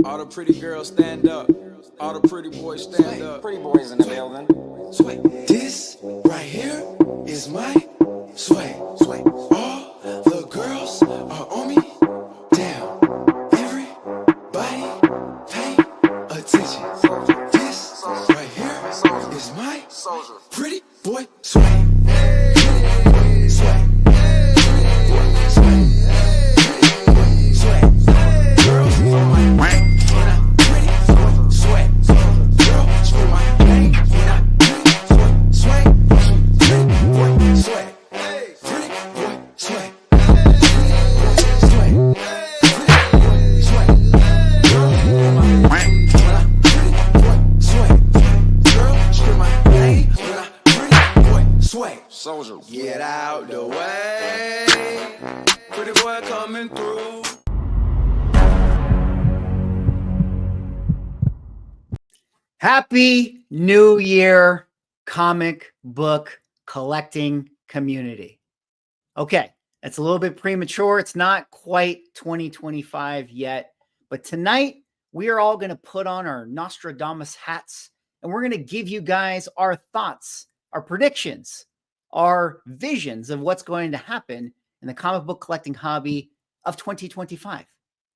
All the pretty girls stand up. All the pretty boys stand up. Pretty boys in the building. Sway. This right here is my sway. Sway. All the girls are on me. Damn. Everybody pay attention. This right here is my pretty boy sway. Sway. Sway. Sway. Girls on my pretty sway. Girls on my name. Sway. Pretty boy sway. Pretty boy sway. Sway. Soldier, get out the way. Pretty boy coming through. Happy New Year, comic book collecting community. Okay, that's a little bit premature. It's not quite 2025 yet, but tonight we are all going to put on our Nostradamus hats and we're going to give you guys our thoughts, our predictions, our visions of what's going to happen in the comic book collecting hobby of 2025.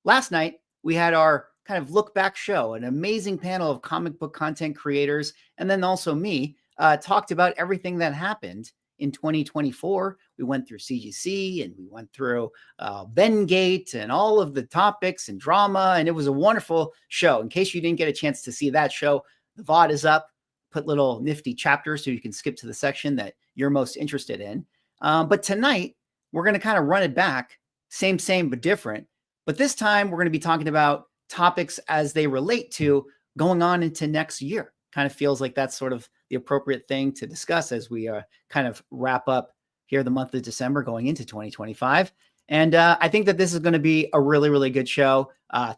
Last night, we had our kind of look back show, an amazing panel of comic book content creators, and then also me, talked about everything that happened in 2024. We went through CGC and we went through Bengate and all of the topics and drama, and it was a wonderful show. In case you didn't get a chance to see that show, the VOD is up. Put little nifty chapters so you can skip to the section that you're most interested in. But tonight, we're going to kind of run it back, same, but different. But this time, we're going to be talking about topics as they relate to going on into next year. Kind of feels like that's sort of the appropriate thing to discuss as we kind of wrap up here the month of December going into 2025. And I think that this is going to be a really, really good show.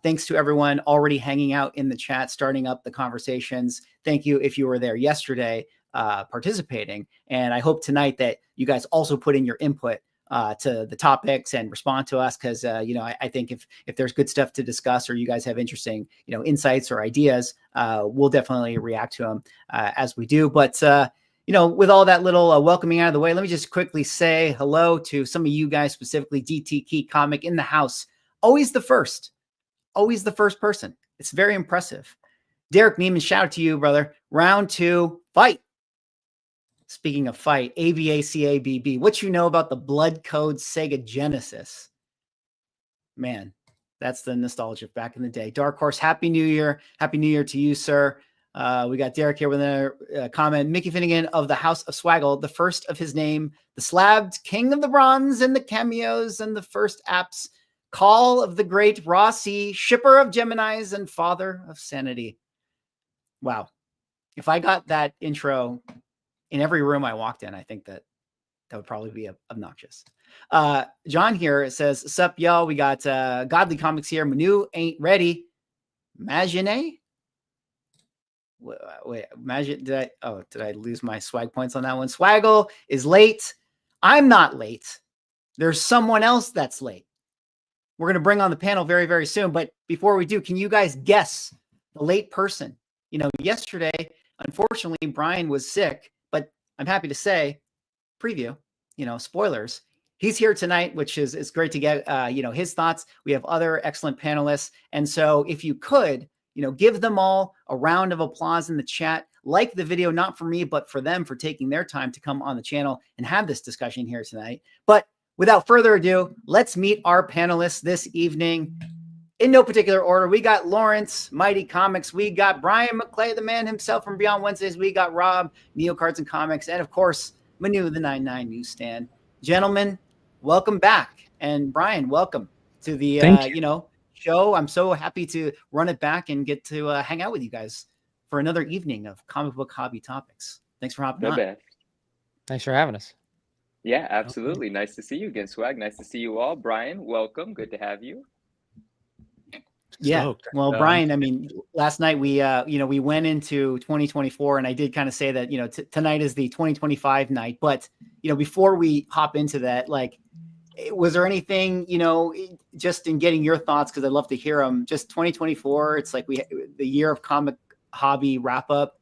Thanks to everyone already hanging out in the chat, starting up the conversations. Thank you if you were there yesterday participating. And I hope tonight that you guys also put in your input to the topics and respond to us. Cause I think if there's good stuff to discuss or you guys have interesting, insights or ideas, we'll definitely react to them as we do. But, with all that little welcoming out of the way, let me just quickly say hello to some of you guys, specifically DT Key Comic in the house. Always the first person. It's very impressive. Derek Neiman, shout out to you, brother. Round 2, fight. Speaking of fight, ABACABB, what you know about the Blood Code Sega Genesis? Man, that's the nostalgia back in the day. Dark Horse, Happy New Year. Happy New Year to you, sir. We got Derek here with a comment. Mickey Finnegan of the House of Swaggle, the first of his name, the slabbed king of the bronze and the cameos and the first apps. Call of the great Rossi, shipper of Geminis and father of sanity. Wow. If I got that intro in every room I walked in, I think that would probably be obnoxious. John here says, sup, y'all. We got Godly Comics here. Manu ain't ready. Imagine. Wait, imagine. Did I lose my swag points on that one? Swaggle is late. I'm not late. There's someone else that's late. We're going to bring on the panel very, very soon. But before we do, can you guys guess the late person? Yesterday, unfortunately, Brian was sick, but I'm happy to say, preview, spoilers. He's here tonight, which is great to get, his thoughts. We have other excellent panelists. And so if you could, give them all a round of applause in the chat. Like the video, not for me, but for them for taking their time to come on the channel and have this discussion here tonight. But without further ado, let's meet our panelists this evening. In no particular order, we got Lawrence, Mighty Comics. We got Brian McClay, the man himself from Beyond Wednesdays. We got Rob, Neo Cards and Comics. And of course, Manu, the 99 Newsstand. Gentlemen, welcome back. And Brian, welcome to the, show. I'm so happy to run it back and get to hang out with you guys for another evening of comic book hobby topics. Thanks for hopping on. Bad. Thanks for having us. Yeah, absolutely. Nice to see you again, Swag. Nice to see you all. Brian, welcome. Good to have you. Yeah. Well, Brian, I mean, last night we went into 2024 and I did kind of say that, tonight is the 2025 night, but, before we hop into that, was there anything, just in getting your thoughts, because I'd love to hear them, just 2024, it's like the year of comic hobby wrap up.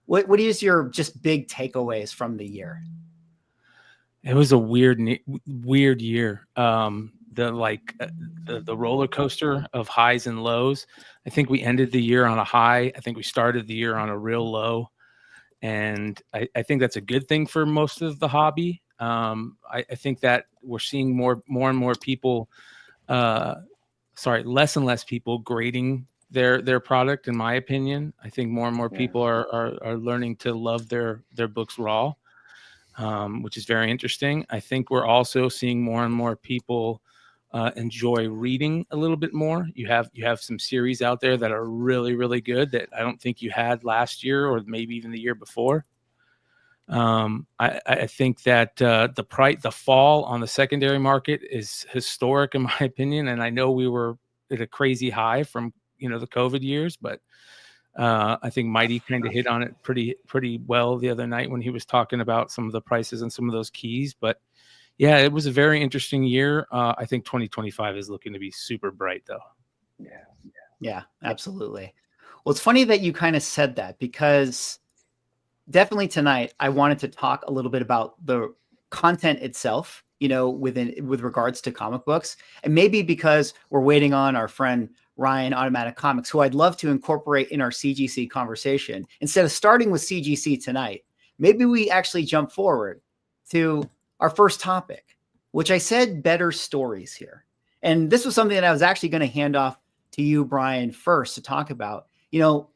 What is your just big takeaways from the year? It was a weird year. The roller coaster of highs and lows. I think we ended the year on a high. I think we started the year on a real low. And I think that's a good thing for most of the hobby. I think that we're seeing more and more people, less and less people grading their product, in my opinion. I think more and more people are learning to love their books raw, which is very interesting. I think we're also seeing more and more people enjoy reading a little bit more. You have some series out there that are really, really good that I don't think you had last year or maybe even the year before. I think that the fall on the secondary market is historic, in my opinion. And I know we were at a crazy high from the COVID years, but I think Mighty kind of hit on it pretty well the other night when he was talking about some of the prices and some of those keys. But yeah, it was a very interesting year. I think 2025 is looking to be super bright, though. Yeah, absolutely. Well, it's funny that you kind of said that, because definitely tonight I wanted to talk a little bit about the content itself, with regards to comic books, and maybe because we're waiting on our friend Ryan, Automatic Comics, who I'd love to incorporate in our CGC conversation. Instead of starting with CGC tonight, maybe we actually jump forward to our first topic, which I said better stories here. And this was something that I was actually going to hand off to you, Brian, first to talk about. In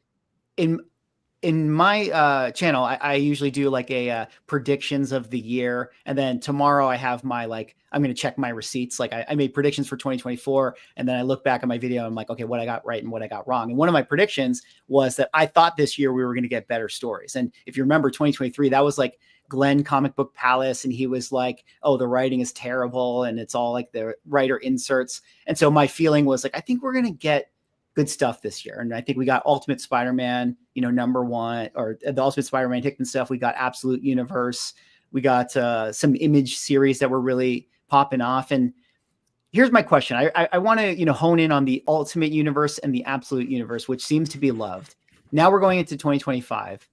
my channel, I usually do like a predictions of the year. And then tomorrow I have I'm going to check my receipts. Like I made predictions for 2024. And then I look back at my video and I'm like, okay, what I got right and what I got wrong. And one of my predictions was that I thought this year we were going to get better stories. And if you remember 2023, that was like Glenn Comic Book Palace. And he was like, oh, the writing is terrible. And it's all like the writer inserts. And so my feeling was like, I think we're going to get good stuff this year. And I think we got Ultimate Spider-Man, #1, or the Ultimate Spider-Man Hickman stuff. We got Absolute Universe. We got some Image series that were really popping off. And here's my question. I want to, hone in on the Ultimate Universe and the Absolute Universe, which seems to be loved. Now we're going into 2025.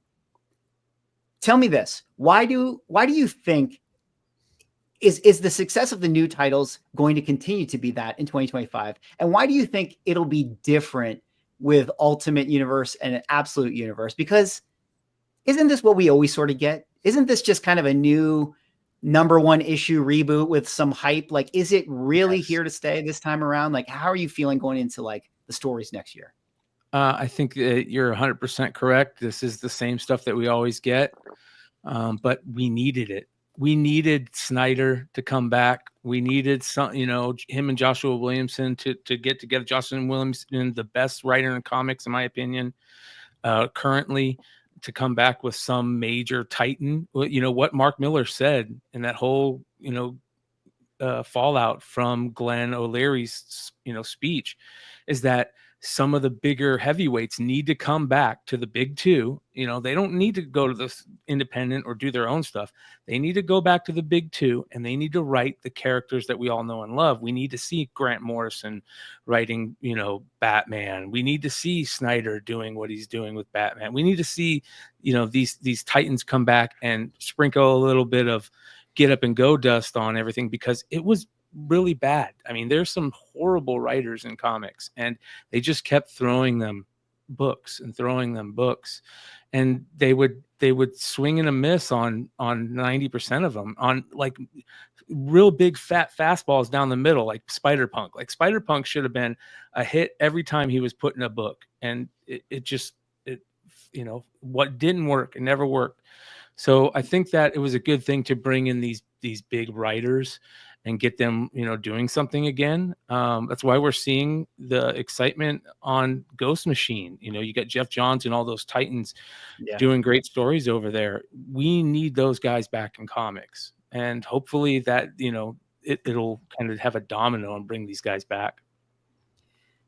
Tell me this. Why do you think is the success of the new titles going to continue to be that in 2025? And why do you think it'll be different with Ultimate Universe and an Absolute Universe? Because isn't this what we always sort of get? Isn't this just kind of a new #1 issue reboot with some hype? Like, is it really here to stay this time around? Like, how are you feeling going into like the stories next year? I think that you're 100% correct. This is the same stuff that we always get, but we needed it. We needed Snyder to come back. We needed him and Joshua Williamson to get together. Joshua Williamson, the best writer in comics, in my opinion, currently, to come back with some major titan. What Mark Miller said in that whole, fallout from Glenn O'Leary's, speech, is that some of the bigger heavyweights need to come back to the big two. They don't need to go to the independent or do their own stuff. They need to go back to the big two, and they need to write the characters that we all know and love. We need to see Grant Morrison writing, Batman. We need to see Snyder doing what he's doing with Batman. We need to see, these titans come back and sprinkle a little bit of get up and go dust on everything, because it was really bad. I mean, there's some horrible writers in comics, and they just kept throwing them books, and they would swing and a miss on 90% of them, on like real big fat fastballs down the middle, like Spider-Punk. Like Spider-Punk should have been a hit every time he was put in a book, and it just what didn't work, it never worked. So I think that it was a good thing to bring in these big writers and get them, doing something again. That's why we're seeing the excitement on Ghost Machine. You got Jeff Johns and all those titans doing great stories over there. We need those guys back in comics, and hopefully that, it'll kind of have a domino and bring these guys back.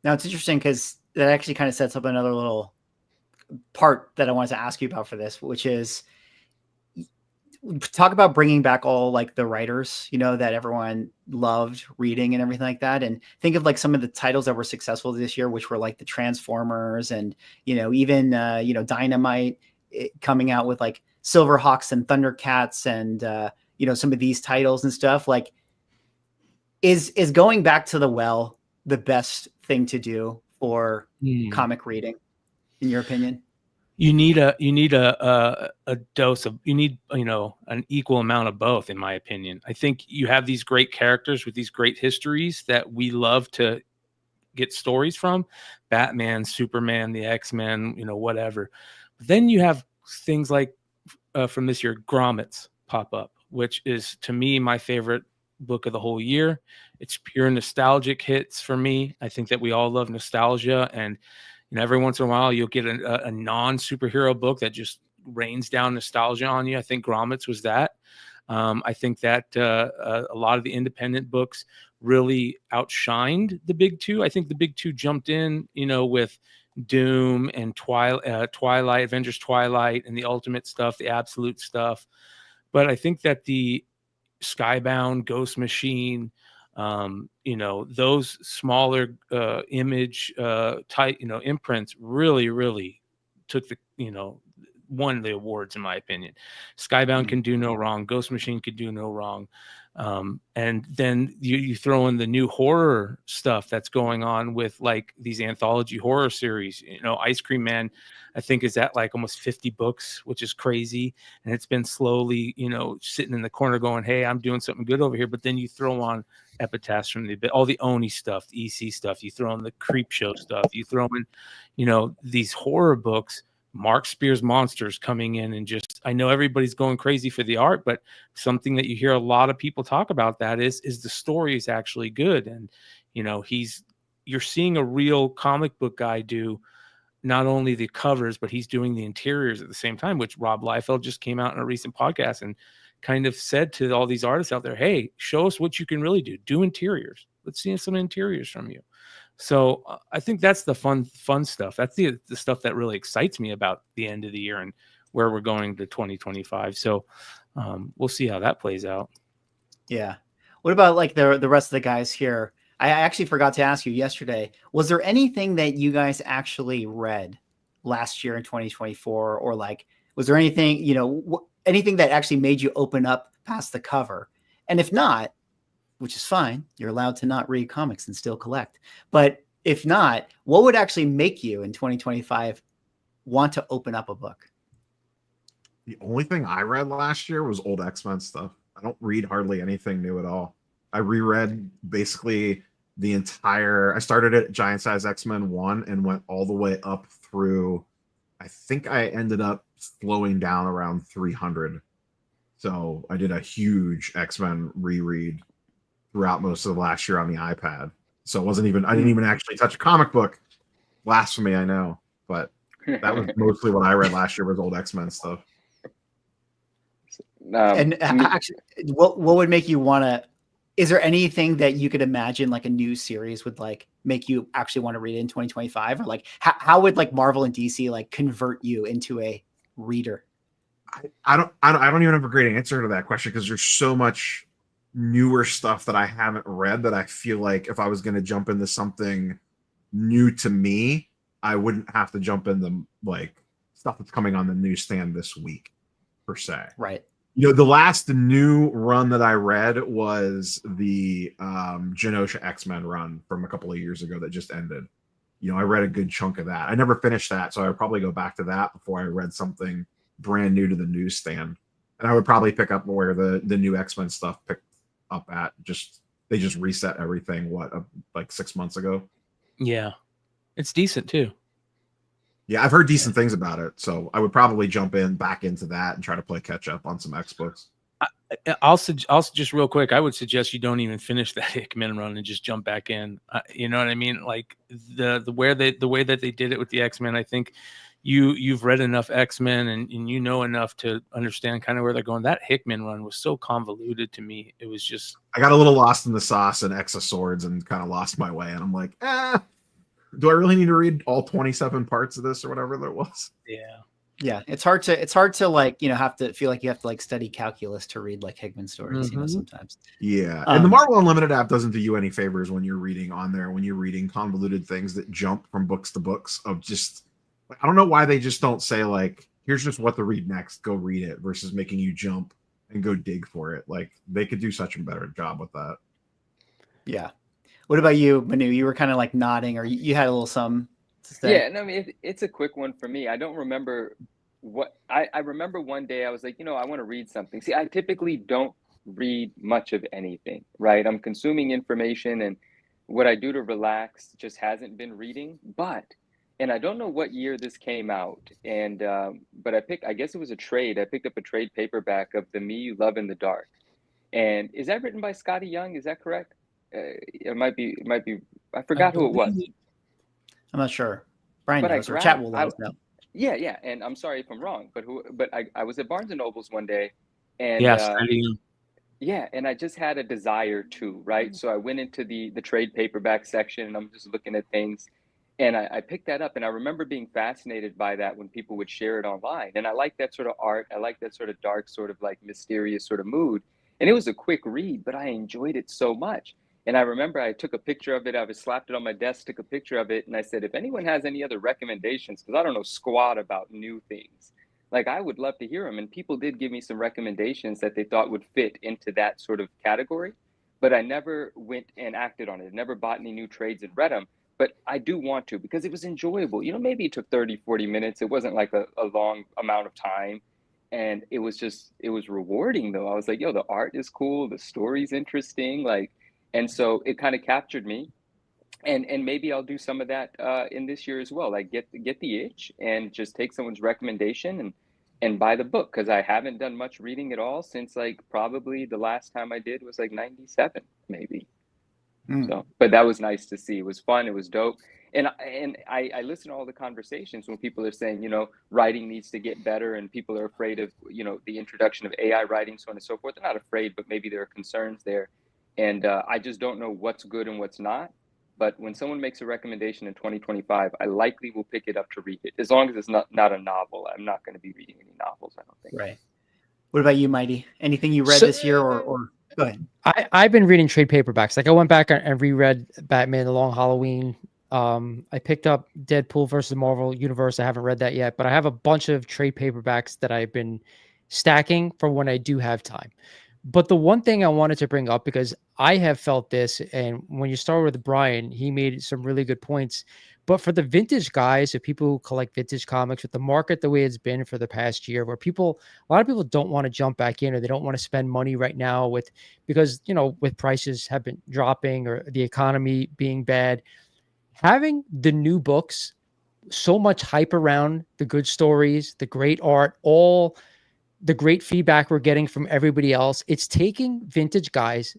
Now it's interesting because that actually kind of sets up another little part that I wanted to ask you about for this, which is talk about bringing back all like the writers, that everyone loved reading and everything like that. And think of like some of the titles that were successful this year, which were like the Transformers and, even, Dynamite coming out with like Silverhawks and Thundercats and, some of these titles and stuff. Like, is going back to the well the best thing to do for comic reading, in your opinion? You need a dose of, an equal amount of both, in my opinion. I think you have these great characters with these great histories that we love to get stories from: Batman, Superman, the X-Men, whatever. But then you have things like from this year, Grommets pop up, which is, to me, my favorite book of the whole year. It's pure nostalgic hits for me. I think that we all love nostalgia, and every once in a while you'll get a non-superhero book that just rains down nostalgia on you. I think Grommets was that. I think that a lot of the independent books really outshined the big two. I think the big two jumped in, with Doom and Twilight, Avengers Twilight, and the Ultimate stuff, the Absolute stuff. But I think that the Skybound, Ghost Machine, those smaller image type imprints really took the won the awards, in my opinion. Skybound can do no wrong, Ghost Machine could do no wrong. And then you throw in the new horror stuff that's going on with like these anthology horror series. Ice Cream Man, I think, is at like almost 50 books, which is crazy. And it's been slowly, sitting in the corner going, hey, I'm doing something good over here. But then you throw on Epitaphs from all the Oni stuff, the EC stuff, you throw in the Creep Show stuff, you throw in, these horror books. Mark Spears Monsters coming in, and just, I know everybody's going crazy for the art, but something that you hear a lot of people talk about that is the story is actually good. And, you're seeing a real comic book guy do not only the covers, but he's doing the interiors at the same time, which Rob Liefeld just came out in a recent podcast and kind of said to all these artists out there, hey, show us what you can really do interiors. Let's see some interiors from you. So I think that's the fun stuff. That's the stuff that really excites me about the end of the year and where we're going to 2025. So we'll see how that plays out. Yeah. What about like the rest of the guys here? I actually forgot to ask you yesterday, was there anything that you guys actually read last year in 2024? Or like, was there anything, anything that actually made you open up past the cover? And if not, which is fine, you're allowed to not read comics and still collect. But if not, what would actually make you in 2025 want to open up a book? The only thing I read last year was old X-Men stuff. I don't read hardly anything new at all. I reread basically the entire, I started at Giant Size X-Men 1 and went all the way up through, I think I ended up slowing down around 300. So I did a huge X-Men reread throughout most of the last year on the iPad. So it wasn't even, I didn't even actually touch a comic book. Blasphemy, I know. But that was mostly what I read last year was old X-Men stuff. And actually, what would make you want to, is there anything that you could imagine like a new series would like make you actually want to read it in 2025? Or like how would like Marvel and DC like convert you into a reader? I don't even have a great answer to that question because there's so much newer stuff that I haven't read that I feel like if I was going to jump into something new to me, I wouldn't have to jump into like stuff that's coming on the newsstand this week per se. Right. The last new run that I read was the Genosha X-Men run from a couple of years ago that just ended. I read a good chunk of that. I never finished that, so I would probably go back to that before I read something brand new to the newsstand. And I would probably pick up where the new X-Men stuff picked up at. They just reset everything, like 6 months ago? Yeah. It's decent too. Yeah, I've heard decent things about it, so I would probably jump back into that and try to play catch up on some X books. I'll just real quick, I would suggest you don't even finish that Hickman run and just jump back in. You know what I mean? Like the way that they did it with the X-Men, I think you've read enough X-Men and you know enough to understand kind of where they're going. That Hickman run was so convoluted to me. It was just, I got a little lost in the sauce and X of Swords and kind of lost my way, and I'm like, do I really need to read all 27 parts of this or whatever there was? Yeah. Yeah, it's hard to like, have to feel like you have to like study calculus to read like Hickman stories, sometimes. Yeah. And the Marvel Unlimited app doesn't do you any favors when you're reading on there, when you're reading convoluted things that jump from books to books of just, I don't know why they just don't say like, here's just what to read next, go read it, versus making you jump and go dig for it. Like they could do such a better job with that. Yeah. What about you, Manu? You were kind of like nodding, or you had a little something to say. Yeah, no, I mean, it's a quick one for me. I don't remember what I remember one day I was like, I want to read something. See, I typically don't read much of anything, right? I'm consuming information, and what I do to relax just hasn't been reading. And I don't know what year this came out, and but I guess it was a trade. I picked up a trade paperback of The Me You Love in the Dark. And is that written by Scotty Young? Is that correct? It might be. I forgot who it was. I'm not sure. Brian But knows, or chat will let us know. Yeah, and I'm sorry if I'm wrong, but I was at Barnes and Nobles one day, and Yes, yeah, and I just had a desire to, right? So I went into the trade paperback section, and I'm just looking at things, and I picked that up, and I remember being fascinated by that when people would share it online, and I like that sort of art, I like that sort of dark, sort of like mysterious sort of mood, and it was a quick read, but I enjoyed it so much. And I remember I took a picture of it. I was slapped it on my desk, took a picture of it. And I said, if anyone has any other recommendations, because I don't know squat about new things, like I would love to hear them. And people did give me some recommendations that they thought would fit into that sort of category. But I never went and acted on it. Never bought any new trades and read them. But I do want to, because it was enjoyable. Maybe it took 30, 40 minutes. It wasn't like a long amount of time. And it was rewarding though. I was like, yo, the art is cool. The story's interesting. And so it kind of captured me, and maybe I'll do some of that in this year as well. Like get the itch and just take someone's recommendation and buy the book, because I haven't done much reading at all since like probably the last time I did was like 97 maybe. So, but that was nice to see. It was fun. It was dope. And I listen to all the conversations when people are saying, writing needs to get better, and people are afraid of, the introduction of AI writing, so on and so forth. They're not afraid, but maybe there are concerns there. And I just don't know what's good and what's not. But when someone makes a recommendation in 2025, I likely will pick it up to read it. As long as it's not a novel. I'm not going to be reading any novels, I don't think. Right. What about you, Mighty? Anything you read this year, or go ahead? I've been reading trade paperbacks. Like I went back and reread Batman: The Long Halloween. I picked up Deadpool versus Marvel Universe. I haven't read that yet, but I have a bunch of trade paperbacks that I've been stacking for when I do have time. But the one thing I wanted to bring up, because I have felt this, and when you start with Brian, he made some really good points. But for the vintage guys, the people who collect vintage comics, with the market the way it's been for the past year, where a lot of people don't want to jump back in, or they don't want to spend money right now because with prices have been dropping or the economy being bad, having the new books, so much hype around the good stories, the great art, all the great feedback we're getting from everybody else, it's taking vintage guys.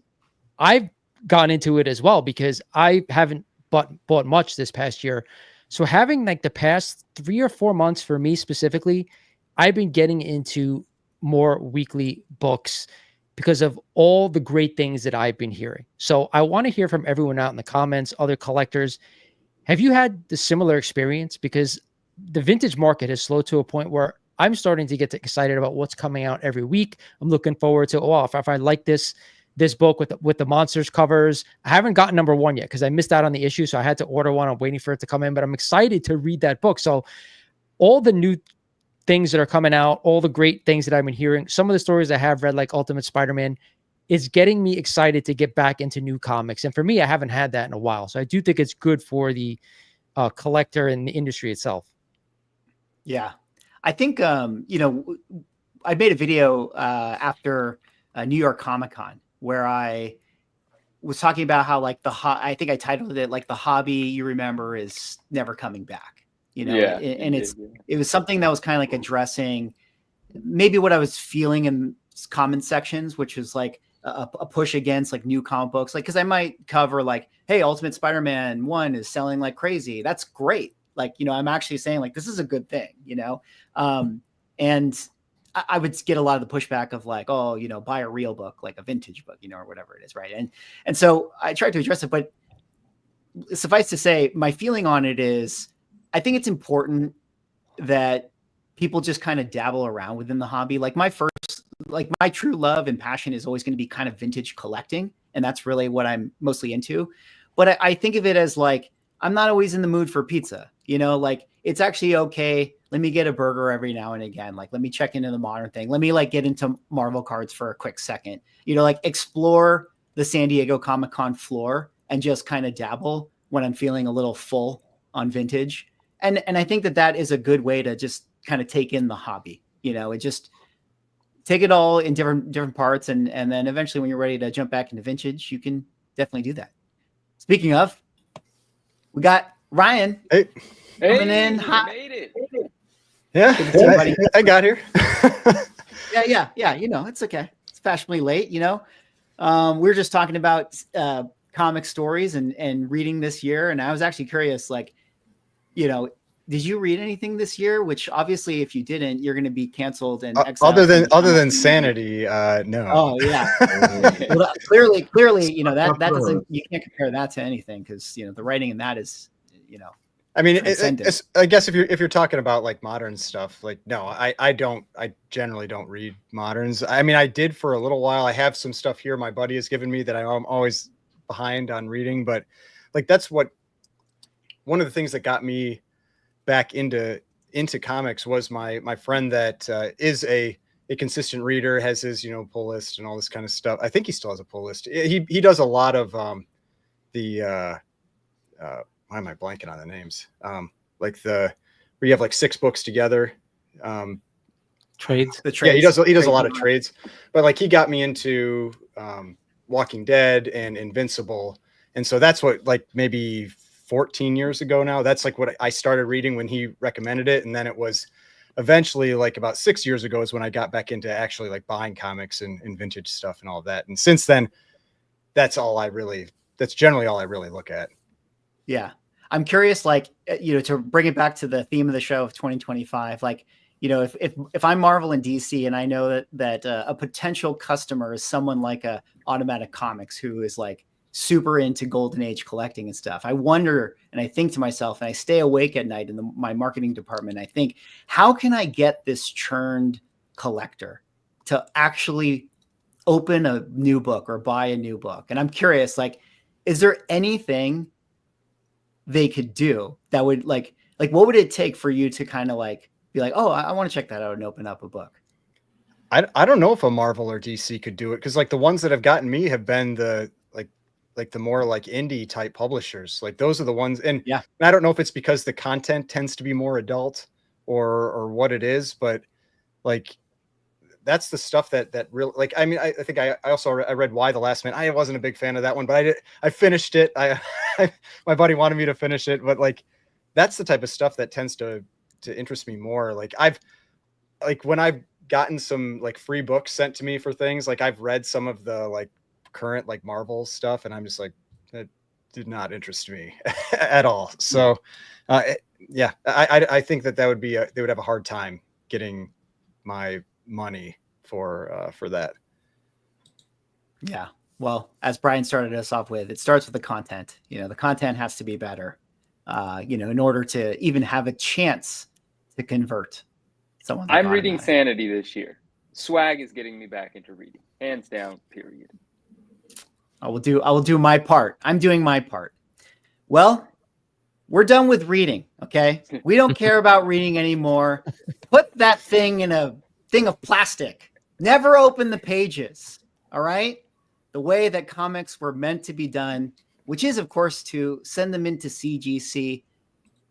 I've gone into it as well because I haven't bought much this past year. So having like the past 3 or 4 months for me specifically, I've been getting into more weekly books because of all the great things that I've been hearing. So I want to hear from everyone out in the comments, other collectors. Have you had the similar experience? Because the vintage market has slowed to a point where I'm starting to get excited about what's coming out every week. I'm looking forward to, if I like this book with the monsters covers. I haven't gotten number 1 yet because I missed out on the issue. So I had to order one. I'm waiting for it to come in, but I'm excited to read that book. So all the new things that are coming out, all the great things that I've been hearing, some of the stories I have read, like Ultimate Spider-Man, is getting me excited to get back into new comics. And for me, I haven't had that in a while. So I do think it's good for the collector and the industry itself. Yeah. I think, I made a video after New York Comic Con where I was talking about how like I think I titled it like the hobby you remember is never coming back, Yeah, and it was something that was kind of like addressing maybe what I was feeling in comment sections, which was like a push against like new comic books. Like, cause I might cover like, hey, Ultimate Spider-Man 1 is selling like crazy. That's great. Like, I'm actually saying like, this is a good thing, and I would get a lot of the pushback of like, oh, buy a real book, like a vintage book, or whatever it is. Right. And so I tried to address it, but suffice to say, my feeling on it is, I think it's important that people just kind of dabble around within the hobby. Like my true love and passion is always going to be kind of vintage collecting. And that's really what I'm mostly into. But I think of it as like, I'm not always in the mood for pizza, you know, like it's actually okay. Let me get a burger every now and again. Like, let me check into the modern thing. Let me like get into Marvel cards for a quick second, you know, like explore the San Diego Comic-Con floor and just kind of dabble when I'm feeling a little full on vintage. And I think that is a good way to just kind of take in the hobby, you know, it just take it all in different parts. And then eventually when you're ready to jump back into vintage, you can definitely do that. Speaking of, we got Ryan coming in hot. Made it. Yeah, I got here. Yeah. You know, it's okay. It's fashionably late, you know. We were just talking about comic stories and reading this year. And I was actually curious, like, you know, did you read anything this year? Which obviously, if you didn't, you're going to be canceled and exiled. Other than Sanity, no. Oh yeah. Well, clearly, you know that doesn't, you can't compare that to anything because you know the writing in that is, you know. I mean, I guess if you're talking about like modern stuff, like no, I generally don't read moderns. I mean, I did for a little while. I have some stuff here my buddy has given me that I'm always behind on reading, but like that's one of the things that got me back into comics was my friend that is a consistent reader, has his, you know, pull list and all this kind of stuff. I think he still has a pull list. He does a lot of why am I blanking on the names? Like where you have like 6 books together. Trades. Yeah, he does a lot of trades. But like he got me into Walking Dead and Invincible. And so that's what, like maybe 14 years ago now, that's like what I started reading when he recommended it. And then it was eventually like about 6 years ago is when I got back into actually like buying comics and vintage stuff and all that. And since then, that's generally all I really look at. Yeah. I'm curious, like, you know, to bring it back to the theme of the show of 2025, like, you know, if I'm Marvel and DC and I know that a potential customer is someone like a Automatic Comics who is like super into golden age collecting and stuff, I wonder, and I think to myself, and I stay awake at night in my marketing department, I think, how can I get this churned collector to actually open a new book or buy a new book? And I'm curious, like, is there anything they could do that would like what would it take for you to kind of like be like, oh, I want to check that out and open up a book? I don't know if a Marvel or DC could do it, because like the ones that have gotten me have been the like the more like indie type publishers. Like those are the ones. And yeah, I don't know if it's because the content tends to be more adult or what it is, but like that's the stuff that really, like, I mean, I think I read Why the Last Man. I wasn't a big fan of that one, but I finished it. My buddy wanted me to finish it, but like, that's the type of stuff that tends to interest me more. Like when I've gotten some like free books sent to me for things, like I've read some of the like current like Marvel stuff, and I'm just like, that did not interest me at all. So yeah, I think that would be they would have a hard time getting my money for that. Yeah. Well, as Brian started us off with, it starts with the content. You know, the content has to be better, you know, in order to even have a chance to convert someone. I'm reading Sanity this year. Swag is getting me back into reading, hands down, period. I will do my part. I'm doing my part. Well, we're done with reading. Okay. We don't care about reading anymore. Put that thing in a thing of plastic. Never open the pages. All right. The way that comics were meant to be done, which is, of course, to send them into CGC.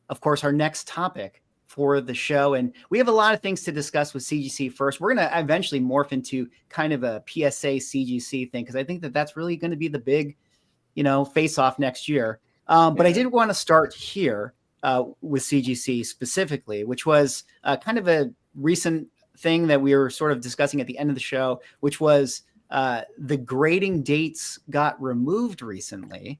Of course, our next topic for the show. And we have a lot of things to discuss with CGC first. We're going to eventually morph into kind of a PSA CGC thing, because I think that that's really going to be the big, you know, face off next year. But I did want to start here with CGC specifically, which was kind of a recent thing that we were sort of discussing at the end of the show, which was the grading dates got removed recently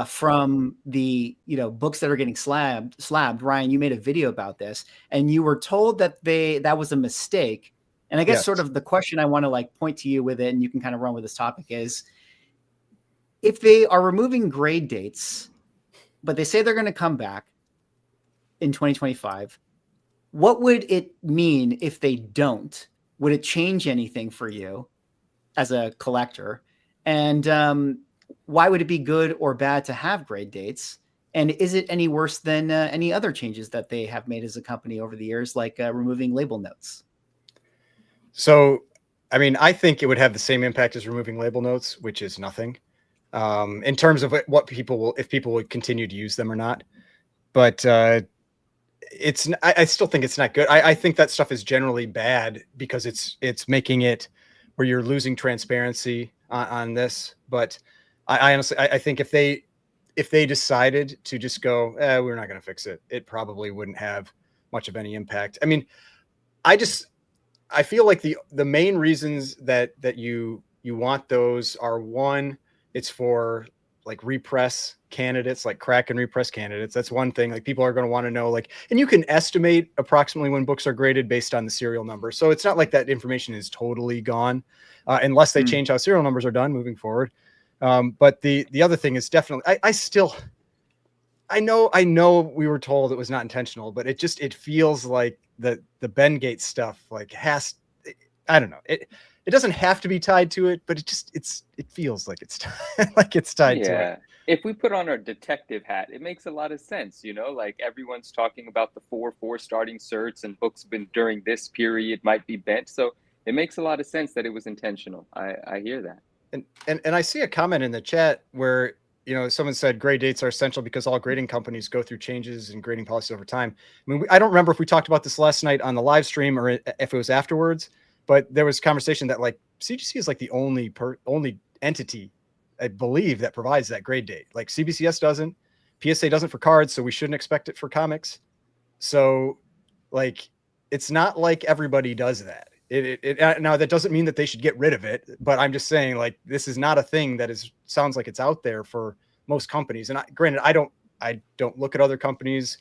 from the, you know, books that are getting slabbed. Ryan, you made a video about this, and you were told that that was a mistake. And I guess sort of the question I want to like point to you with it, and you can kind of run with this topic, is if they are removing grade dates, but they say they're going to come back in 2025, what would it mean if they don't? Would it change anything for you as a collector? And why would it be good or bad to have grade dates? And is it any worse than any other changes that they have made as a company over the years, like removing label notes? So, I mean, I think it would have the same impact as removing label notes, which is nothing, in terms of what people will, if people would continue to use them or not. But I still think it's not good. I think that stuff is generally bad because it's making it where you're losing transparency on this. But I honestly, I think if they decided to just go, we're not going to fix it, it probably wouldn't have much of any impact. I mean, I feel like the main reasons that you want those are, one, it's for like repress candidates, like crack and repress candidates. That's one thing. Like, people are going to want to know, like, and you can estimate approximately when books are graded based on the serial number. So it's not like that information is totally gone, unless they change how serial numbers are done moving forward. But the other thing is definitely, I know we were told it was not intentional, but it feels like the Ben Gates stuff, like, I don't know. It doesn't have to be tied to it, but it feels like it's like it's tied to it. If we put on our detective hat, it makes a lot of sense, like everyone's talking about the 4 starting certs, and books been during this period might be bent. So it makes a lot of sense that it was intentional. I hear that. And I see a comment in the chat where, someone said grade dates are essential because all grading companies go through changes in grading policies over time. I mean, I don't remember if we talked about this last night on the live stream or if it was afterwards, but there was conversation that, like, CGC is like the only entity, I believe, that provides that grade date. Like, CBCS doesn't, PSA doesn't for cards, so we shouldn't expect it for comics. So, like, it's not like everybody does that. Now, that doesn't mean that they should get rid of it, but I'm just saying, like, this is not a thing that sounds like it's out there for most companies. And granted, I don't look at other companies'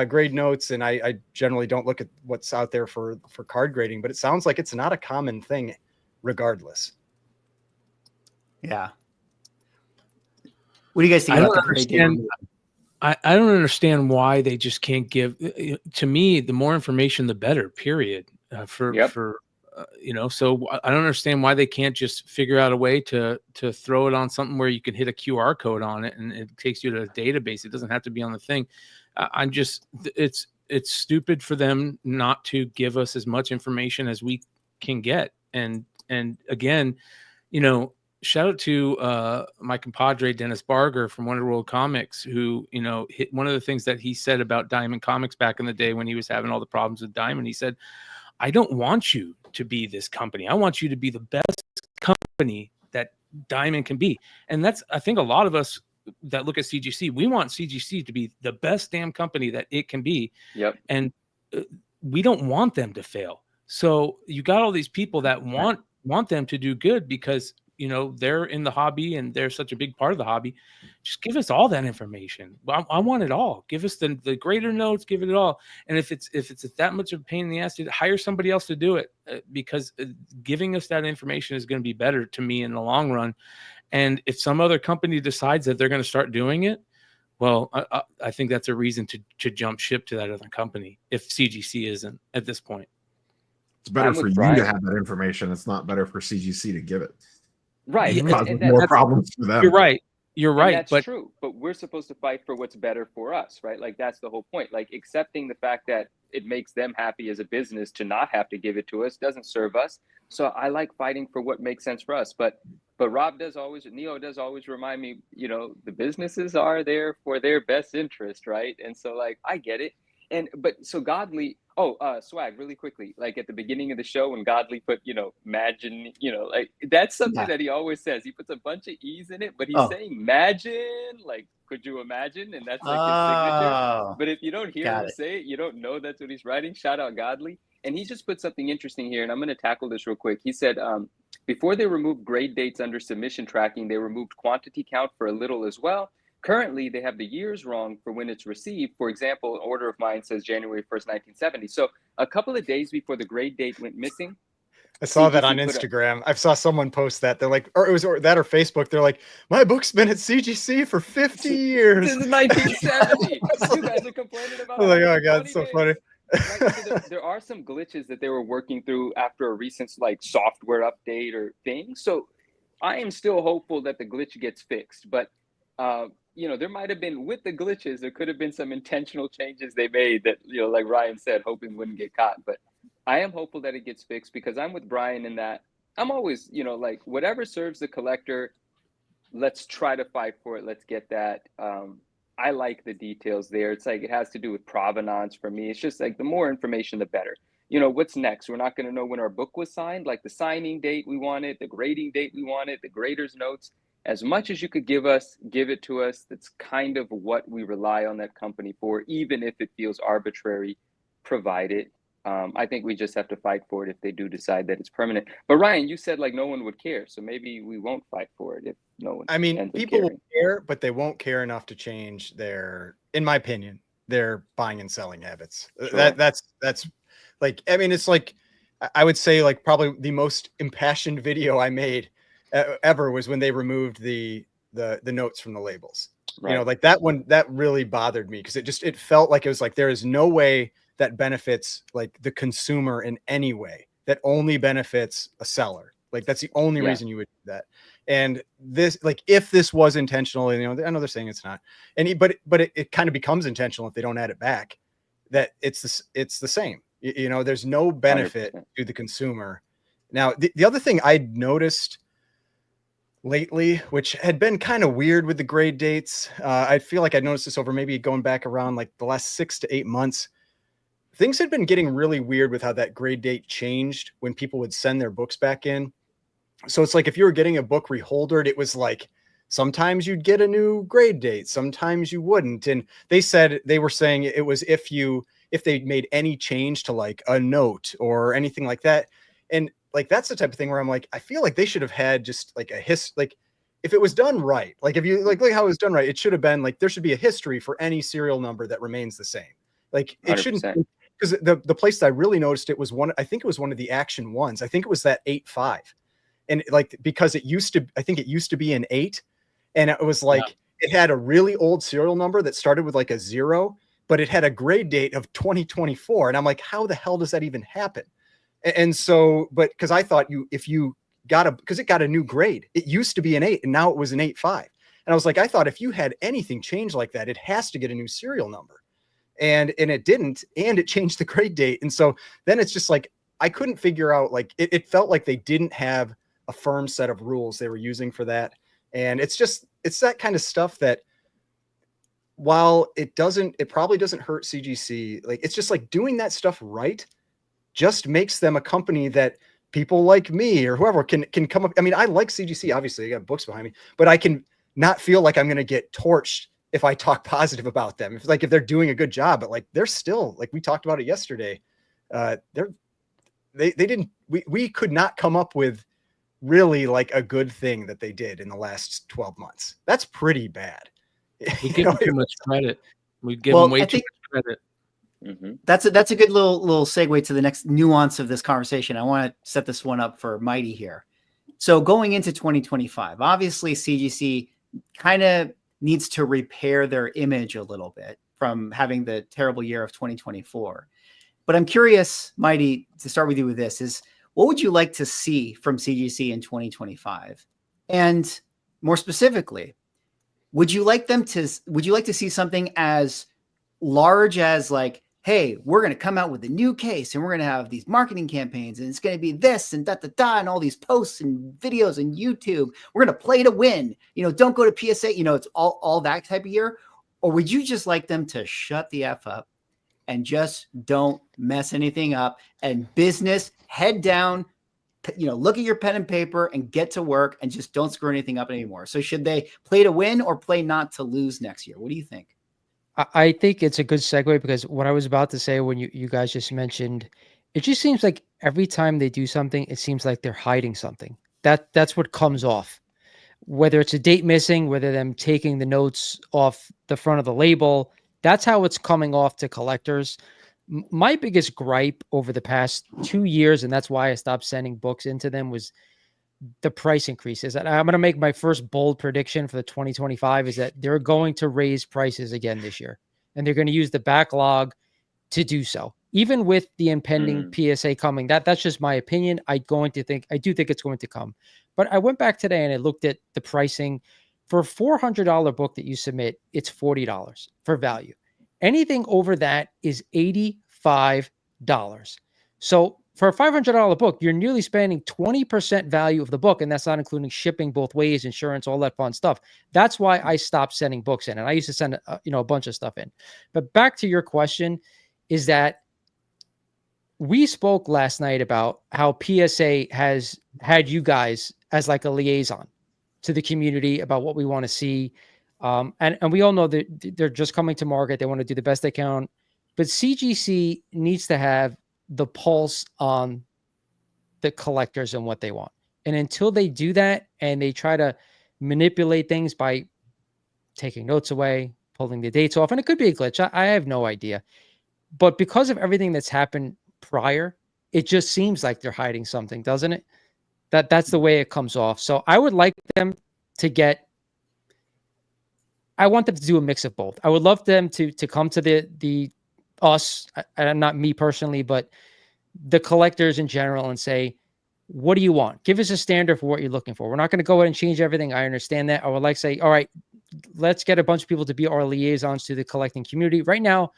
grade notes, and I generally don't look at what's out there for card grading, but it sounds like it's not a common thing regardless. Yeah. What do you guys think about the grade date? I don't understand why they just can't give. To me, the more information, the better. Period. So I don't understand why they can't just figure out a way to throw it on something where you can hit a QR code on it and it takes you to a database. It doesn't have to be on the thing. It's stupid for them not to give us as much information as we can get. And again, shout out to my compadre Dennis Barger from Wonder World Comics, who hit one of the things that he said about Diamond Comics back in the day when he was having all the problems with Diamond. He said, I don't want you to be this company. I want you to be the best company that Diamond can be. And that's, I think, a lot of us that look at CGC, we want CGC to be the best damn company that it can be. Yep. And we don't want them to fail. So you got all these people that want them to do good because they're in the hobby and they're such a big part of the hobby. Just give us all that information. I want it all. Give us the grader notes, give it all. And if it's that much of a pain in the ass, to hire somebody else to do it, because giving us that information is going to be better to me in the long run. And if some other company decides that they're going to start doing it, well, I think that's a reason to jump ship to that other company if CGC isn't at this point. It's better for you to have that information. It's not better for CGC to give it. Right. And more problems for them. You're right. That's true. But we're supposed to fight for what's better for us, right? Like, that's the whole point. Like, accepting the fact that it makes them happy as a business to not have to give it to us doesn't serve us. So I like fighting for what makes sense for us. But Rob Neo does always remind me, the businesses are there for their best interest, right? And so, like, I get it. But so Godly, Swag, really quickly, like at the beginning of the show when Godly put, imagine, like, that's something that he always says. He puts a bunch of E's in it, but he's saying imagine, like, could you imagine? And that's like his signature. But if you don't hear him say it, you don't know that's what he's writing. Shout out Godly. And he just put something interesting here, and I'm going to tackle this real quick. He said, before they removed grade dates under submission tracking, they removed quantity count for a little as well. Currently, they have the years wrong for when it's received. For example, an order of mine says January 1st, 1970. So a couple of days before the grade date went missing. I saw that on Instagram. I saw someone post that. They're like, or Facebook. They're like, my book's been at CGC for 50 years. Since 1970. You guys are complaining about it. Like, oh God, it's so funny. Right. So there are some glitches that they were working through after a recent like software update or thing. So I am still hopeful that the glitch gets fixed. But you know, there might have been with the glitches, there could have been some intentional changes they made that, you know, like Ryan said, hoping wouldn't get caught. But I am hopeful that it gets fixed because I'm with Brian in that I'm always, you know, like whatever serves the collector, let's try to fight for it. Let's get that. I like the details there. It's like it has to do with provenance for me. It's just like the more information, the better. You know, what's next? We're not going to know when our book was signed, like the signing date we wanted, the grading date we wanted, the grader's notes. As much as you could give us, give it to us. That's kind of what we rely on that company for, even if it feels arbitrary, provide it. I think we just have to fight for it if they do decide that it's permanent. But Ryan, you said like no one would care, so maybe we won't fight for it if no one. I mean, ends up people will caring. care, but they won't care enough to change their, in my opinion, their buying and selling habits. Sure. That's like, I mean, it's like, I would say like probably the most impassioned video I made ever was when they removed the notes from the labels. Right. You know, like that one, that really bothered me because it felt like it was like, there is no way that benefits like the consumer in any way. That only benefits a seller. Like that's the only reason you would do that. And this, like, if this was intentional, and, you know, I know they're saying it's not, and but it kind of becomes intentional if they don't add it back. That it's the same. You know, there's no benefit 100%. To the consumer. Now, the other thing I noticed lately, which had been kind of weird with the grade dates, I feel like I noticed this over maybe going back around like the last 6 to 8 months. Things had been getting really weird with how that grade date changed when people would send their books back in. So it's like if you were getting a book reholdered, it was like sometimes you'd get a new grade date, sometimes you wouldn't. And they were saying it was if they made any change to like a note or anything like that. And like that's the type of thing where I'm like, I feel like they should have had just like like if it was done right, like if you like how it was done right, it should have been like there should be a history for any serial number that remains the same. Like it 100%. Shouldn't. Because the place that I really noticed it was I think it was one of the Action ones. I think it was that 8.5. And like, because I think it used to be an 8. And it was like, It had a really old serial number that started with like a 0, but it had a grade date of 2024. And I'm like, how the hell does that even happen? And so, but because I thought because it got a new grade, it used to be an 8 and now it was an 8.5. And I was like, I thought if you had anything change like that, it has to get a new serial number. And it didn't, and it changed the grade date. And so then it's just like, I couldn't figure out, like, it felt like they didn't have a firm set of rules they were using for that. And it's that kind of stuff that while it probably doesn't hurt CGC, like, it's just like doing that stuff right just makes them a company that people like me or whoever can come up. I mean, I like CGC, obviously I got books behind me, but I can not feel like I'm going to get torched if I talk positive about them, if they're doing a good job, but like, they're still, like we talked about it yesterday. We could not come up with really like a good thing that they did in the last 12 months. That's pretty bad. We give them too much credit. We give them way too much credit. Mm-hmm. That's a good little segue to the next nuance of this conversation. I want to set this one up for Mighty here. So going into 2025, obviously CGC kind of needs to repair their image a little bit from having the terrible year of 2024. But I'm curious, Mighty, to start with you with this, is what would you like to see from CGC in 2025? And more specifically, would you like to see something as large as like, hey, we're going to come out with a new case and we're going to have these marketing campaigns and it's going to be this and da and all these posts and videos and YouTube. We're going to play to win. You know, don't go to PSA. You know, it's all that type of year. Or would you just like them to shut the F up and just don't mess anything up and business head down, you know, look at your pen and paper and get to work and just don't screw anything up anymore? So should they play to win or play not to lose next year? What do you think? I think it's a good segue because what I was about to say when you guys just mentioned, it just seems like every time they do something, it seems like they're hiding something. That's what comes off. Whether it's a date missing, whether them taking the notes off the front of the label, that's how it's coming off to collectors. My biggest gripe over the past 2 years, and that's why I stopped sending books into them, was the price increases. And I'm going to make my first bold prediction for the 2025 is that they're going to raise prices again this year, and they're going to use the backlog to do so. even with the impending Mm. PSA coming. That's just my opinion. I do think it's going to come. But I went back today and I looked at the pricing for a $400 book that you submit. It's $40 for value. Anything over that is $85. So for a $500 book, you're nearly spending 20% value of the book, and that's not including shipping both ways, insurance, all that fun stuff. That's why I stopped sending books in, and I used to send a bunch of stuff in. But back to your question, is that we spoke last night about how PSA has had you guys as like a liaison to the community about what we want to see. And we all know that they're just coming to market. They want to do the best they can. But CGC needs to have the pulse on the collectors and what they want. And until they do that and they try to manipulate things by taking notes away, pulling the dates off, and it could be a glitch. I have no idea. But because of everything that's happened prior, it just seems like they're hiding something, doesn't it? That's the way it comes off. So I would like them to I want them to do a mix of both. I would love them to come to the us, and not me personally, but the collectors in general, and say, what do you want? Give us a standard for what you're looking for. We're not going to go ahead and change everything. I understand that. I would like to say, all right, let's get a bunch of people to be our liaisons to the collecting community. Right now,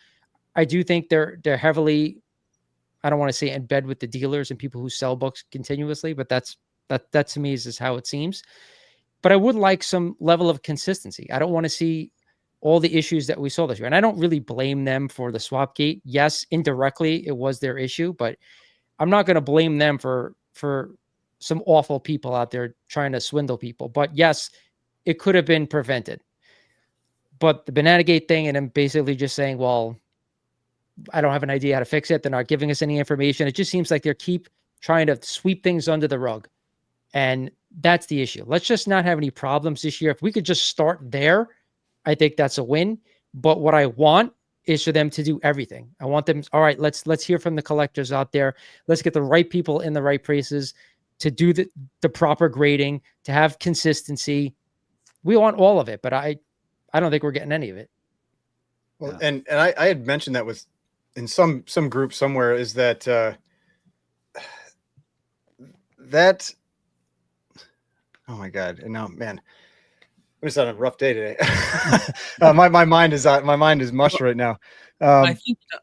I do think they're heavily, I don't want to say in bed with the dealers and people who sell books continuously, but that to me is just how it seems. But I would like some level of consistency. I don't want to see all the issues that we saw this year. And I don't really blame them for the swap gate. Yes, indirectly it was their issue, but I'm not going to blame them for some awful people out there trying to swindle people. But yes, it could have been prevented. But the Banana Gate thing, and I'm basically just saying, well, I don't have an idea how to fix it. They're not giving us any information. It just seems like they keep trying to sweep things under the rug. And that's the issue. Let's just not have any problems this year. If we could just start there, I think that's a win. But what I want is for them to do everything. I want them, all right, let's hear from the collectors out there. Let's get the right people in the right places to do the proper grading, to have consistency. We want all of it, but I don't think we're getting any of it. Well, and I had mentioned that with in some group somewhere, is that that, oh my God. And now, man, I'm just on a rough day today. My mind is mush right now. I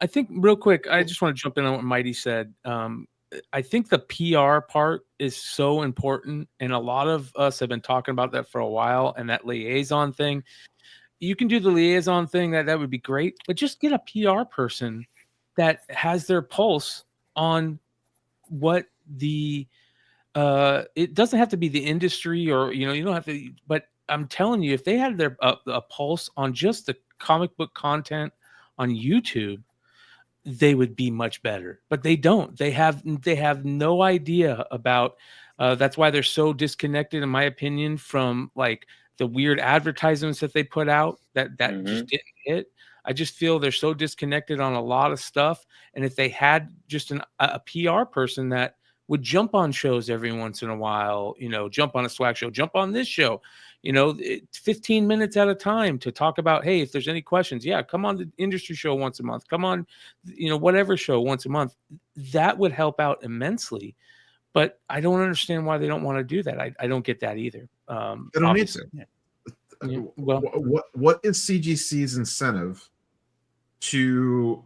think real quick, I just want to jump in on what Mighty said. I think the PR part is so important, and a lot of us have been talking about that for a while. And that liaison thing, you can do the liaison thing, that would be great, but just get a PR person that has their pulse on what the it doesn't have to be the industry, or you don't have to, but I'm telling you, if they had their a pulse on just the comic book content on YouTube, they would be much better. But they don't. They have no idea about. That's why they're so disconnected, in my opinion, from like the weird advertisements that they put out that just didn't hit. I just feel they're so disconnected on a lot of stuff. And if they had just a PR person that would jump on shows every once in a while, jump on a swag show, jump on this show, 15 minutes at a time to talk about, hey, if there's any questions, come on the industry show once a month, come on, whatever show once a month, that would help out immensely. But I don't understand why they don't want to do that. I don't get that either. They don't need to. Yeah. Well, what is CGC's incentive to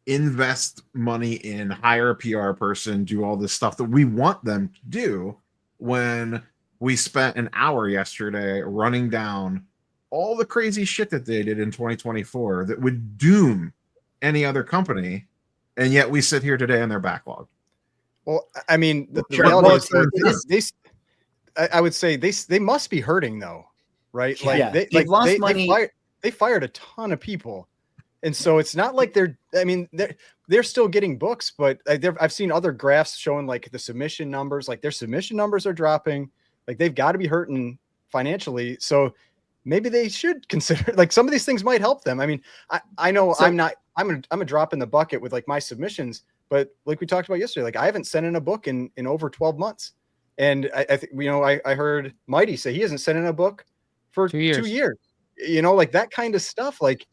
invest money in, hire a PR person, do all this stuff that we want them to do, when we spent an hour yesterday running down all the crazy shit that they did in 2024 that would doom any other company, and yet we sit here today in their backlog? Well, I mean, the reality is I would say they must be hurting though, right? Like they've lost money. They fired a ton of people. And so it's not like they're still getting books, but I've seen other graphs showing like the submission numbers, like their submission numbers are dropping. Like they've got to be hurting financially. So maybe they should consider, like, some of these things might help them. I mean, I know I'm a drop in the bucket with like my submissions, but like we talked about yesterday, like I haven't sent in a book in over 12 months. And I think, I heard Mighty say he hasn't sent in a book for 2 years, like that kind of stuff. Like,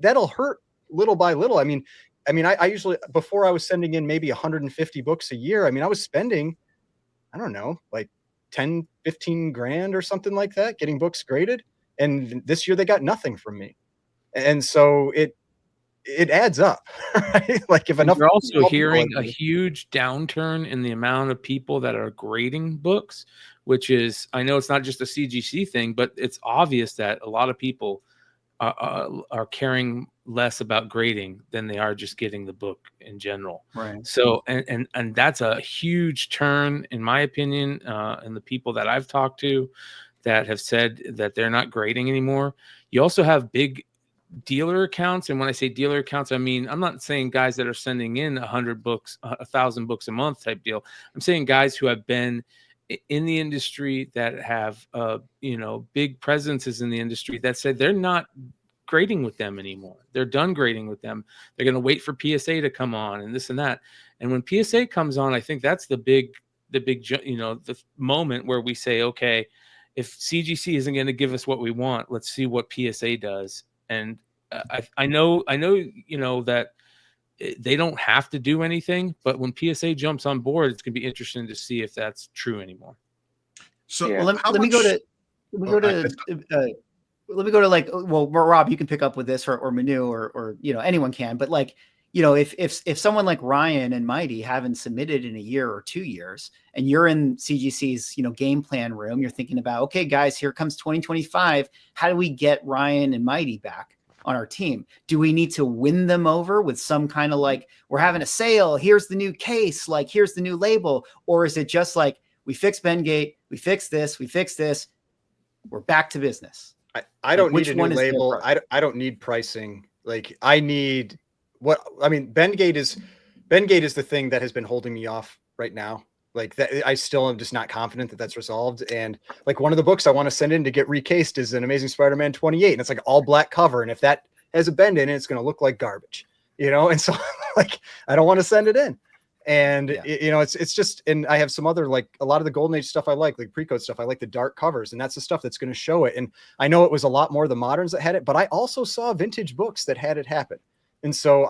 that'll hurt little by little. I mean, I mean, I usually, before I was sending in maybe 150 books a year, I mean, I was spending, I don't know, like 10, 15 grand or something like that, getting books graded. And this year they got nothing from me. And so it adds up, right? Like if And enough, you're also people hearing are a huge downturn in the amount of people that are grading books, which is, I know it's not just a CGC thing, but it's obvious that a lot of people are caring less about grading than they are just getting the book in general. Right. So, and that's a huge turn, in my opinion, and the people that I've talked to that have said that they're not grading anymore. You also have big dealer accounts, and when I say dealer accounts, I mean, I'm not saying guys that are sending in 100 books, 1,000 books a month type deal. I'm saying guys who have been in the industry, that have big presences in the industry, that said they're not grading with them anymore. They're done grading with them. They're going to wait for PSA to come on and this and that. And when PSA comes on, I think that's the moment where we say, okay, if CGC isn't going to give us what we want, let's see what PSA does. And I know that they don't have to do anything, but when PSA jumps on board, it's going to be interesting to see if that's true anymore. So Yeah. Well, let me go to like, well, Rob, you can pick up with this, or Manu, or anyone can, but like, if someone like Ryan and Mighty haven't submitted in a year or 2 years, and you're in CGC's game plan room, you're thinking about, okay, guys, here comes 2025. How do we get Ryan and Mighty back on our team? Do we need to win them over with some kind of like, we're having a sale, here's the new case, like here's the new label? Or is it just like, we fix Bengate, we fix this, we're back to business? I don't Like, need a new label. I don't need pricing. Like I need Bengate is the thing that has been holding me off right now. Like that, I still am just not confident that that's resolved. And like one of the books I want to send in to get recased is an Amazing Spider-Man 28, and it's like all black cover. And if that has a bend in it, it's going to look like garbage, And so like, I don't want to send it in. And it's just, and I have some other, like a lot of the Golden Age stuff I like pre-code stuff. I like the dark covers, and that's the stuff that's going to show it. And I know it was a lot more the moderns that had it, but I also saw vintage books that had it happen. And so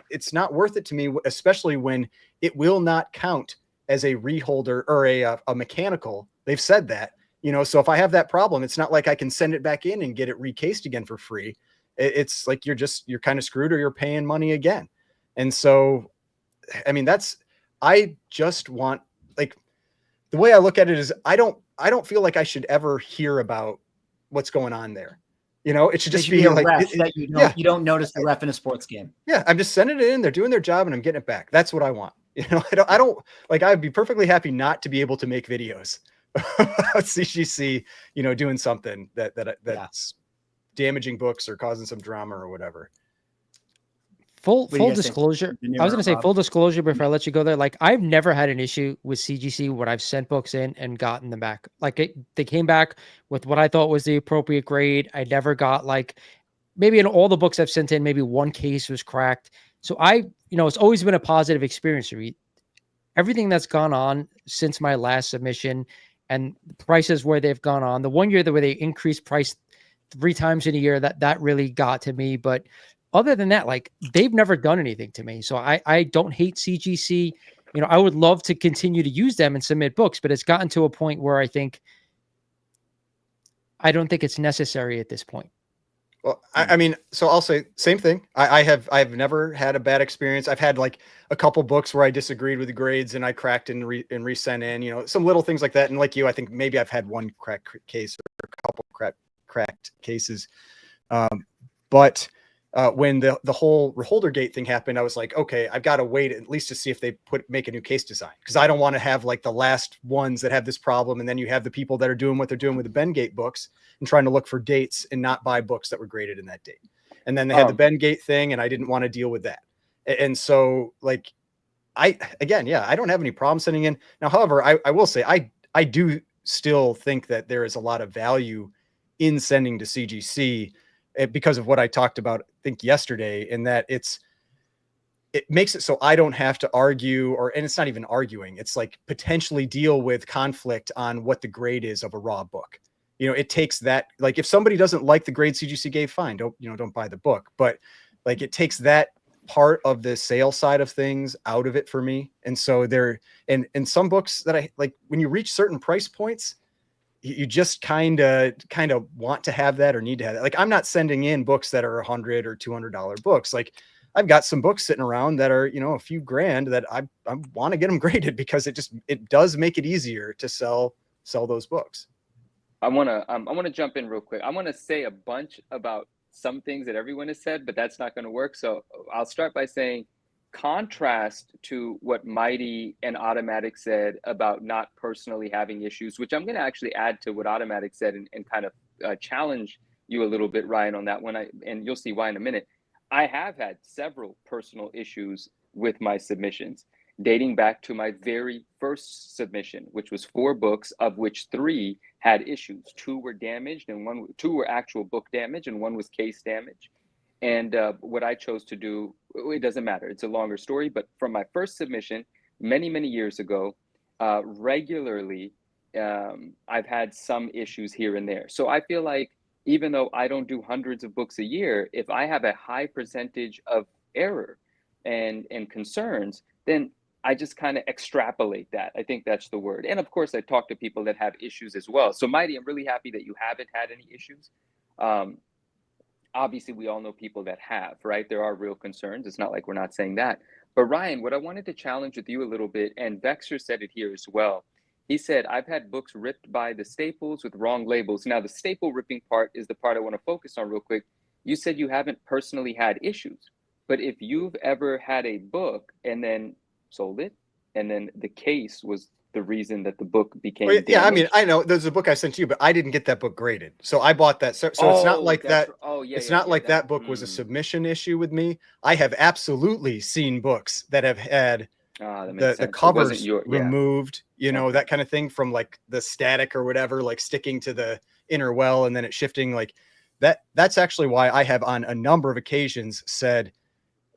it's not worth it to me, especially when it will not count as a reholder or a mechanical. They've said that, so if I have that problem, it's not like I can send it back in and get it recased again for free. It's like, you're kind of screwed, or you're paying money again. And so, I mean, I just want, like, the way I look at it is I don't feel like I should ever hear about what's going on there. It should just be like that you don't notice the ref in a sports game. Yeah, I'm just sending it in. They're doing their job, and I'm getting it back. That's what I want. I don't like. I'd be perfectly happy not to be able to make videos about CGC, doing something that's damaging books or causing some drama or whatever. Full disclosure. I was going to say full disclosure before I let you go there. Like, I've never had an issue with CGC when I've sent books in and gotten them back. Like, they came back with what I thought was the appropriate grade. I never got, like, maybe in all the books I've sent in, maybe one case was cracked. So it's always been a positive experience for me. Everything that's gone on since my last submission and the prices where they've gone on, the 1 year where they increased price 3 times in a year, that really got to me. But other than that, like, they've never done anything to me. So I don't hate CGC. I would love to continue to use them and submit books, but it's gotten to a point where I don't think it's necessary at this point. Well, I mean, so I'll say same thing. I've never had a bad experience. I've had like a couple books where I disagreed with the grades and I cracked and resent in, some little things like that. And like you, I think maybe I've had one cracked case or a couple cracked cases. But when the whole Reholdergate thing happened, I was like, okay, I've got to wait at least to see if they make a new case design, because I don't want to have like the last ones that have this problem, and then you have the people that are doing what they're doing with the Bengate books and trying to look for dates and not buy books that were graded in that date. And then they had the Bengate thing, and I didn't want to deal with that. And so, like, I don't have any problem sending in now. However, I will say I do still think that there is a lot of value in sending to CGC, because of what I talked about, I think yesterday, in that it makes it so I don't have to argue, and it's not even arguing. It's like potentially deal with conflict on what the grade is of a raw book. It takes that, like, if somebody doesn't like the grade CGC gave, fine, don't buy the book. But like, it takes that part of the sale side of things out of it for me. And so and some books that I like, when you reach certain price points, you just kind of want to have that or need to have that. Like, I'm not sending in books that are $100 or $200 books. Like, I've got some books sitting around that are, a few grand that I want to get them graded, because it does make it easier to sell those books. I want to jump in real quick. I want to say a bunch about some things that everyone has said, but that's not going to work. So I'll start by saying, contrast to what Mighty and Automatic said about not personally having issues, which I'm going to actually add to what Automatic said and kind of challenge you a little bit, Ryan, on that one. And you'll see why in a minute. I have had several personal issues with my submissions, dating back to my very first submission, which was 4 books, of which 3 had issues. 2 were damaged, and 2 were actual book damage, and 1 was case damage. And what I chose to do, it doesn't matter. It's a longer story, but from my first submission, many, many years ago, regularly, I've had some issues here and there. So I feel like, even though I don't do hundreds of books a year, if I have a high percentage of error and concerns, then I just kind of extrapolate that. I think that's the word. And of course, I talk to people that have issues as well. So Mighty, I'm really happy that you haven't had any issues. Obviously, we all know people that have, right? There are real concerns. It's not like we're not saying that. But Ryan, what I wanted to challenge with you a little bit, and Vexer said it here as well. He said, I've had books ripped by the staples with wrong labels. Now, the staple ripping part is the part I want to focus on real quick. You said you haven't personally had issues. But if you've ever had a book and then sold it, and then the case was the reason that the book became damaged. Yeah, I mean, I know there's a book I sent to you, but I didn't get that book graded. So I bought that. So it's not like that. It's not like that book was a submission issue with me. I have absolutely seen books that have had the covers removed, that kind of thing, from like the static or whatever, like sticking to the inner well and then it shifting like that. That's actually why I have on a number of occasions said,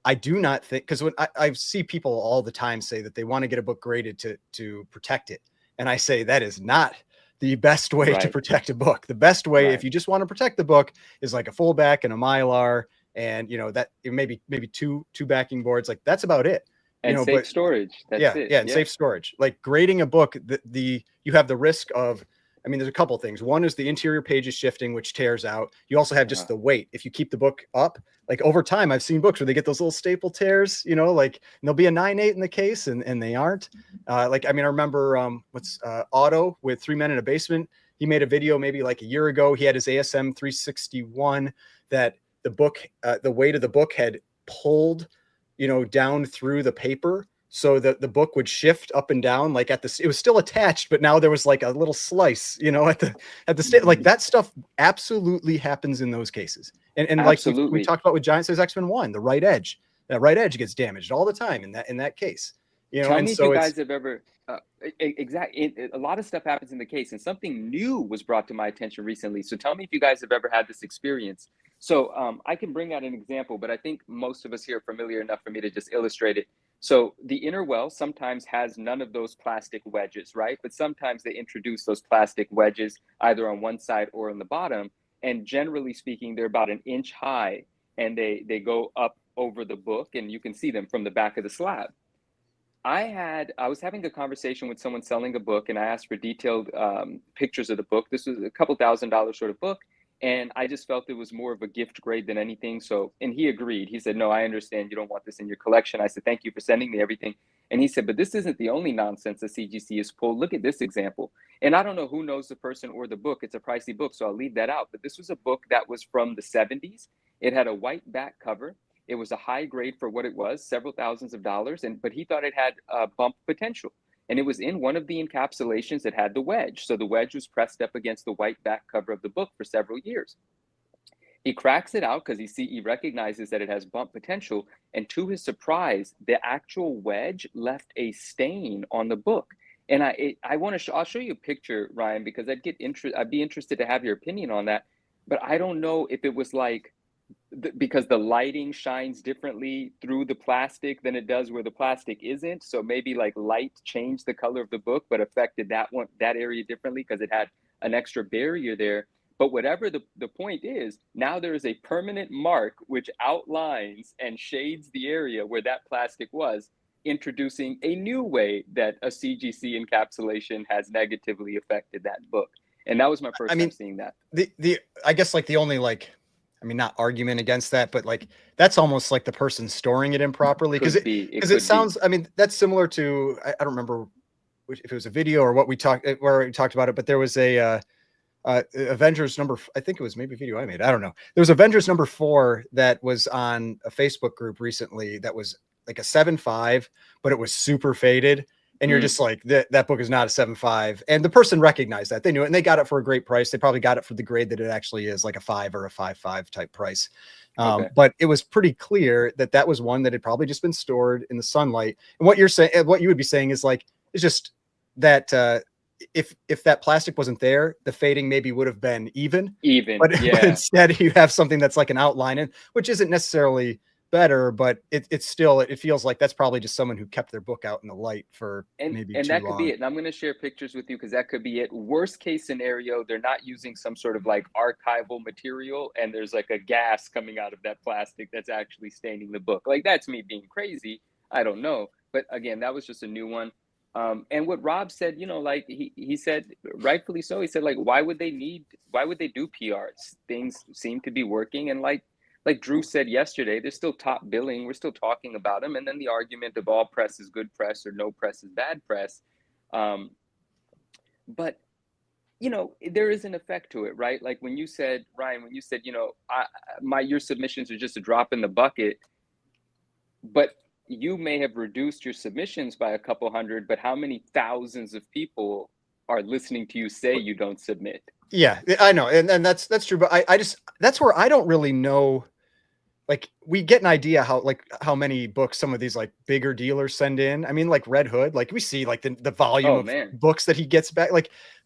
I do not think, because when I see people all the time say that they want to get a book graded to protect it. And I say that is not the best way to protect a book. The best way, if you just want to protect the book, is like a full back and a Mylar, and that maybe two backing boards. Like, that's about it. And safe storage. That's it. Yeah, and safe storage. Like, grading a book, you have the risk of, I mean, there's a couple things. One is the interior page is shifting, which tears out. You also have just the weight. If you keep the book up, like over time, I've seen books where they get those little staple tears, like, and there'll be a 9/8 in the case and they aren't. Like, I mean, I remember Otto with 3 Men in a Basement. He made a video maybe like a year ago. He had his ASM 361 that the book, the weight of the book had pulled, down through the paper. So that the book would shift up and down, like it was still attached, but now there was like a little slice, at the state. Like, that stuff absolutely happens in those cases. And like we talked about with Giant Size X-Men 1, the right edge, that right edge gets damaged all the time in that case. Tell me if you guys have ever exactly. A lot of stuff happens in the case, and something new was brought to my attention recently. So tell me if you guys have ever had this experience. So I can bring out an example, but I think most of us here are familiar enough for me to just illustrate it. So the inner well sometimes has none of those plastic wedges, right? But sometimes they introduce those plastic wedges either on one side or on the bottom. And generally speaking, they're about 1 inch high, and they go up over the book, and you can see them from the back of the slab. I was having a conversation with someone selling a book, and I asked for detailed pictures of the book. This was a couple $1,000 sort of book. And I just felt it was more of a gift grade than anything. So, and he agreed. He said, no, I understand you don't want this in your collection. I said, thank you for sending me everything. And he said, but this isn't the only nonsense that CGC has pulled. Look at this example. And I don't know who knows the person or the book. It's a pricey book, so I'll leave that out. But this was a book that was from the 70s. It had a white back cover. It was a high grade for what it was, several thousands of dollars. But he thought it had bump potential. And it was in one of the encapsulations that had the wedge. So the wedge was pressed up against the white back cover of the book for several years. He cracks it out because he recognizes that it has bump potential. And to his surprise, the actual wedge left a stain on the book. And I'll show you a picture, Ryan, because I'd be interested to have your opinion on that. But I don't know if it was like, because the lighting shines differently through the plastic than it does where the plastic isn't. So maybe like light changed the color of the book, but affected that area differently because it had an extra barrier there. But whatever the point is, now there is a permanent mark which outlines and shades the area where that plastic was, introducing a new way that a CGC encapsulation has negatively affected that book. And that was my first time seeing that. I guess like the only like, I mean, not argument against that, but like that's almost like the person storing it improbably, because it sounds, I mean, that's similar to, I don't remember if it was a video or what we talked, where we talked about it, but there was a Avengers number, I think it was maybe a video I made, I don't know. There was Avengers number 4 that was on a Facebook group recently that was like a 7.5, but it was super faded. And you're just like, that book is not a 7.5. And the person recognized that. They knew it, and they got it for a great price. They probably got it for the grade that it actually is, like a 5 or a 5.5 type price. But it was pretty clear that that was one that had probably just been stored in the sunlight. And what you're saying, what you would be saying is like, it's just that if that plastic wasn't there, the fading maybe would have been even. But instead you have something that's like an outline, and which isn't necessarily better, but it's still, it feels like that's probably just someone who kept their book out in the light for maybe too long. And that could be it. And I'm going to share pictures with you because that could be it. Worst case scenario, they're not using some sort of like archival material, and there's like a gas coming out of that plastic that's actually staining the book. Like, that's me being crazy. I don't know. But again, that was just a new one. And what Rob said, you know, like he said, rightfully so, he said, like, why would they do PRs? Things seem to be working. And like Drew said yesterday, they're still top billing. We're still talking about them. And then the argument of all press is good press or no press is bad press. But, you know, there is an effect to it, right? Like when you said, Ryan, when you said, you know, your submissions are just a drop in the bucket, but you may have reduced your submissions by a couple hundred, but how many thousands of people are listening to you say you don't submit? Yeah, I know. And that's true. But I just, that's where I don't really know. Like, we get an idea how many books some of these like bigger dealers send in. I mean, like Red Hood, like we see like the volume of books that he gets back.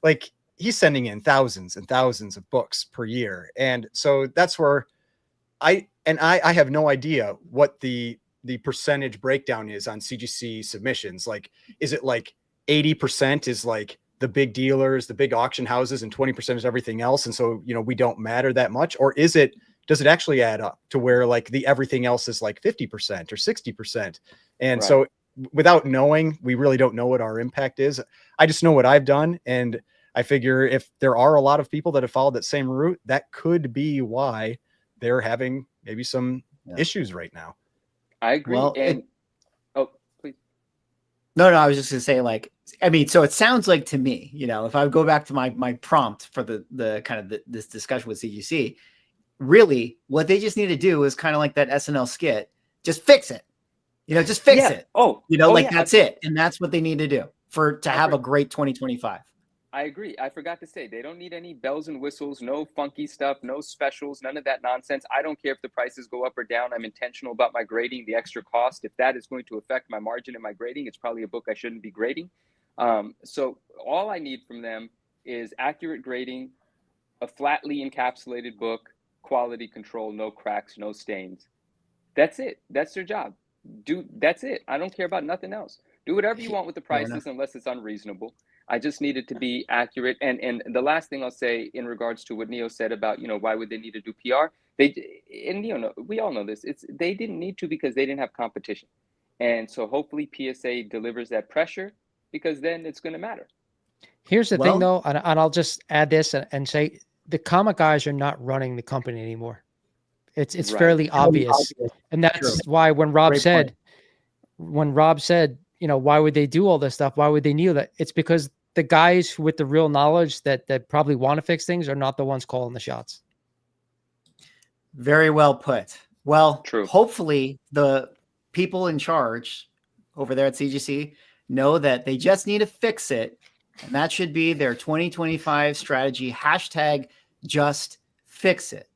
Like he's sending in thousands and thousands of books per year. And so that's where I have no idea what the percentage breakdown is on CGC submissions. Like, is it like 80% is like the big dealers, the big auction houses, and 20% is everything else? And so, you know, we don't matter that much? Or does it actually add up to where like the everything else is like 50% or 60%? And so without knowing, we really don't know what our impact is. I just know what I've done. And I figure if there are a lot of people that have followed that same route, that could be why they're having maybe some issues right now. I agree. Well, please. No, I was just gonna say, like, I mean, so it sounds like to me, you know, if I go back to my prompt for the kind of this discussion with CGC, really what they just need to do is kind of like that SNL skit, just fix it, you know, just fix it. That's it. And that's what they need to do to have a great 2025. I agree. I forgot to say, they don't need any bells and whistles, no funky stuff, no specials, none of that nonsense. I don't care if the prices go up or down. I'm intentional about my grading, the extra cost. If that is going to affect my margin in my grading, it's probably a book I shouldn't be grading. So all I need from them is accurate grading, a flatly encapsulated book, quality control, no cracks, no stains. That's it. That's their job. That's it. I don't care about nothing else. Do whatever you want with the prices unless it's unreasonable. I just need it to be accurate. And the last thing I'll say in regards to what Neo said about, you know, why would they need to do PR? We all know this. They didn't need to because they didn't have competition. And so hopefully PSA delivers that pressure, because then it's going to matter. Here's the thing though, and I'll just add this and say, the comic guys are not running the company anymore. It's fairly obvious. And that's why when Rob said, you know, why would they do all this stuff? Why would they need that? It's because the guys with the real knowledge that probably want to fix things are not the ones calling the shots. Very well put. Well, hopefully the people in charge over there at CGC know that they just need to fix it. And that should be their 2025 strategy. # just fix it.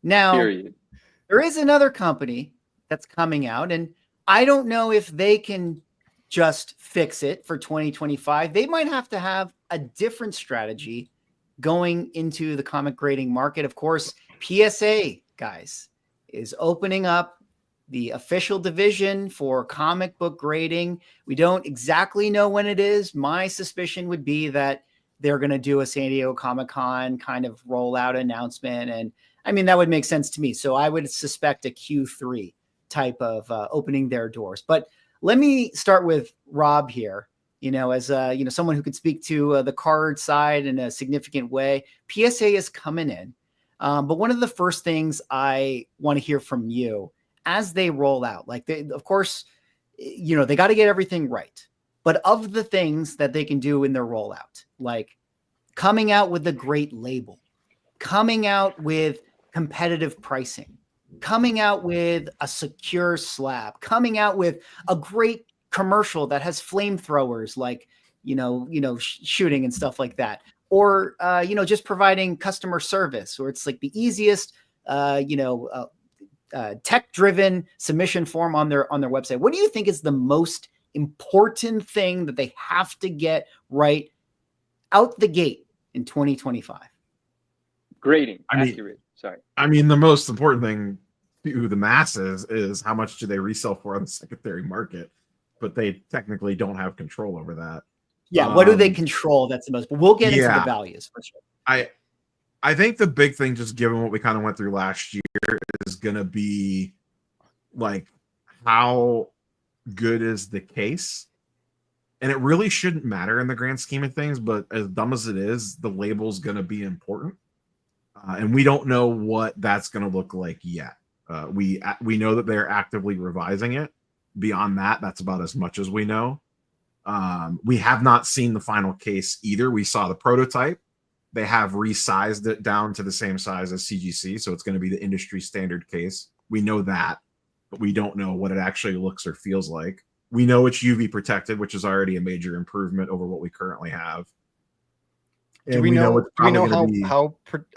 Now, there is another company that's coming out, and I don't know if they can just fix it for 2025. They might have to have a different strategy going into the comic grading market. Of course, PSA, guys, is opening up the official division for comic book grading. We don't exactly know when it is. My suspicion would be that they're going to do a San Diego Comic-Con kind of rollout announcement. And I mean, that would make sense to me. So I would suspect a Q3 type of opening their doors. But let me start with Rob here, as someone who could speak to the card side in a significant way. PSA is coming in. But one of the first things I want to hear from you as they roll out, like of course, they got to get everything right. But of the things that they can do in their rollout, like coming out with a great label, coming out with competitive pricing, coming out with a secure slab, coming out with a great commercial that has flamethrowers, like, shooting and stuff like that. Or, just providing customer service, or it's like the easiest, tech-driven submission form on their website. What do you think is the most important thing that they have to get right out the gate in 2025? Grading, accurate. Sorry. I mean, the most important thing to the masses is how much do they resell for on the secondary market, but they technically don't have control over that. Yeah, what do they control? That's the most. But we'll get into the values for sure. I think the big thing, just given what we kind of went through last year, is going to be like how good is the case. And it really shouldn't matter in the grand scheme of things, but as dumb as it is, the label's going to be important. And we don't know what that's going to look like yet. We know that they're actively revising it. Beyond that, that's about as much as we know. We have not seen the final case either. We saw the prototype. They have resized it down to the same size as CGC, so it's going to be the industry standard case. We know that, but we don't know what it actually looks or feels like. We know it's UV protected, which is already a major improvement over what we currently have. And do we know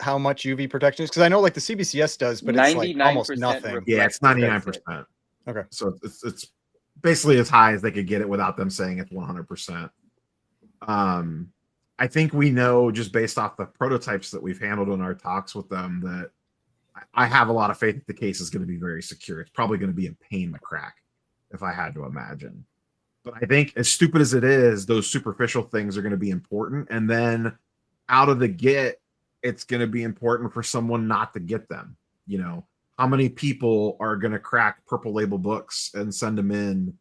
how much UV protection is? Because I know like the CBCS does, but it's like almost nothing. Yeah, it's 99%. Okay, so it's basically as high as they could get it without them saying it's 100%. I think we know, just based off the prototypes that we've handled in our talks with them, that I have a lot of faith that the case is going to be very secure. It's probably going to be a pain to crack, if I had to imagine. But I think, as stupid as it is, those superficial things are going to be important. And then out of the gate, it's going to be important for someone not to get them. How many people are going to crack purple label books and send them in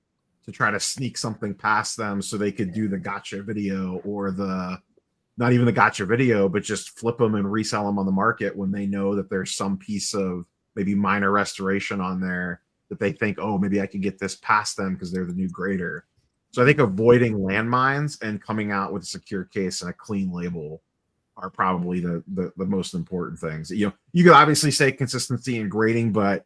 to try to sneak something past them so they could do the gotcha video, or not even the gotcha video, but just flip them and resell them on the market when they know that there's some piece of maybe minor restoration on there that they think, oh, maybe I can get this past them because they're the new grader. So I think avoiding landmines and coming out with a secure case and a clean label are probably the most important things. You could obviously say consistency in grading, but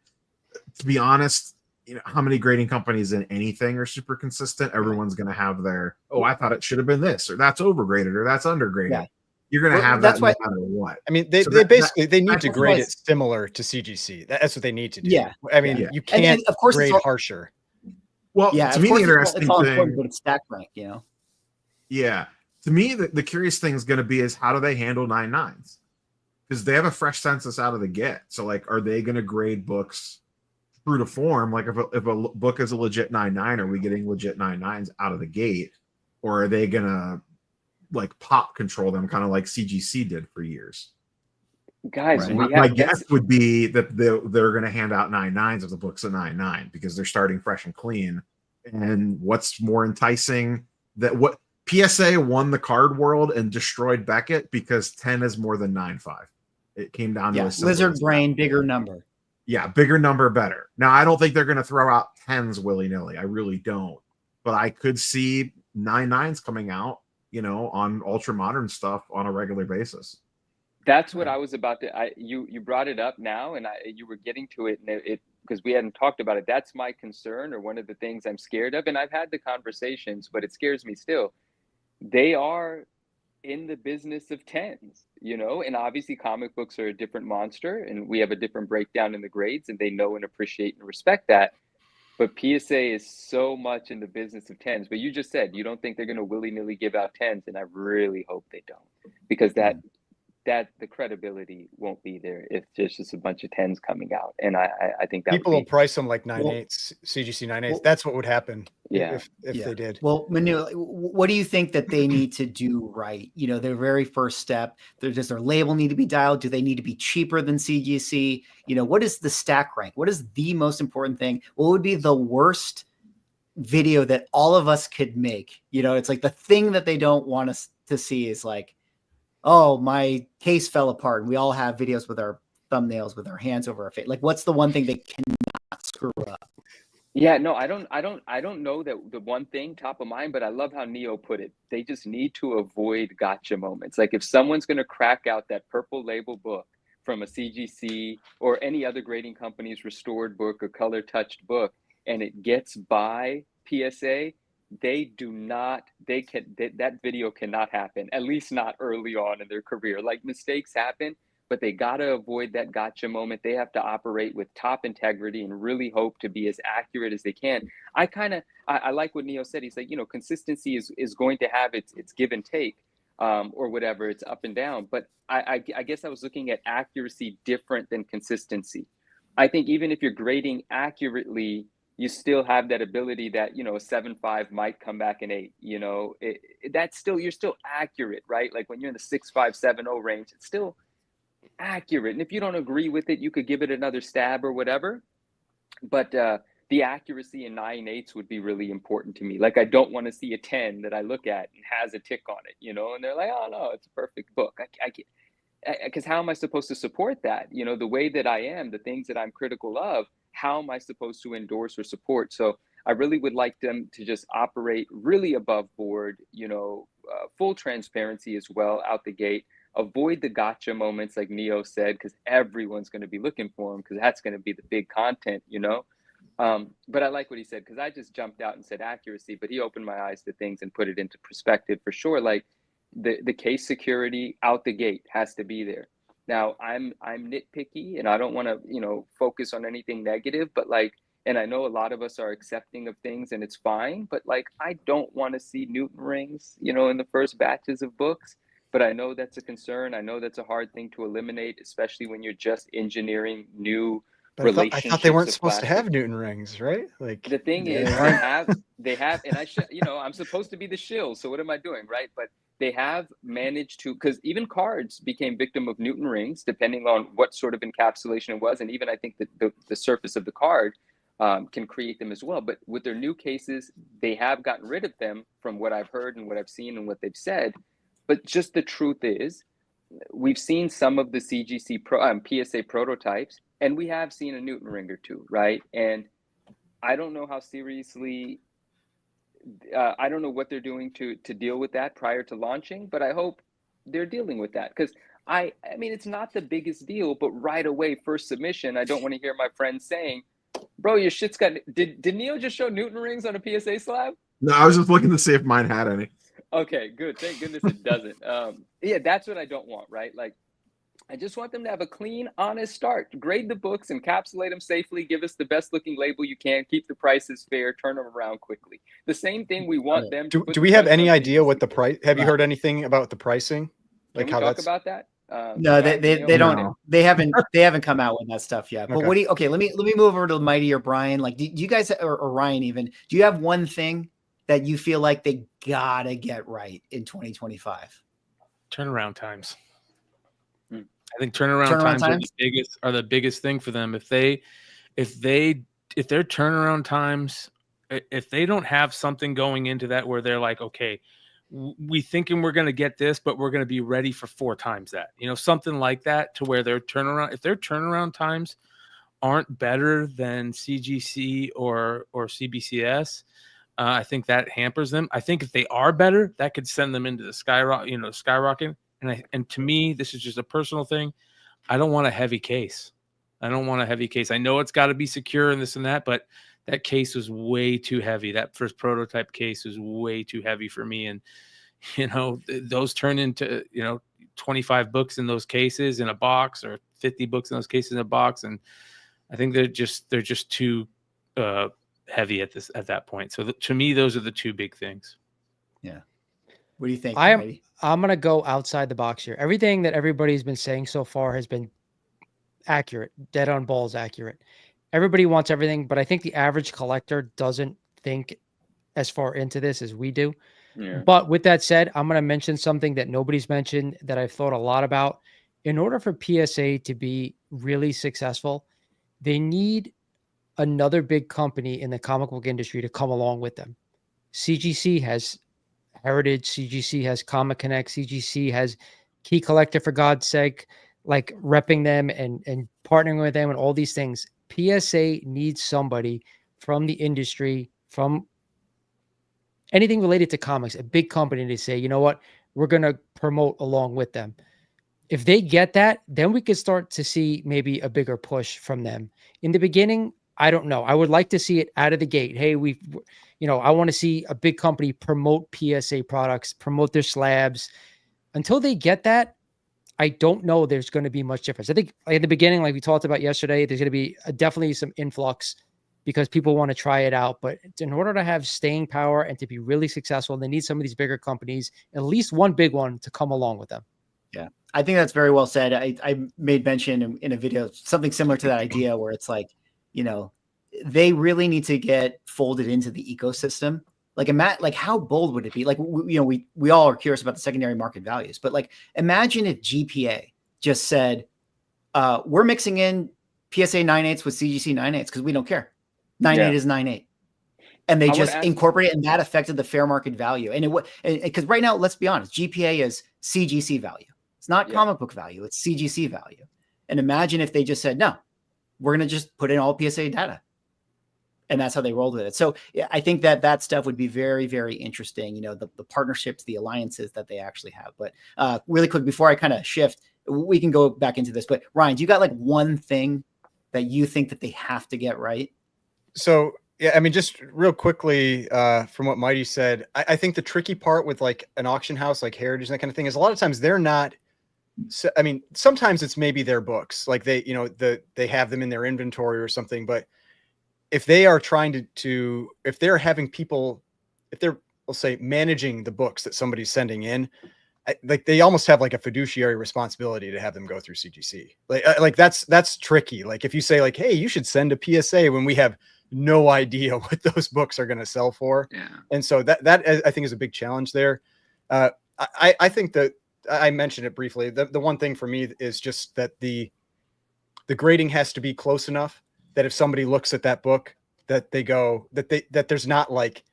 to be honest, how many grading companies in anything are super consistent? Everyone's going to have their, I thought it should have been this, or that's overgraded, or that's undergraded. Yeah. You're going to have that no matter what. I mean, they need to grade it similar to CGC. That's what they need to do. Yeah. I mean, you can't of course grade harsher. Well, to me, the interesting thing, but it's stack rank, Yeah. To me, the curious thing is going to be is how do they handle 9.9s? Because they have a fresh census out of the get. So, like, are they going to grade books true to form? Like, if a book is a legit 9.9, are we getting legit 9.9s out of the gate? Or are they going to, like, pop control them, kind of like CGC did for years? Guys, my guess would be that they're going to hand out 9.9s if the book's a 9.9 because they're starting fresh and clean. And what's more enticing, what PSA won the card world and destroyed Beckett because 10 is more than 9.5. It came down to a lizard brain, bigger number. Yeah, bigger number, better. Now, I don't think they're going to throw out 10s willy-nilly. I really don't. But I could see 9.9s coming out, on ultra modern stuff on a regular basis. That's what I was about to. You brought it up now, and you were getting to it, and it because we hadn't talked about it. That's my concern, or one of the things I'm scared of. And I've had the conversations, but it scares me still. They are in the business of 10s, and obviously comic books are a different monster, and we have a different breakdown in the grades, and they know and appreciate and respect that. But PSA is so much in the business of 10s. But you just said you don't think they're going to willy-nilly give out 10s, and I really hope they don't, because that that the credibility won't be there if there's just a bunch of 10s coming out. And I think that People would will be, price them like Well- 9.8s, CGC 9.8s. well- That's what would happen Yeah. if Yeah. they did. Well, Manu, what do you think that they need to do right? You know, their very first step, does their label need to be dialed? Do they need to be cheaper than CGC? You know, what is the stack rank? What is the most important thing? What would be the worst video that all of us could make? You know, it's like the thing that they don't want us to see is like, oh, my case fell apart. And we all have videos with our thumbnails, with our hands over our face. Like, what's the one thing they cannot screw up? yeah, no, I don't know that the one thing top of mind, but I love how Neo put it. They just need to avoid gotcha moments. Like if someone's going to crack out that purple label book from a CGC or any other grading company's restored book or color touched book, and it gets by PSA, that video cannot happen, at least not early on in their career. Like mistakes happen, but they got to avoid that gotcha moment. They have to operate with top integrity and really hope to be as accurate as they can. I like what Neo said. He's like, you know, consistency is going to have its give and take, or whatever. It's up and down. But I guess I was looking at accuracy different than consistency. I think even if you're grading accurately, you still have that ability that, you know, a 7.5 might come back an 8, you know, you're still accurate, right? Like when you're in the 6.5, 7.0 range, it's still accurate. And if you don't agree with it, you could give it another stab or whatever. But the accuracy in 9.8s would be really important to me. Like I don't want to see a 10 that I look at and has a tick on it, you know, and they're like, oh no, it's a perfect book. Because how am I supposed to support that? You know, the way that I am, the things that I'm critical of, how am I supposed to endorse or support? So I really would like them to just operate really above board, you know, full transparency as well out the gate. Avoid the gotcha moments like Neo said, because everyone's going to be looking for them, because that's going to be the big content, you know. But I like what he said, because I just jumped out and said accuracy, but he opened my eyes to things and put it into perspective for sure. Like the case security out the gate has to be there. Now I'm nitpicky and I don't want to, you know, focus on anything negative, but like, and I know a lot of us are accepting of things and it's fine, but like, I don't want to see Newton rings, you know, in the first batches of books, but I know that's a concern. I know that's a hard thing to eliminate, especially when you're just engineering new But I relationships. thought they weren't of supposed to plastic. have Newton rings, right? Like The thing Yeah, is, they they have, and you know, I'm supposed to be the shill. So what am I doing, right? But they have managed to, because even cards became victim of Newton rings, depending on what sort of encapsulation it was, and even I think that the surface of the card can create them as well. But with their new cases, they have gotten rid of them, from what I've heard and what I've seen and what they've said. But just the truth is, we've seen some of the CGC PSA prototypes, and we have seen a Newton ring or two, right? And I don't know how seriously, I don't know what they're doing to deal with that prior to launching, but I hope they're dealing with that, because I mean, it's not the biggest deal, but right away, first submission, I don't want to hear my friends saying, bro, your shit's got, did Neo just show Newton rings on a PSA slab? No, I was just looking to see if mine had any. Okay, good. Thank goodness it doesn't. Yeah, that's what I don't want, right? Like, I just want them to have a clean, honest start. Grade the books, encapsulate them safely, give us the best looking label you can, keep the prices fair, turn them around quickly. The same thing we want them to do we have any idea what the the price? Have you heard anything about the pricing? Like, can we talk about that? No, Jack, they Neo, don't. Neo? They haven't come out with that stuff yet. But Okay. what do you? Okay, let me move over to Mighty or Brian. Like, do you guys or Ryan even? Do you have one thing that you feel like they gotta get right in 2025? Turnaround times. Hmm. I think turnaround times are the biggest thing for them. If their turnaround times, if they don't have something going into that where they're like, okay, we thinking we're going to get this, but we're going to be ready for 4 times that, you know, something like that, to where if their turnaround times aren't better than CGC or CBCS, I think that hampers them. I think if they are better, that could send them into the skyrocketing. And to me, this is just a personal thing. I don't want a heavy case. I know it's got to be secure and this and that, but that case was way too heavy. That first prototype case was way too heavy for me. And, you know, those turn into, you know, 25 books in those cases in a box, or 50 books in those cases in a box. And I think they're just too heavy at that point. So to me, those are the two big things. Yeah. What do you think? I'm Mighty? gonna go outside the box here. Everything that everybody's been saying so far has been accurate, dead on balls accurate. Everybody wants everything, but I think the average collector doesn't think as far into this as we do. Yeah. But with that said, I'm going to mention something that nobody's mentioned that I've thought a lot about. In order for PSA to be really successful, they need another big company in the comic book industry to come along with them. CGC has Heritage, CGC has Comic Connect, CGC has Key Collector, for God's sake, like repping them and partnering with them and all these things. PSA needs somebody from the industry, from anything related to comics, a big company to say, you know what, we're going to promote along with them. If they get that, then we could start to see maybe a bigger push from them. In the beginning, I don't know. I would like to see it out of the gate. Hey, I want to see a big company promote PSA products, promote their slabs. Until they get that, I don't know there's going to be much difference. I think at the beginning, like we talked about yesterday, there's going to be definitely some influx because people want to try it out. But in order to have staying power and to be really successful, they need some of these bigger companies, at least one big one, to come along with them. Yeah, I think that's very well said. I made mention in a video, something similar to that idea where it's like, they really need to get folded into the ecosystem. Like how bold would it be? Like, we all are curious about the secondary market values, but like, imagine if GPA just said, we're mixing in PSA 9.8s with CGC 9.8s because we don't care. 9.8 is 9.8. And they just incorporate it, and that affected the fair market value. And because right now, let's be honest, GPA is CGC value. It's not comic book value. It's CGC value. And imagine if they just said, no, we're going to just put in all PSA data. And that's how they rolled with it. So I think that stuff would be very, very interesting. The partnerships, the alliances that they actually have. But really quick, before I kind of shift, we can go back into this. But Ryan, do you got like one thing that you think that they have to get right? So, yeah, I mean, just real quickly from what Mighty said, I think the tricky part with like an auction house like Heritage and that kind of thing is a lot of times they're not. So, I mean, sometimes it's maybe their books, like they have them in their inventory or something, but if they are trying to if they're having people, if they're, we'll say, managing the books that somebody's sending in, like they almost have like a fiduciary responsibility to have them go through CGC. Like that's tricky. Like if you say like, hey, you should send a PSA when we have no idea what those books are going to sell for. Yeah. And so that I think is a big challenge there. I think that I mentioned it briefly. The one thing for me is just that the grading has to be close enough that if somebody looks at that book, that they go, that there's not like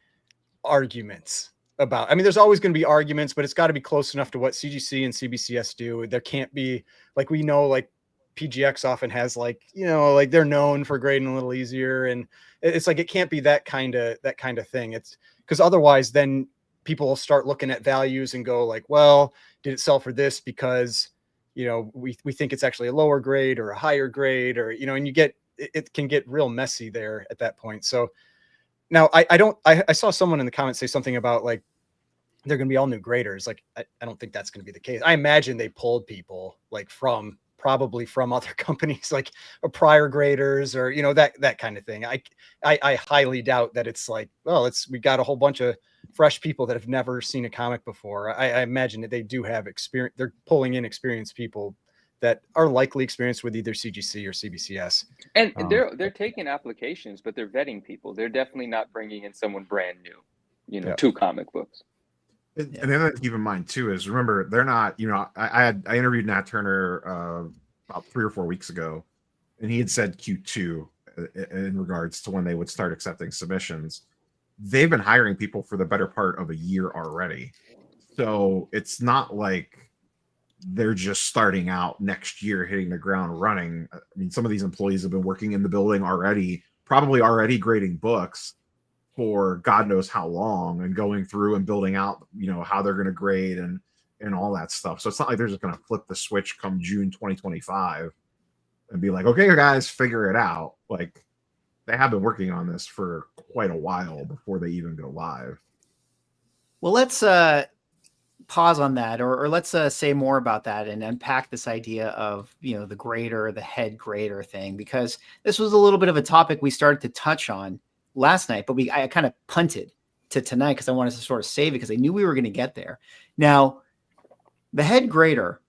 arguments about. I mean, there's always going to be arguments, but it's got to be close enough to what CGC and CBCS do. There can't be, like, we know, like PGX often has like, like they're known for grading a little easier, and it's like it can't be that kind of thing. It's because otherwise then people will start looking at values and go like, well, did it sell for this because we think it's actually a lower grade or a higher grade, or and you get, it can get real messy there at that point. So now I saw someone in the comments say something about like they're going to be all new graders. Like I don't think that's going to be the case. I imagine they pulled people like probably from other companies, like prior graders or that kind of thing. I highly doubt that it's like, well, we got a whole bunch of fresh people that have never seen a comic before. I imagine that they do have experience. They're pulling in experienced people that are likely experienced with either CGC or CBCS. And they're taking applications, but they're vetting people. They're definitely not bringing in someone brand new, to comic books. And the other thing to keep in mind too is, remember, they're not, I interviewed Nat Turner about 3 or 4 weeks ago, and he had said Q2 in regards to when they would start accepting submissions. They've been hiring people for the better part of a year already. So it's not like they're just starting out next year hitting the ground running. I mean, some of these employees have been working in the building already, probably already grading books for God knows how long, and going through and building out, how they're going to grade and all that stuff. So it's not like they're just going to flip the switch come June 2025 and be like, okay, guys, figure it out. Like, they have been working on this for quite a while before they even go live. Well, let's pause on that, or let's say more about that and unpack this idea of, the grader, the head grader thing, because this was a little bit of a topic we started to touch on last night, but I kind of punted to tonight because I wanted to sort of save it because I knew we were going to get there. Now, the head grader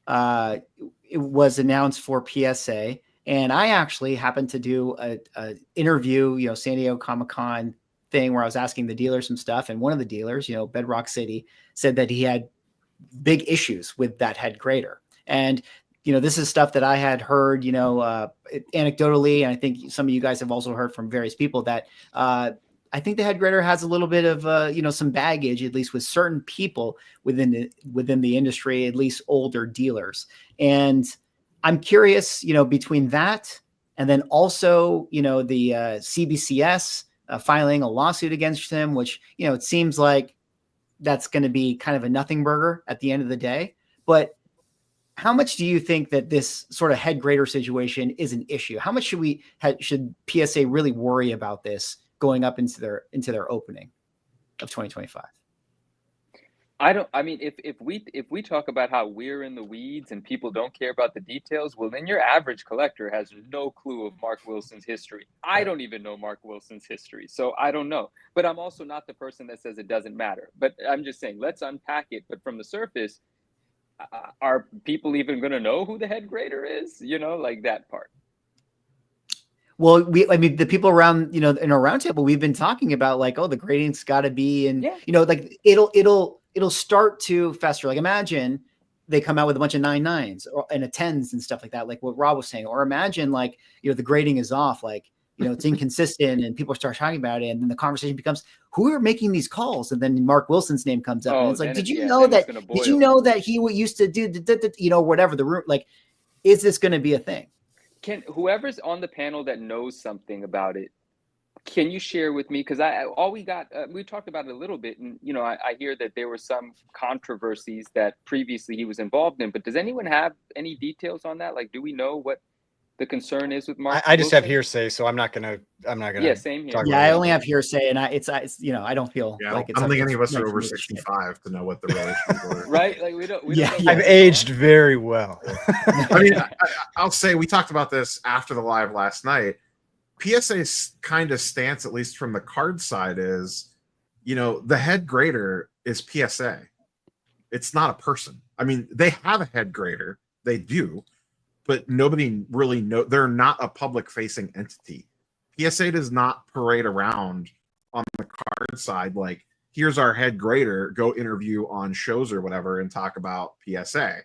it was announced for PSA, and I actually happened to do a interview, San Diego Comic-Con thing where I was asking the dealer some stuff, and one of the dealers, Bedrock City, said that he had big issues with that head grader. And this is stuff that I had heard, anecdotally, and I think some of you guys have also heard from various people that I think the head grader has a little bit of some baggage, at least with certain people within the industry, at least older dealers. And I'm curious, between that and then also the CBCS filing a lawsuit against him, which it seems like that's going to be kind of a nothing burger at the end of the day. But how much do you think that this sort of head grader situation is an issue? How much should PSA really worry about this going up into their opening of 2025? I mean, if we talk about how we're in the weeds and people don't care about the details, well, then your average collector has no clue of Mark Wilson's history. I don't even know Mark Wilson's history, so I don't know. But I'm also not the person that says it doesn't matter. But I'm just saying, let's unpack it. But from the surface, are people even going to know who the head grader is? Like that part. Well, the people around, in our roundtable, we've been talking about like, oh, the grading's got to be, and like it'll start to fester. Like imagine they come out with a bunch of 9.9s and a 10s and stuff like that, like what Rob was saying. Or imagine like, the grading is off, like, it's inconsistent and people start talking about it. And then the conversation becomes, who are making these calls? And then Mark Wilson's name comes up. And it's like, did you know that he used to do, whatever the room, like, is this going to be a thing? Can whoever's on the panel that knows something about it, can you share with me? Because we talked about it a little bit, and I hear that there were some controversies that previously he was involved in. But does anyone have any details on that? Like, do we know what the concern is with Mark? I just have hearsay, so I'm not gonna. Yeah, same here. Yeah, I only have hearsay, and it's I don't feel like it's. I don't think any of us are over 65 to know what the real issues were. Right? Like we don't. I've aged very well. I mean, I'll say we talked about this after the live last night. PSA's kind of stance, at least from the card side, is, the head grader is PSA. It's not a person. I mean, they have a head grader. They do. But nobody really knows. They're not a public-facing entity. PSA does not parade around on the card side like, here's our head grader, go interview on shows or whatever and talk about PSA.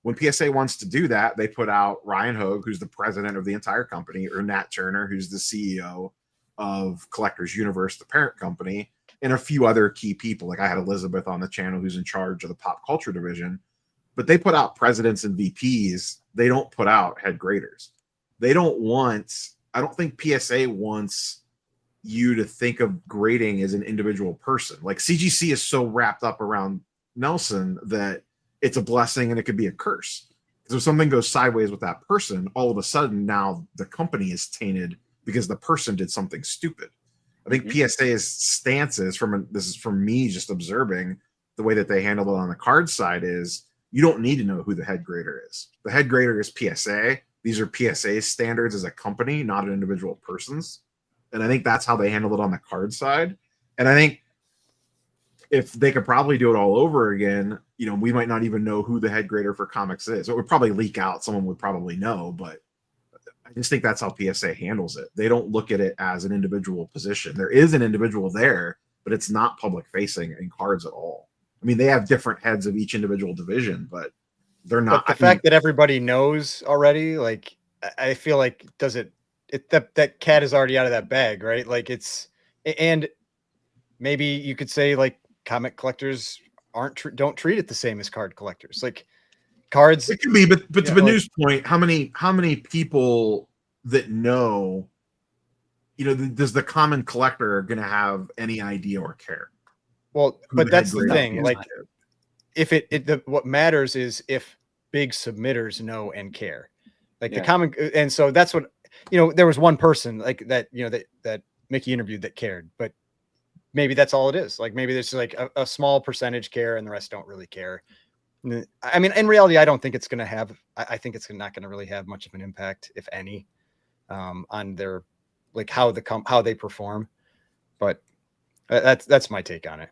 When PSA wants to do that, they put out Ryan Hogue, who's the president of the entire company, or Nat Turner, who's the CEO of Collectors Universe, the parent company, and a few other key people. Like I had Elizabeth on the channel who's in charge of the pop culture division. But they put out presidents and VPs. They don't put out head graders. I don't think PSA wants you to think of grading as an individual person. Like CGC is so wrapped up around Nelson that it's a blessing and it could be a curse. Because if something goes sideways with that person, all of a sudden now the company is tainted because the person did something stupid. I think PSA's stance is this is from me just observing the way that they handle it on the card side is, you don't need to know who the head grader is. The head grader is PSA. These are PSA standards as a company, not an individual person's. And I think that's how they handle it on the card side. And I think if they could probably do it all over again, we might not even know who the head grader for comics is. It would probably leak out. Someone would probably know, but I just think that's how PSA handles it. They don't look at it as an individual position. There is an individual there, but it's not public facing in cards at all. I mean, they have different heads of each individual division, but they're not. But the fact that everybody knows already, like, I feel like that cat is already out of that bag, right? Like and maybe you could say like comic collectors don't treat it the same as card collectors. Like cards, it could be, but to the news point, how many people that know, does the common collector going to have any idea or care? Well, but that's the thing. Like, what matters is if big submitters know and care. Like the common, and so that's what there was one person like that that Mickey interviewed that cared, but maybe that's all it is. Like maybe there's like a small percentage care and the rest don't really care. I mean, in reality, I don't think it's going to have. I think it's not going to really have much of an impact, if any, on their like how they perform. But That's my take on it.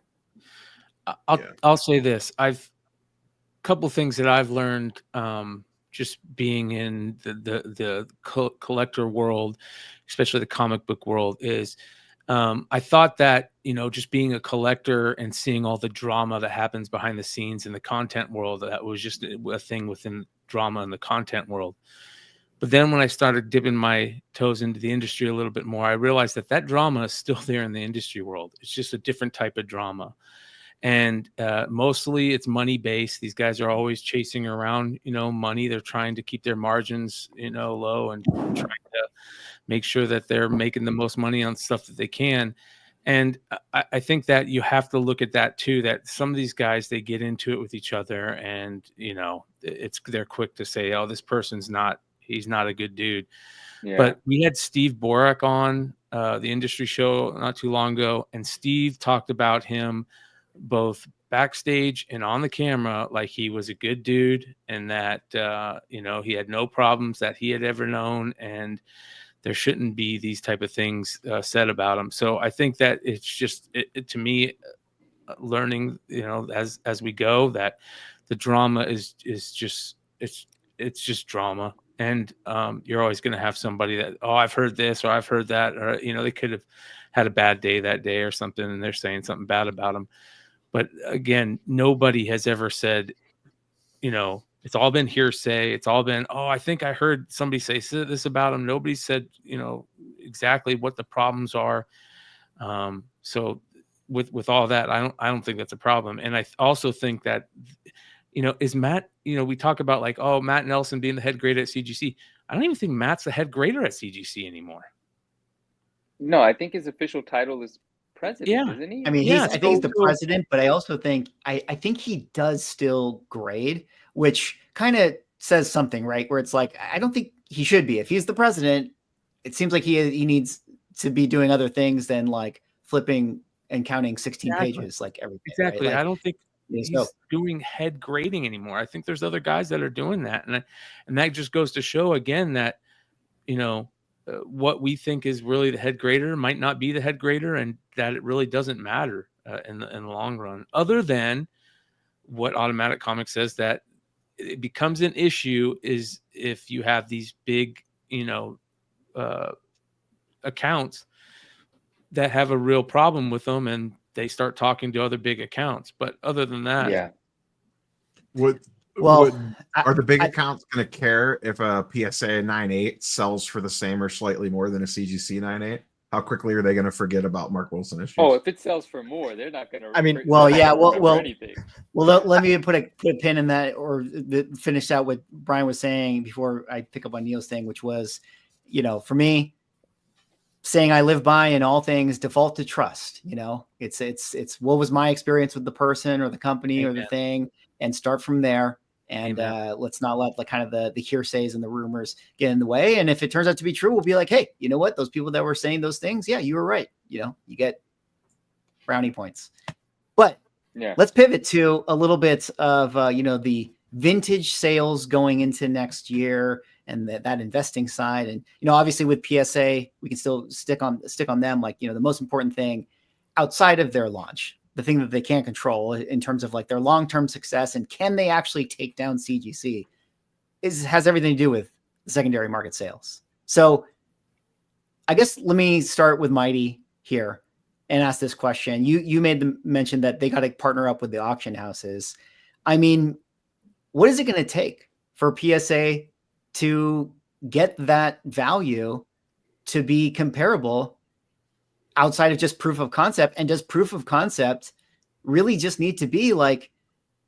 I'll say this. Couple things that I've learned just being in the collector world, especially the comic book world, is I thought that, just being a collector and seeing all the drama that happens behind the scenes in the content world, that was just a thing within drama in the content world. But then when I started dipping my toes into the industry a little bit more, I realized that drama is still there in the industry world. It's just a different type of drama. And mostly it's money based. These guys are always chasing around, money. They're trying to keep their margins, low, and trying to make sure that they're making the most money on stuff that they can. And I think that you have to look at that too, that some of these guys, they get into it with each other, and, they're quick to say, oh, this person's he's not a good dude. Yeah. But we had Steve Borak on the industry show not too long ago, and Steve talked about him both backstage and on the camera like he was a good dude, and that he had no problems that he had ever known, and there shouldn't be these type of things said about him. So I think that it's just to me, learning as we go, that the drama is just it's just drama. And you're always going to have somebody that, oh, I've heard this or I've heard that, or they could have had a bad day that day or something, and they're saying something bad about them. But again, nobody has ever said, it's all been hearsay. It's all been, oh, I think I heard somebody say this about him. Nobody said, exactly what the problems are. So with all that, I don't think that's a problem. And I also think that, is Matt, we talk about like, oh, Matt Nelson being the head grader at CGC. I don't even think Matt's the head grader at CGC anymore. No, I think his official title is president, isn't he? I mean, I think he's the president, but I also think I think he does still grade, which kind of says something, right? Where it's like, I don't think he should be. If he's the president, it seems like he needs to be doing other things than like flipping and counting 16 pages like everything. Exactly. Right? Like, I don't think he's doing head grading anymore. I think there's other guys that are doing that. And that just goes to show again that, what we think is really the head grader might not be the head grader, and that it really doesn't matter in the long run, other than what Automatic Comics says, that it becomes an issue is if you have these big, accounts that have a real problem with them, and they start talking to other big accounts. But other than that, are the big accounts going to care if a PSA 9.8 sells for the same or slightly more than a CGC 9.8? How quickly are they going to forget about Mark Wilson issues? Oh, if it sells for more, they're not going to. I mean, anything. Let me put a pin in that, or finish out what Brian was saying before I pick up on Neil's thing, which was, for me, saying I live by in all things, default to trust. It's what was my experience with the person or the company or the thing, and start from there. And let's not let the hearsays and the rumors get in the way. And if it turns out to be true, we'll be like, hey, you know what? Those people that were saying those things, yeah, you were right. You get brownie points. But let's pivot to a little bit of, the vintage sales going into next year and that investing side. And, obviously with PSA, we can still stick on them. Like, the most important thing outside of their launch, the thing that they can't control in terms of like their long-term success and can they actually take down CGC has everything to do with the secondary market sales. So I guess let me start with Mighty here and ask this question. You made the mention that they got to partner up with the auction houses. I mean, what is it going to take for PSA to get that value to be comparable outside of just proof of concept? And does proof of concept really just need to be like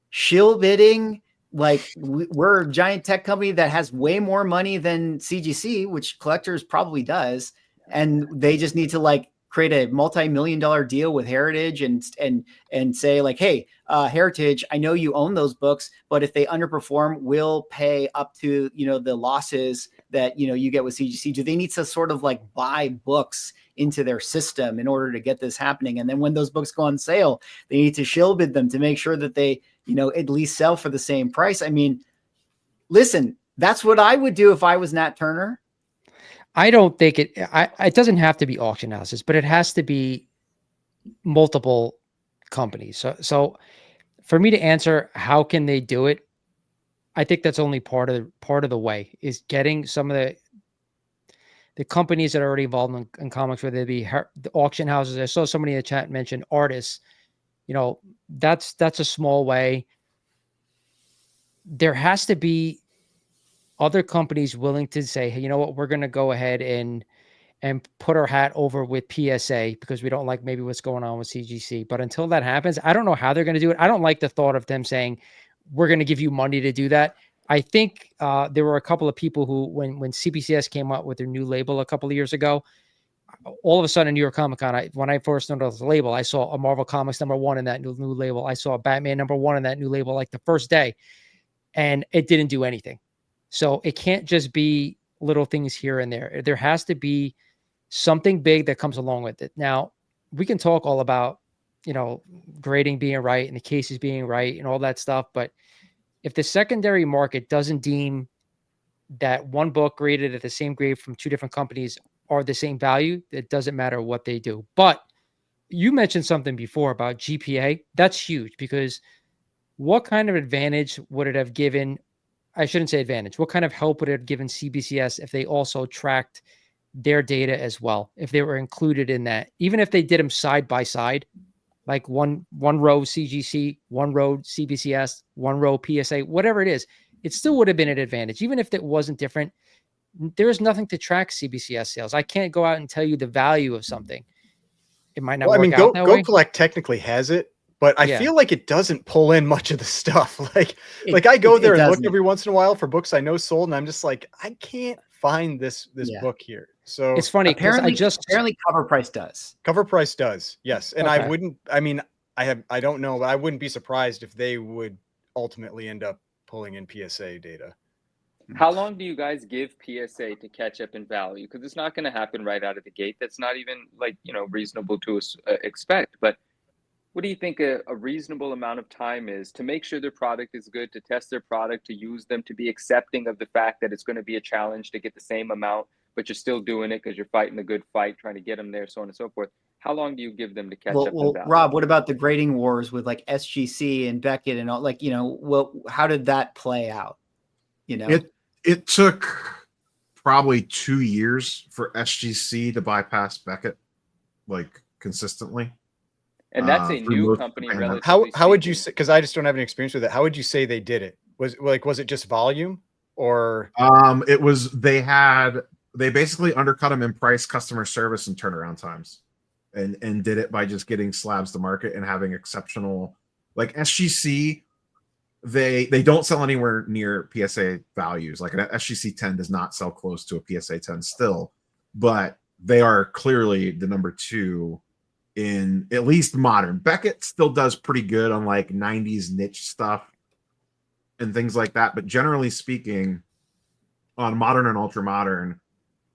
shill bidding? Like we're a giant tech company that has way more money than CGC, which collectors probably does. And they just need to like create a multi-million-dollar deal with Heritage and say like, hey, Heritage, I know you own those books, but if they underperform, we'll pay up to, the losses that, you get with CGC. Do they need to sort of like buy books into their system in order to get this happening? And then when those books go on sale, they need to shill bid them to make sure that they, at least sell for the same price. I mean, listen, that's what I would do if I was Nat Turner. I don't think it doesn't have to be auction houses, but it has to be multiple companies. So for me to answer, how can they do it? I think that's only part of the way, is getting some of the companies that are already involved in comics, whether they be the auction houses. I saw somebody in the chat mention artists. That's a small way. There has to be other companies willing to say, hey, you know what, we're going to go ahead and put our hat over with PSA because we don't like maybe what's going on with CGC. But until that happens, I don't know how they're going to do it. I don't like the thought of them saying, we're going to give you money to do that. I think there were a couple of people who, when CBCS came out with their new label a couple of years ago, all of a sudden, New York Comic Con, when I first noticed the label, I saw a Marvel Comics #1 in that new label. I saw a Batman #1 in that new label, like the first day, and it didn't do anything. So it can't just be little things here and there. There has to be something big that comes along with it. Now, we can talk all about, grading being right and the cases being right and all that stuff, but if the secondary market doesn't deem that one book graded at the same grade from two different companies are the same value, it doesn't matter what they do. But you mentioned something before about GPA. That's huge, because what kind of advantage would it have given? I shouldn't say advantage. What kind of help would it have given CBCS if they also tracked their data as well? If they were included in that, even if they did them side by side, like one row CGC, one row CBCS, one row PSA, whatever it is, it still would have been an advantage. Even if it wasn't different, there is nothing to track CBCS sales. I can't go out and tell you the value of something. It might not work out that way. Go Collect technically has it, but I feel like it doesn't pull in much of the stuff. Like I go there and look every once in a while for books I know sold, and I'm just like, I can't find this book here. So it's funny. Apparently Cover Price does. Cover Price does, yes. And I don't know, but I wouldn't be surprised if they would ultimately end up pulling in PSA data. How long do you guys give PSA to catch up in value? Because it's not going to happen right out of the gate. That's not even reasonable to expect. But what do you think a reasonable amount of time is to make sure their product is good, to test their product, to use them, to be accepting of the fact that it's going to be a challenge to get the same amount, but you're still doing it because you're fighting a good fight, trying to get them there, so on and so forth. How long do you give them to catch up in value? Rob, what about the grading wars with like SGC and Beckett and all? How did that play out? It took probably 2 years for SGC to bypass Beckett, consistently. And that's a new company. How would you say? Because I just don't have any experience with it. How would you say they did it? Was it just volume, or it was they basically undercut them in price, customer service, and turnaround times, and did it by just getting slabs to market and having exceptional, like SGC. They don't sell anywhere near PSA values. Like an SGC 10 does not sell close to a PSA 10 still, but they are clearly the number 2 in at least modern. Beckett still does pretty good on like 90s niche stuff and things like that. But generally speaking, on modern and ultra modern,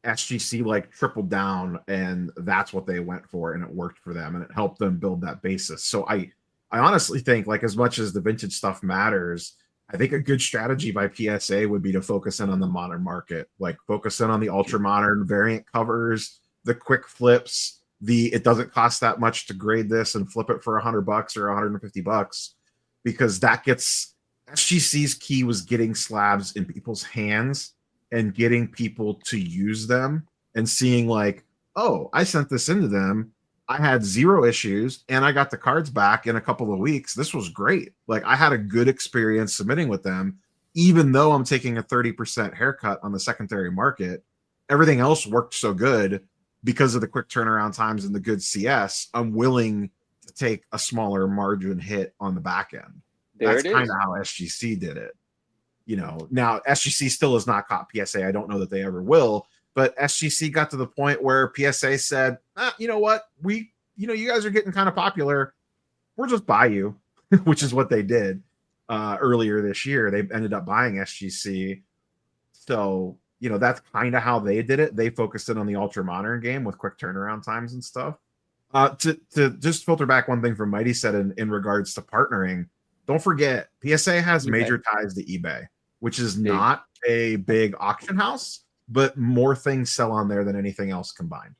SGC tripled down, and that's what they went for, and it worked for them, and it helped them build that basis. So I honestly think, as much as the vintage stuff matters, I think a good strategy by PSA would be to focus in on the modern market, focus in on the ultra modern variant covers, the quick flips, it doesn't cost that much to grade this and flip it for $100 or $150, because that gets SGC's key was getting slabs in people's hands and getting people to use them and seeing oh, I sent this into them. I had 0 issues and I got the cards back in a couple of weeks. This was great. I had a good experience submitting with them, even though I'm taking a 30% haircut on the secondary market. Everything else worked so good because of the quick turnaround times and the good CS. I'm willing to take a smaller margin hit on the back end. That's kind of how SGC did it. Now SGC still has not caught PSA. I don't know that they ever will. But SGC got to the point where PSA said, you know what? You guys are getting kind of popular. We'll just buy you, which is what they did earlier this year. They ended up buying SGC. So, that's kind of how they did it. They focused in on the ultra modern game with quick turnaround times and stuff. To just filter back one thing from Mighty said in regards to partnering, don't forget, PSA has major ties to eBay, which is not a big auction house, but more things sell on there than anything else combined.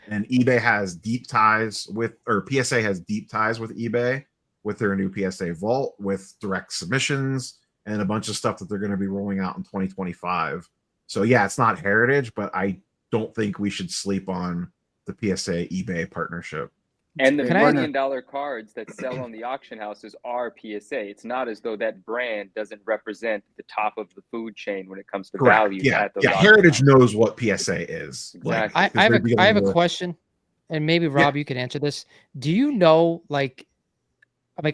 And eBay has deep ties with, or PSA has deep ties with eBay with their new PSA Vault, with direct submissions and a bunch of stuff that they're going to be rolling out in 2025. So yeah, it's not heritage, but I don't think we should sleep on the PSA eBay partnership. And the Can I- $1 million cards that sell on the auction houses are PSA. It's not as though that brand doesn't represent the top of the food chain when it comes to Correct. value. Yeah, at those yeah. auction Heritage houses. knows what PSA is. Like, Exactly. 'cause I have they're a dealing I have a with- question, and maybe Rob, you can answer this. Do you know, like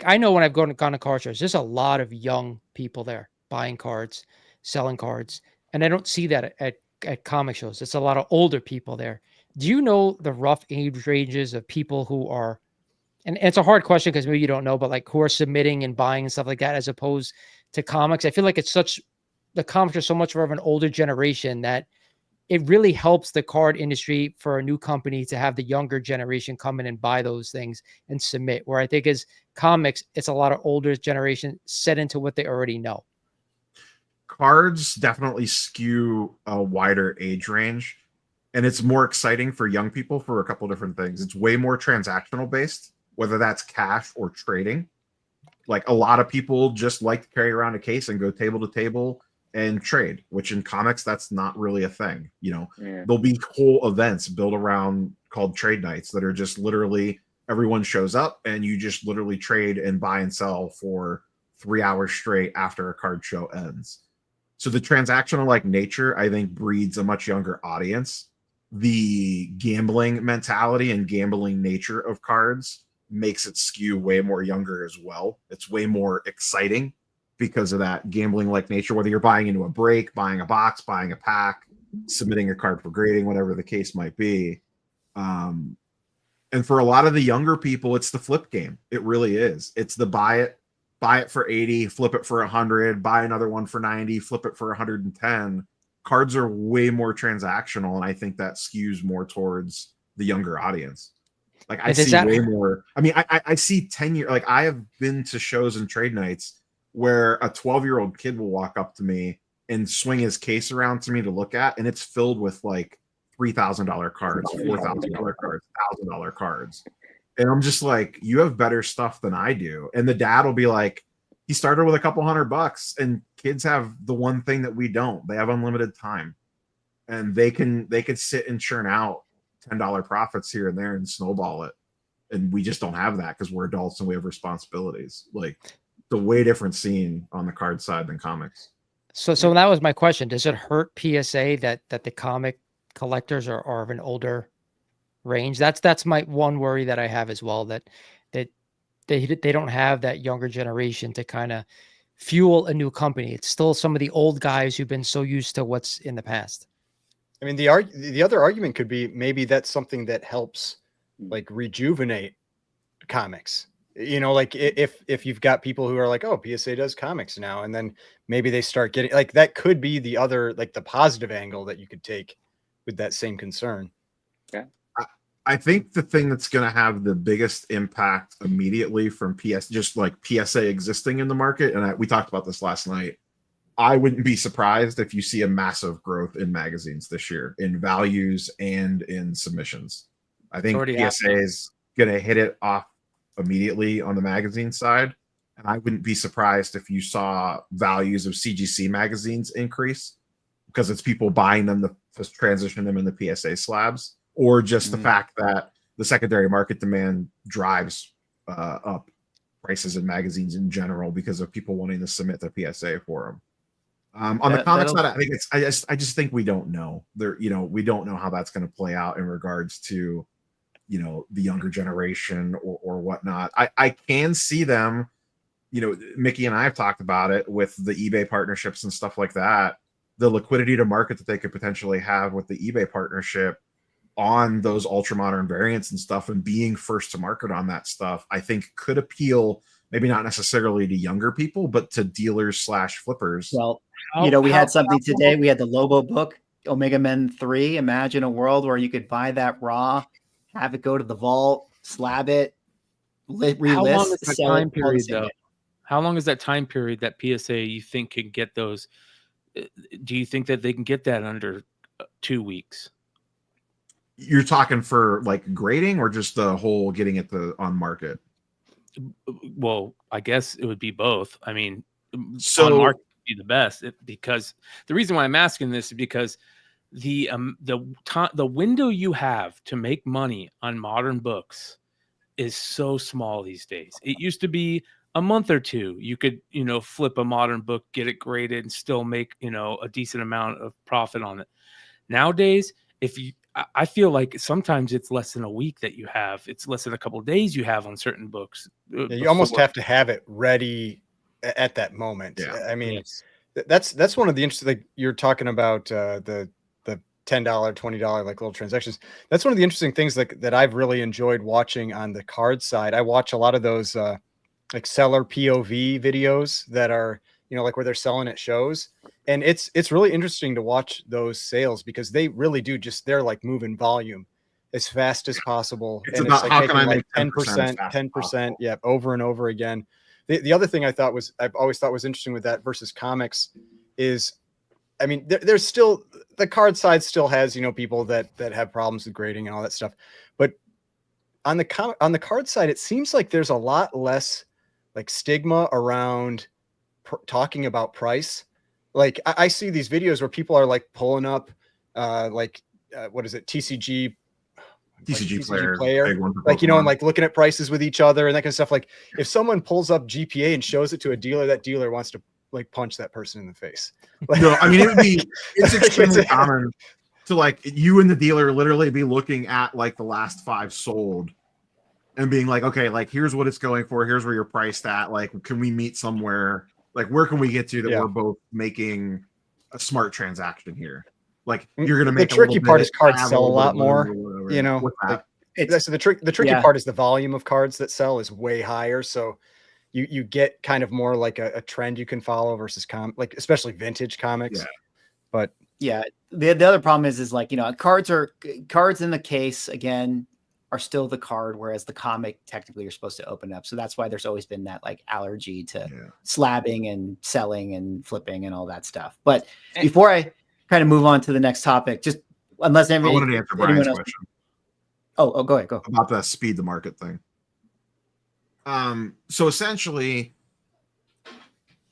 I know when I've gone to card shows, there's a lot of young people there buying cards, selling cards, and I don't see that at comic shows. It's a lot of older people there. Do you know the rough age ranges of people who are, and it's a hard question because maybe you don't know, but like who are submitting and buying and stuff like that, as opposed to comics? I feel like the comics are so much more of an older generation that it really helps the card industry for a new company to have the younger generation come in and buy those things and submit. Where I think is comics, it's a lot of older generation set into what they already know. Cards definitely skew a wider age range, and it's more exciting for young people for a couple different things. It's way more transactional based, whether that's cash or trading. Like a lot of people just like to carry around a case and go table to table and trade, which in comics, that's not really a thing. You know, there'll be whole events built around called trade nights that are just literally everyone shows up and you just literally trade and buy and sell for 3 hours straight after a card show ends. So the transactional like nature, I think, breeds a much younger audience. The gambling mentality and gambling nature of cards makes it skew way more younger as well. It's way more exciting because of that gambling like nature, whether you're buying into a break, buying a box, buying a pack, submitting a card for grading, whatever the case might be. And for a lot of the younger people, it's the flip game. It really is. It's the buy it for 80, flip it for 100, buy another one for 90, flip it for 110. Cards are way more transactional, and I think that skews more towards the younger audience. Like I see way more. I mean, I see 10-year. Like I have been to shows and trade nights where a 12-year-old kid will walk up to me and swing his case around to me to look at, and it's filled with like $3,000 cards, $4,000 cards, $1,000 cards. And I'm just like, you have better stuff than I do. And the dad will be like, he started with a couple $100, and kids have the one thing that we don't. They have unlimited time, and they could sit and churn out $10 profits here and there and snowball it. And we just don't have that because we're adults and we have responsibilities. Like it's a way different scene on the card side than comics. So that was my question. Does it hurt PSA that the comic collectors are of an older range? That's my one worry that I have as well, that they don't have that younger generation to kind of fuel a new company. It's still some of the old guys who've been so used to what's in the past. I mean, the other argument could be maybe that's something that helps like rejuvenate comics. You know, like if you've got people who are like, oh, PSA does comics now, and then maybe they start getting like, that could be the other, like the positive angle that you could take with that same concern. Yeah. I think the thing that's going to have the biggest impact immediately from just like PSA existing in the market, and we talked about this last night, I wouldn't be surprised if you see a massive growth in magazines this year, in values and in submissions. I think PSA is going to hit it off immediately on the magazine side, and I wouldn't be surprised if you saw values of CGC magazines increase because it's people buying them to transition them into PSA slabs, or just the fact that the secondary market demand drives up prices in magazines in general because of people wanting to submit the PSA for them. On the comic side, I think I just think we don't know. We don't know how that's going to play out in regards to, the younger generation or whatnot. I can see them, Mickey and I have talked about it with the eBay partnerships and stuff like that. The liquidity to market that they could potentially have with the eBay partnership on those ultra modern variants and stuff, and being first to market on that stuff, I think could appeal, maybe not necessarily to younger people, but to dealers / flippers. Well, we had something today. We had the Lobo book, Omega Men 3. Imagine a world where you could buy that raw, have it go to the vault, slab it, relist. How long is that time period, though? How long is that time period that PSA you think can get those? Do you think that they can get that under 2 weeks? You're talking for like grading or just the whole getting it on market? Well, I guess it would be both. I mean, So on market would be the best because the reason why I'm asking this is because the window you have to make money on modern books is so small these days. It used to be a month or two. You could, flip a modern book, get it graded, and still make, a decent amount of profit on it. Nowadays, I feel like sometimes it's less than a week that you have. It's less than a couple of days you have on certain books. Yeah, you almost have to have it ready at that moment. Yeah. I mean, Yes. that's one of the interesting. Like you're talking about the $10, $20 like little transactions. That's one of the interesting things that I've really enjoyed watching on the card side. I watch a lot of those like seller POV videos that are, like where they're selling at shows. And it's really interesting to watch those sales because they really do they're like moving volume as fast as possible. It's and about it's how like can I making make like 10%, 10%, yeah, over and over again. The other thing I've always thought was interesting with that versus comics is, I mean, there's still the card side still has, people that have problems with grading and all that stuff. But on the card side, it seems like there's a lot less like stigma around talking about price. Like I see these videos where people are like pulling up what is it? TCG player, like, and like looking at prices with each other and that kind of stuff. Like if someone pulls up GPA and shows it to a dealer, that dealer wants to like punch that person in the face. Like, no, I mean, it's extremely common to like you and the dealer literally be looking at like the last 5 sold and being like, okay, like here's what it's going for. Here's where you're priced at. Like, can we meet somewhere? Like, where can we get to that we're both making a smart transaction here? Like, you're going to make the tricky part is cards sell a lot more, Like, so the tricky part is the volume of cards that sell is way higher. So you get kind of more like a trend you can follow versus like especially vintage comics. Yeah. But yeah, the other problem is like, cards in the case again are still the card, whereas the comic technically you're supposed to open up. So that's why there's always been that like allergy to slabbing and selling and flipping and all that stuff. But before I kind of move on to the next topic, just unless I wanted to answer Brian's question. Oh, go ahead. Go about the speed the market thing. So essentially,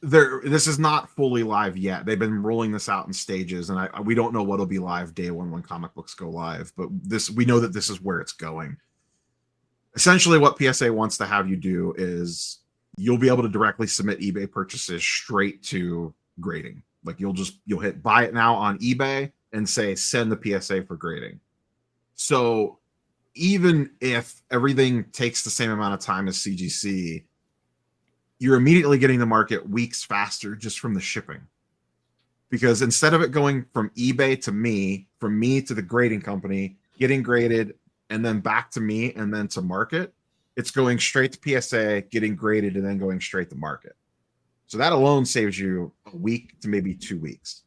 this is not fully live yet. They've been rolling this out in stages, and we don't know what'll be live day one when comic books go live. But we know that this is where it's going. Essentially, what PSA wants to have you do is you'll be able to directly submit eBay purchases straight to grading. Like you'll hit buy it now on eBay and say send the PSA for grading. So even if everything takes the same amount of time as CGC, you're immediately getting the market weeks faster just from the shipping. Because instead of it going from eBay to me, from me to the grading company, getting graded, and then back to me, and then to market, it's going straight to PSA, getting graded, and then going straight to market. So that alone saves you a week to maybe 2 weeks.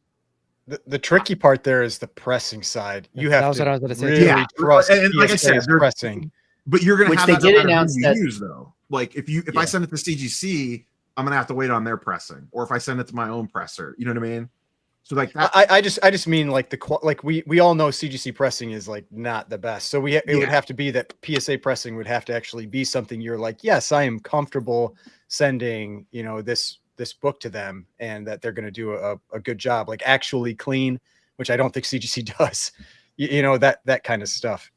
The tricky part there is the pressing side. You have to really trust and like I said, pressing. But you're going to have they that did no matter announce who that you use, though. Like if I send it to CGC, I'm going to have to wait on their pressing, or if I send it to my own presser, you know what I mean? So like that, I just mean like we all know CGC pressing is like not the best. So it would have to be that PSA pressing would have to actually be something you're like, yes, I am comfortable sending, this book to them and that they're going to do a good job, like actually clean, which I don't think CGC does, that kind of stuff.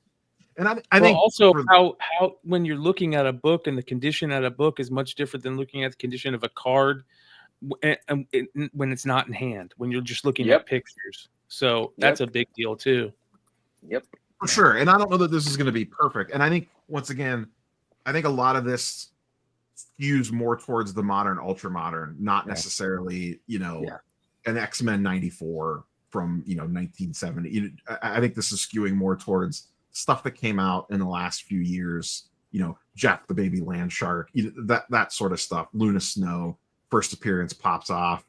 And I think also how when you're looking at a book and the condition at a book is much different than looking at the condition of a card when it's not in hand, when you're just looking at pictures. So that's a big deal too. Yep. For sure. And I don't know that this is going to be perfect. And I think once again, a lot of this skews more towards the modern, ultra modern, not necessarily, an X-Men 94 from 1970. I think this is skewing more towards stuff that came out in the last few years, Jack the Baby Land Shark, that sort of stuff. Luna Snow first appearance pops off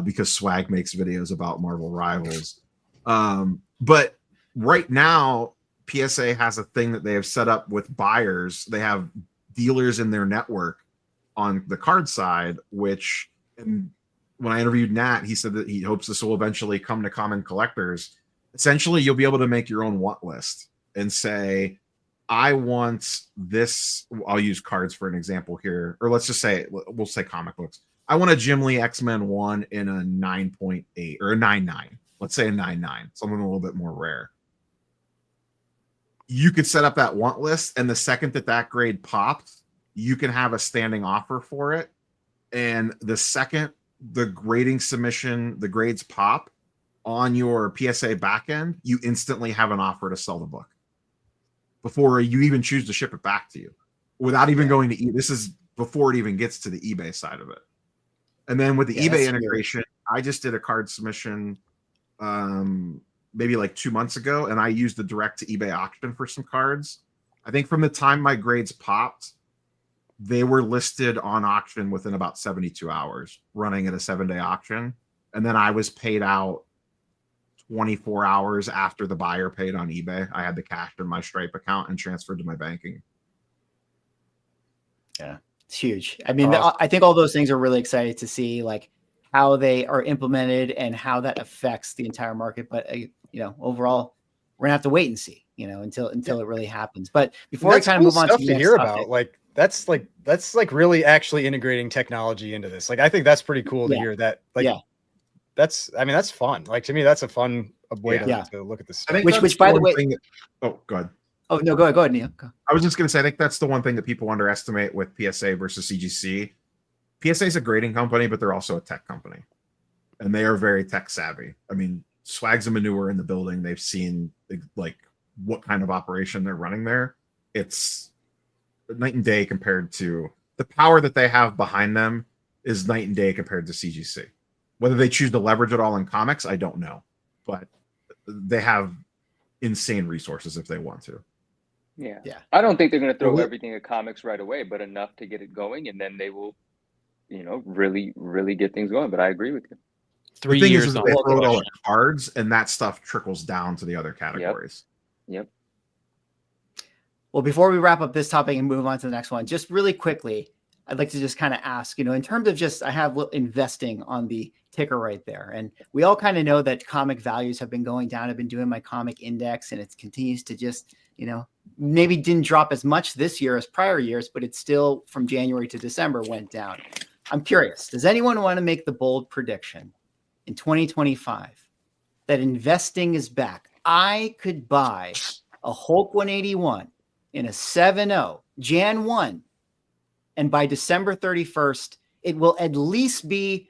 because Swag makes videos about Marvel Rivals. But right now, PSA has a thing that they have set up with buyers. They have dealers in their network on the card side, which, and when I interviewed Nat, he said that he hopes this will eventually come to common collectors. Essentially, you'll be able to make your own want list. and say, I want this. I'll use cards for an example here, or let's just say, we'll say comic books. I want a Jim Lee X-Men 1 in a 9.8 or a 9.9. Let's say a 9.9, something a little bit more rare. You could set up that want list, and the second that grade pops, you can have a standing offer for it. And the second the grading submission, the grades pop on your PSA backend, you instantly have an offer to sell the book before you even choose to ship it back to you, without even going to this is before it even gets to the eBay side of it. And then with the eBay integration, I just did a card submission maybe like 2 months ago, and I used the direct to eBay auction for some cards. I think from the time my grades popped, they were listed on auction within about 72 hours, running at a 7-day auction. And then I was paid out 24 hours after the buyer paid on eBay. I had the cash in my Stripe account and transferred to my banking. Yeah, it's huge. I mean, I think all those things are really excited to see, like how they are implemented and how that affects the entire market. But overall, we're gonna have to wait and see, until it really happens. But before we kind of move on to the next topic, like that's really actually integrating technology into this. Like, I think that's pretty cool to hear that. Like, that's fun. Like, to me, that's a fun way to look at this stuff. Which by the way, go ahead. Oh no, go ahead, Neil. Go. I was just going to say, I think that's the one thing that people underestimate with PSA versus CGC. PSA is a grading company, but they're also a tech company, and they are very tech savvy. I mean, Swags and Manure in the building, they've seen like what kind of operation they're running there. It's night and day compared to the power that they have behind them is night and day compared to CGC. Whether they choose to leverage it all in comics, I don't know, but they have insane resources if they want to. Yeah. I don't think they're going to throw everything at comics right away, but enough to get it going, and then they will, really, really get things going. But I agree with you. 3 years years they throw it all at cards, and that stuff trickles down to the other categories. Yep. Well, before we wrap up this topic and move on to the next one, just really quickly, I'd like to just kind of ask, in terms of just, I have investing on the ticker right there. And we all kind of know that comic values have been going down. I've been doing my comic index, and it continues to just, maybe didn't drop as much this year as prior years, but it's still from January to December went down. I'm curious, does anyone want to make the bold prediction in 2025 that investing is back? I could buy a Hulk 181 in a 7.0 Jan 1, and by December 31st, it will at least be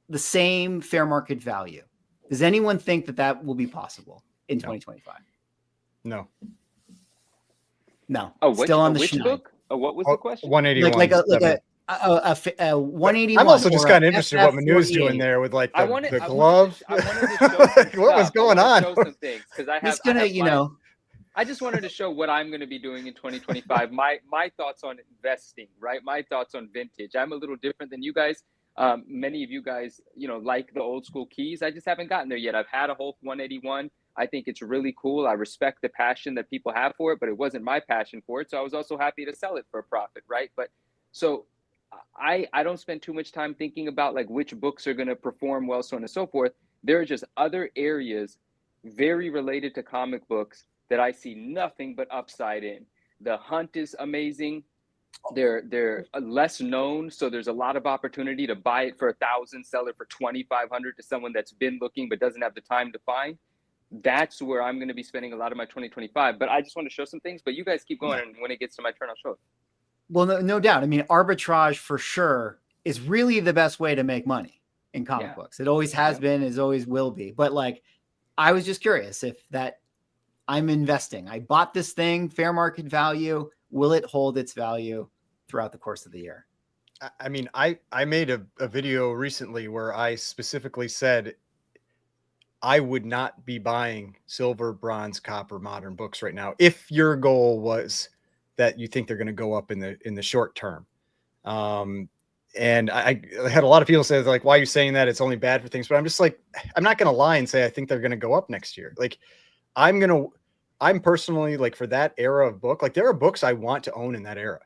the same fair market value. Does anyone think that will be possible in 2025? No. No. Oh, still on the which book? Oh, what was the question? 181. Like a 181. I'm also just kind of interested in what Manu's doing there with like the glove. What was going on? Show some things, because I just wanted to show what I'm going to be doing in 2025. My thoughts on investing, right? My thoughts on vintage. I'm a little different than you guys. Many of you guys, like the old school keys. I just haven't gotten there yet. I've had a Hulk 181. I think it's really cool. I respect the passion that people have for it, but it wasn't my passion for it. So I was also happy to sell it for a profit, right? But so I don't spend too much time thinking about like which books are going to perform well, so on and so forth. There are just other areas very related to comic books that I see nothing but upside in. The Hunt is amazing. They're less known, so there's a lot of opportunity to buy it for $1,000, sell it for $2,500 to someone that's been looking but doesn't have the time to find. That's where I'm going to be spending a lot of my 2025. But I just want to show some things. But you guys keep going, and when it gets to my turn, I'll show it. Well, no doubt. I mean, arbitrage for sure is really the best way to make money in comic books. It always has been, is always will be. But like, I was just curious if that I'm investing. I bought this thing, fair market value. Will it hold its value throughout the course of the year? I mean, I made a video recently where I specifically said I would not be buying silver, bronze, copper, modern books right now if your goal was that you think they're going to go up in the short term. And I had a lot of people say, like, why are you saying that? It's only bad for things. But I'm just like, I'm not going to lie and say I think they're going to go up next year. Like, I'm personally, like, for that era of book, like, there are books I want to own in that era,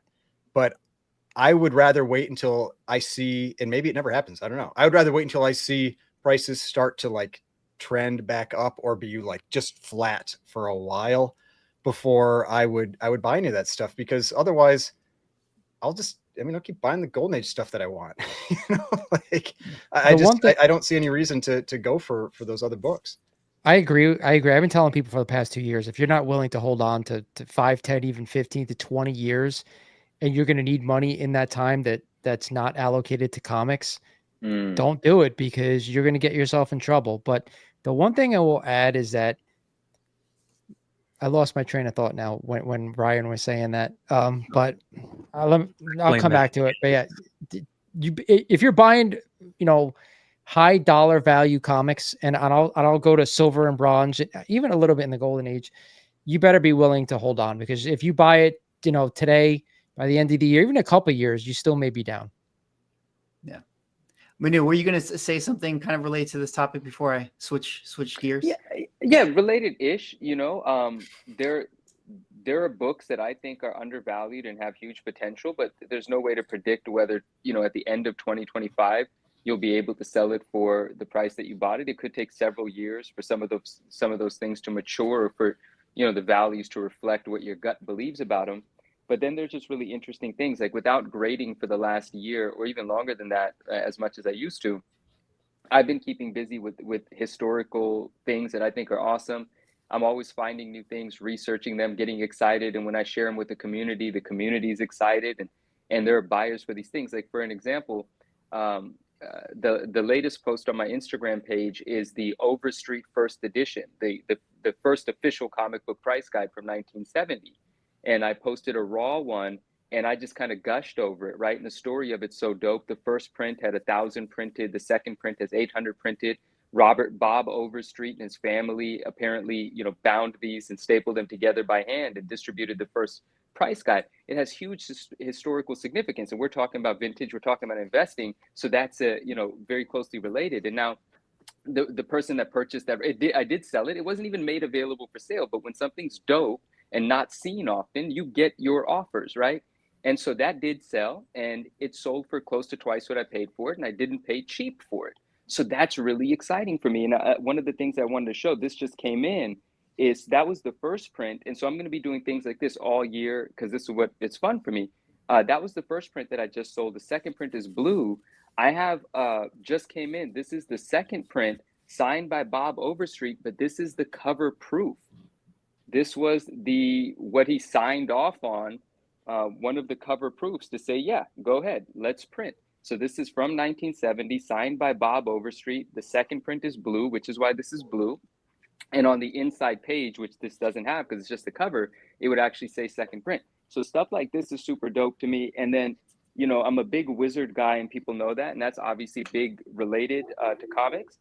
but I would rather wait until I see, and maybe it never happens, I don't know. I would rather wait until I see prices start to like trend back up or be like just flat for a while before I would buy any of that stuff, because otherwise I'll keep buying the Golden Age stuff that I want. Like I don't see any reason to go for those other books. I agree. I've been telling people for the past 2 years, if you're not willing to hold on to 5, 10, even 15 to 20 years, and you're going to need money in that time that's not allocated to comics, don't do it, because you're going to get yourself in trouble. But the one thing I will add is that I lost my train of thought now when Ryan was saying that. But I'll come back to it. But yeah, if you're buying, high dollar value comics, and I'll go to silver and bronze, even a little bit in the golden age, you better be willing to hold on, because if you buy it, today, by the end of the year, even a couple of years, you still may be down. Yeah. Manu, were you going to say something kind of related to this topic before I switch gears? Yeah, related-ish. There are books that I think are undervalued and have huge potential, but there's no way to predict whether, at the end of 2025, you'll be able to sell it for the price that you bought it. It could take several years for some of those things to mature, or for, the values to reflect what your gut believes about them. But then there's just really interesting things, like without grading for the last year or even longer than that, as much as I used to, I've been keeping busy with historical things that I think are awesome. I'm always finding new things, researching them, getting excited. And when I share them with the community is excited, and there are buyers for these things. Like, for an example, the latest post on my Instagram page is the Overstreet first edition, the first official comic book price guide from 1970. And I posted a raw one, and I just kind of gushed over it, right? And the story of it's so dope. The first print had 1,000 printed. The second print has 800 printed. Bob Overstreet and his family apparently, bound these and stapled them together by hand and distributed the first price guide. It has huge historical significance. And we're talking about vintage, we're talking about investing. So that's, very closely related. And now the person that purchased that, I did sell it. It wasn't even made available for sale. But when something's dope and not seen often, you get your offers, right? And so that did sell, and it sold for close to twice what I paid for it, and I didn't pay cheap for it. So that's really exciting for me. And one of the things I wanted to show, this just came in, is that was the first print. And so I'm going to be doing things like this all year, because this is what it's fun for me. That was the first print that I just sold. The second print is blue. I have just came in. This is the second print signed by Bob Overstreet, but this is the cover proof. This was what he signed off on, one of the cover proofs to say, yeah, go ahead, let's print. So this is from 1970, signed by Bob Overstreet. The second print is blue, which is why this is blue. And on the inside page, which this doesn't have because it's just the cover, it would actually say second print. So stuff like this is super dope to me. And then, I'm a big Wizard guy, and people know that. And that's obviously big related to comics.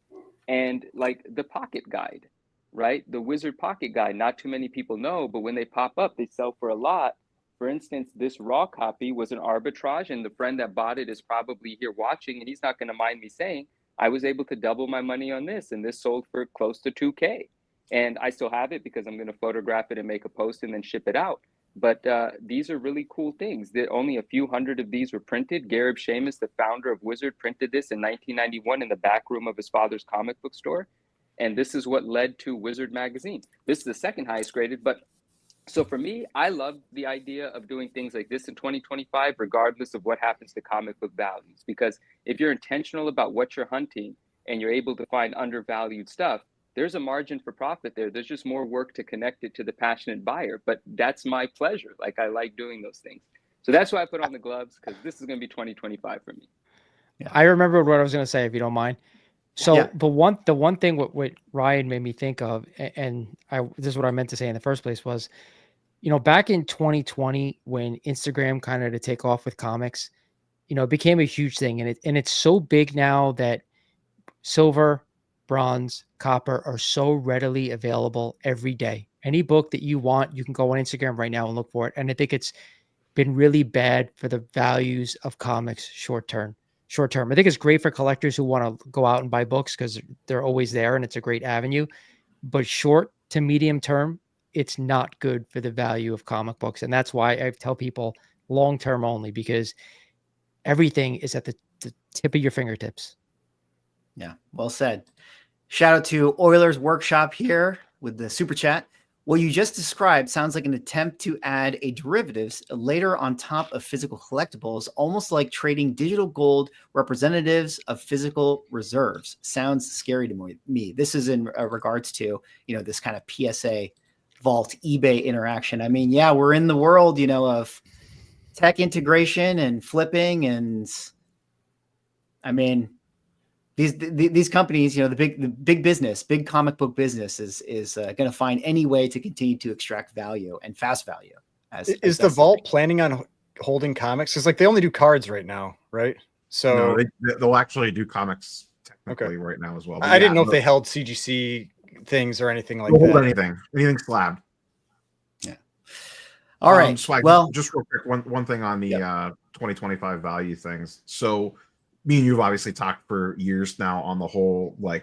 And like the pocket guide, right? The Wizard pocket guide, not too many people know, but when they pop up, they sell for a lot. For instance, this raw copy was an arbitrage, and the friend that bought it is probably here watching, and he's not going to mind me saying, I was able to double my money on this, and this sold for close to $2,000. And I still have it because I'm going to photograph it and make a post and then ship it out. But these are really cool things. Only a few hundred of these were printed. Gareb Shamus, the founder of Wizard, printed this in 1991 in the back room of his father's comic book store. And this is what led to Wizard magazine. This is the second highest graded. But so for me, I love the idea of doing things like this in 2025, regardless of what happens to comic book values. Because if you're intentional about what you're hunting and you're able to find undervalued stuff, there's a margin for profit there. There's just more work to connect it to the passionate buyer. But that's my pleasure. Like, I like doing those things. So that's why I put on the gloves, because this is going to be 2025 for me. Yeah. I remember what I was going to say, if you don't mind. So the one thing what Ryan made me think of, and this is what I meant to say in the first place, was, back in 2020, when Instagram kind of to take off with comics, it became a huge thing. And it's so big now that silver, bronze, copper are so readily available every day. Any book that you want, you can go on Instagram right now and look for it. And I think it's been really bad for the values of comics short term. I think it's great for collectors who want to go out and buy books because they're always there and it's a great avenue. But short to medium term, it's not good for the value of comic books. And that's why I tell people long term only, because everything is at the tip of your fingertips. Yeah, well said. Shout out to Oilers Workshop here with the super chat. What you just described sounds like an attempt to add a derivatives later on top of physical collectibles, almost like trading digital gold representatives of physical reserves. Sounds scary to me. This is in regards to, this kind of PSA vault eBay interaction. I mean, yeah, we're in the world, of tech integration and flipping, and I mean, these companies, the big business, big comic book business is going to find any way to continue to extract value and fast value. Is the vault planning on holding comics? Because they only do cards right now, right? So no, they'll actually do comics technically right now as well. I didn't know if they held CGC things or anything like that. Hold anything slabbed. Yeah. All right. Swag, well, just real quick, one thing on the 2025 value things. So me and you've obviously talked for years now on the whole, what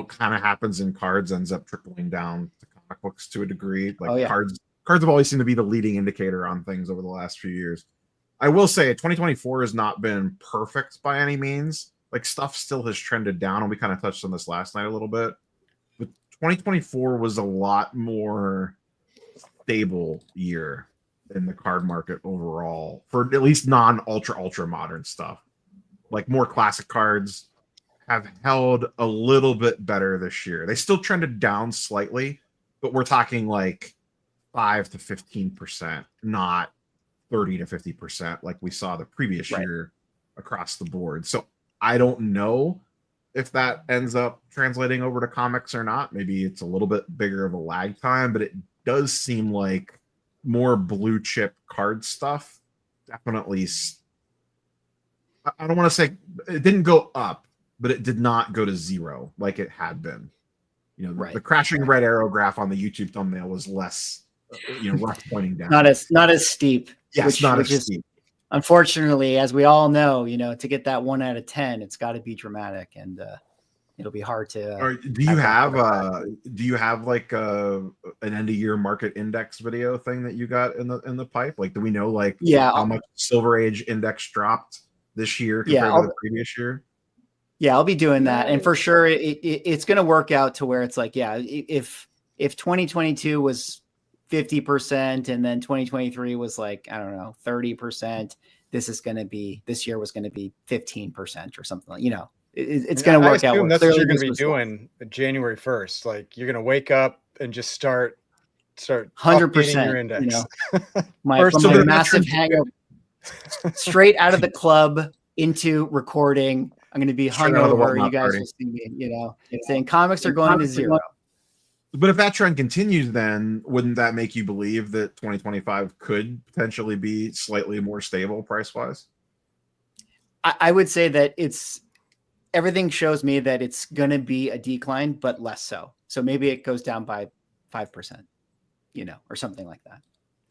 kind of happens in cards ends up trickling down to comic books to a degree. Cards have always seemed to be the leading indicator on things over the last few years. I will say 2024 has not been perfect by any means. Stuff still has trended down, and we kind of touched on this last night a little bit. But 2024 was a lot more stable year in the card market overall for at least non-ultra modern stuff. More classic cards have held a little bit better this year. They still trended down slightly, but we're talking 5 to 15%, not 30 to 50% like we saw the previous year across the board. So I don't know if that ends up translating over to comics or not. Maybe it's a little bit bigger of a lag time, but it does seem like more blue chip card stuff definitely. I don't want to say it didn't go up, but it did not go to zero like it had been. The crashing red arrow graph on the YouTube thumbnail was less, less pointing down. Not as steep. Yes, not as steep. Unfortunately, as we all know, to get that 1 out of 10, it's got to be dramatic, and it'll be hard to. Do you have an end of year market index video thing that you got in the pipe? Do we know how much Silver Age index dropped this year compared to the previous year? Yeah, I'll be doing that, and for sure, it's going to work out to where it's if 2022 was 50% and then 2023 was 30%, this year was going to be 15% or something. It's going to work out. That's what you're going to be doing January 1st. You're going to wake up and just start 100% your index. My massive hangover, straight out of the club into recording. I'm going to be hungover. You guys will see me, saying comics are going to zero. But if that trend continues, then wouldn't that make you believe that 2025 could potentially be slightly more stable price-wise? I would say that everything shows me that it's going to be a decline, but less so. So maybe it goes down by 5%, or something like that.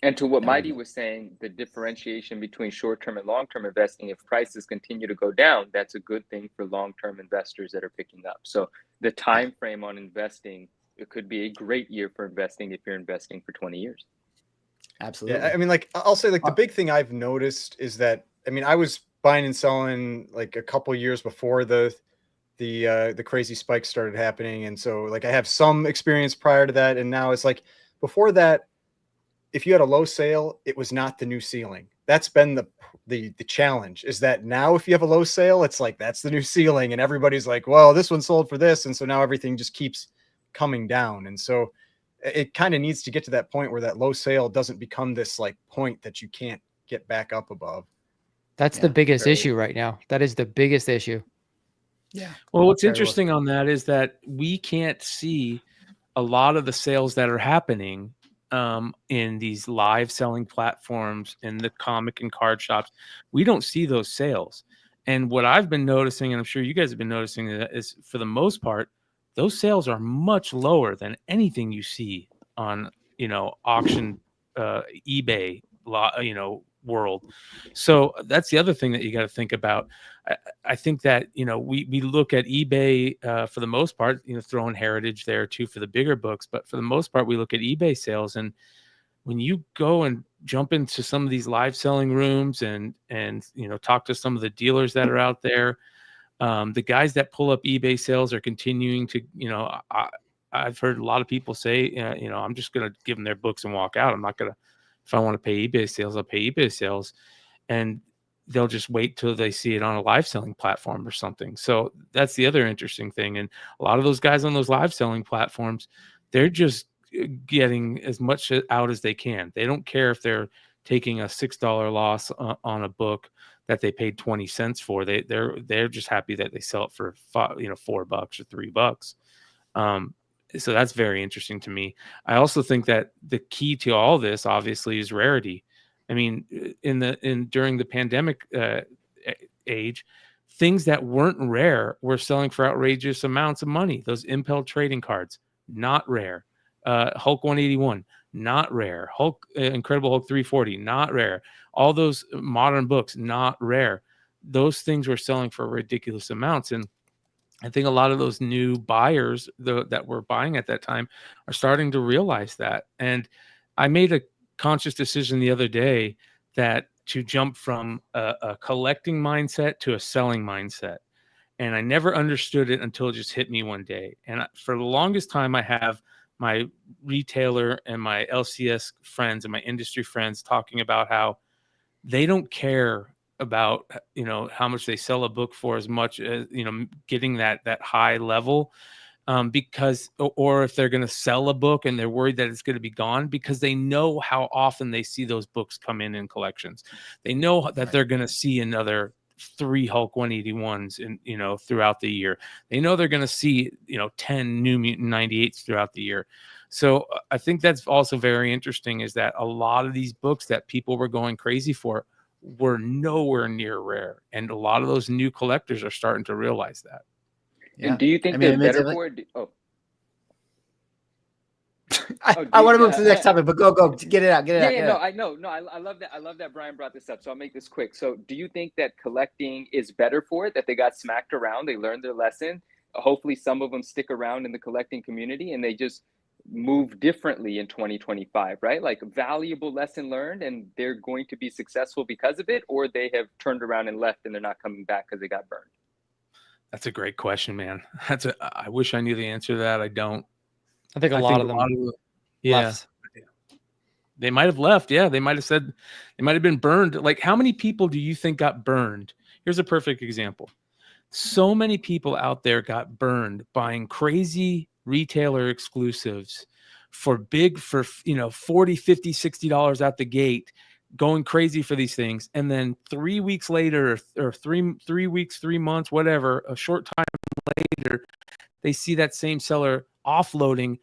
And to what Mighty was saying, the differentiation between short-term and long-term investing, if prices continue to go down, that's a good thing for long-term investors that are picking up. So the time frame on investing, it could be a great year for investing if you're investing for 20 years. Absolutely. Yeah, I mean, I'll say the big thing I've noticed is that, I was buying and selling a couple years before the crazy spikes started happening. And so I have some experience prior to that. And now it's before that, if you had a low sale, it was not the new ceiling. That's been the challenge, is that now if you have a low sale, it's that's the new ceiling. And everybody's well, this one sold for this. And so now everything just keeps coming down. And so it kind of needs to get to that point where that low sale doesn't become this point that you can't get back up above. That's the biggest issue right now. That is the biggest issue. Yeah. Well, what's interesting on that is that we can't see a lot of the sales that are happening in these live selling platforms, in the comic and card shops. We don't see those sales. And what I've been noticing, and I'm sure you guys have been noticing, is for the most part, those sales are much lower than anything you see on, auction, eBay, world. So that's the other thing that you got to think about. I think that, we look at eBay for the most part, throwing heritage there too for the bigger books, but for the most part, we look at eBay sales. And when you go and jump into some of these live selling rooms and talk to some of the dealers that are out there, the guys that pull up eBay sales are continuing to, I've heard a lot of people say, I'm just going to give them their books and walk out. I'm not going to, if I want to pay eBay sales, I'll pay eBay sales, and they'll just wait till they see it on a live selling platform or something. So that's the other interesting thing. And a lot of those guys on those live selling platforms, they're just getting as much out as they can. They don't care if they're taking a $6 loss on a book that they paid 20 cents for. They're just happy that they sell it for $4 or $3. So that's very interesting to me. I also think that the key to all this obviously is rarity. I mean, during the pandemic age, things that weren't rare were selling for outrageous amounts of money. Those Impel trading cards, not rare. Hulk 181, not rare. Incredible Hulk 340, not rare. All those modern books, not rare. Those things were selling for ridiculous amounts. And I think a lot of those new buyers that were buying at that time are starting to realize that. And I made a conscious decision the other day that to jump from a collecting mindset to a selling mindset. And I never understood it until it just hit me one day. And for the longest time, I have my retailer and my LCS friends and my industry friends talking about how they don't care about, how much they sell a book for as much as, getting that high level, because, or if they're going to sell a book and they're worried that it's going to be gone, because they know how often they see those books come in collections. They know that they're going to see another 3 Hulk 181s throughout the year. They know they're going to see 10 New Mutant 98s throughout the year. So I think that's also very interesting, is that a lot of these books that people were going crazy for were nowhere near rare, and a lot of those new collectors are starting to realize that. Yeah. And do you think they're better for it? I want to move to the next topic, but go get it out. I know. No, I love that. I love that Brian brought this up. So I'll make this quick. So do you think that collecting is better for it, that they got smacked around, they learned their lesson? Hopefully some of them stick around in the collecting community and they just move differently in 2025, right? Like a valuable lesson learned and they're going to be successful because of it, or they have turned around and left and they're not coming back because they got burned? That's a great question, man. I wish I knew the answer to that. I don't. I think a lot of them left. They might have left. Yeah, they might have said, they might have been burned. Like, how many people do you think got burned? Here's a perfect example. So many people out there got burned buying crazy retailer exclusives for $40, $50, $60 out the gate, going crazy for these things. And then 3 weeks later, or 3 weeks, 3 months, whatever, a short time later, they see that same seller offloading,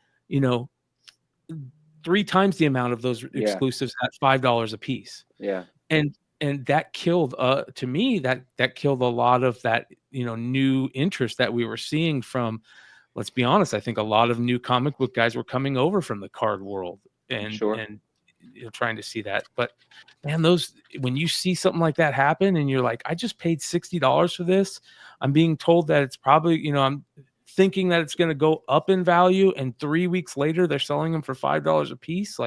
3 times the amount of those exclusives at $5 a piece. Yeah. And that killed, to me, that killed a lot of that, new interest that we were seeing from, let's be honest, I think a lot of new comic book guys were coming over from the card world and trying to see that. But man, when you see something like that happen and you're like, I just paid $60 for this, I'm being told that it's probably, I'm thinking that it's going to go up in value, and 3 weeks later they're selling them for $5 a piece,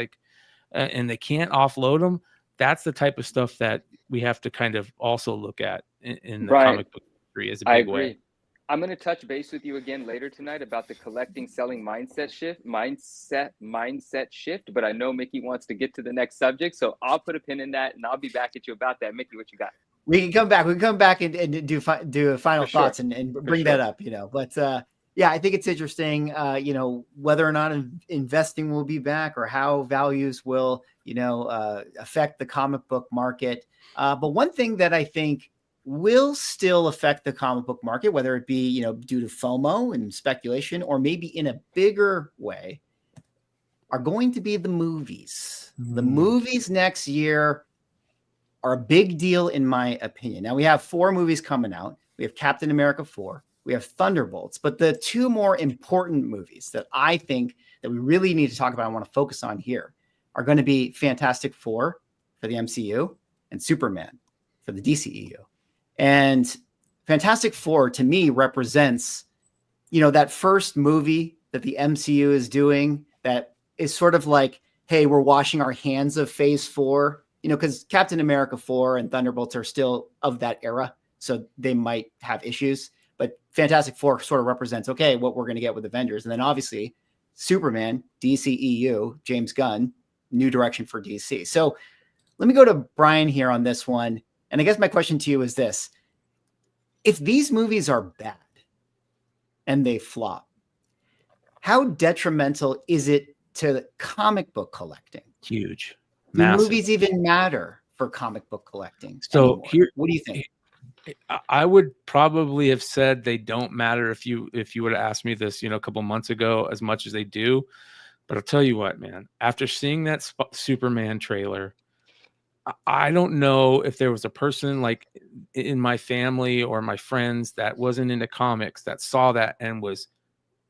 and they can't offload them. That's the type of stuff that we have to kind of also look at in the comic book industry as a big way. I'm going to touch base with you again later tonight about the collecting selling mindset shift, but I know Mickey wants to get to the next subject, so I'll put a pin in that and I'll be back at you about that. Mickey, what you got? We can come back and do final thoughts and bring that up, but I think it's interesting, whether or not investing will be back or how values will, affect the comic book market. But one thing that I think will still affect the comic book market, whether it be, due to FOMO and speculation, or maybe in a bigger way, are going to be the movies. The movies next year are a big deal, in my opinion. Now, we have 4 movies coming out. We have Captain America 4. We have Thunderbolts. But the 2 more important movies that I think that we really need to talk about, I want to focus on here, are going to be Fantastic Four for the MCU and Superman for the DCEU. And Fantastic Four, to me, represents, that first movie that the MCU is doing that is sort of like, hey, we're washing our hands of Phase 4, because Captain America 4 and Thunderbolts are still of that era, so they might have issues. But Fantastic Four sort of represents, okay, what we're going to get with Avengers. And then obviously Superman, DCEU, James Gunn, new direction for DC. So let me go to Brian here on this one. And I guess my question to you is this. If these movies are bad and they flop, how detrimental is it to comic book collecting? Huge. Do Massive. movies even matter for comic book collecting? So anymore? here, what do you think? I would probably have said they don't matter if you would have asked me this, a couple months ago, as much as they do. But I'll tell you what, man, after seeing that Superman trailer, I don't know if there was a person like in my family or my friends that wasn't into comics that saw that and was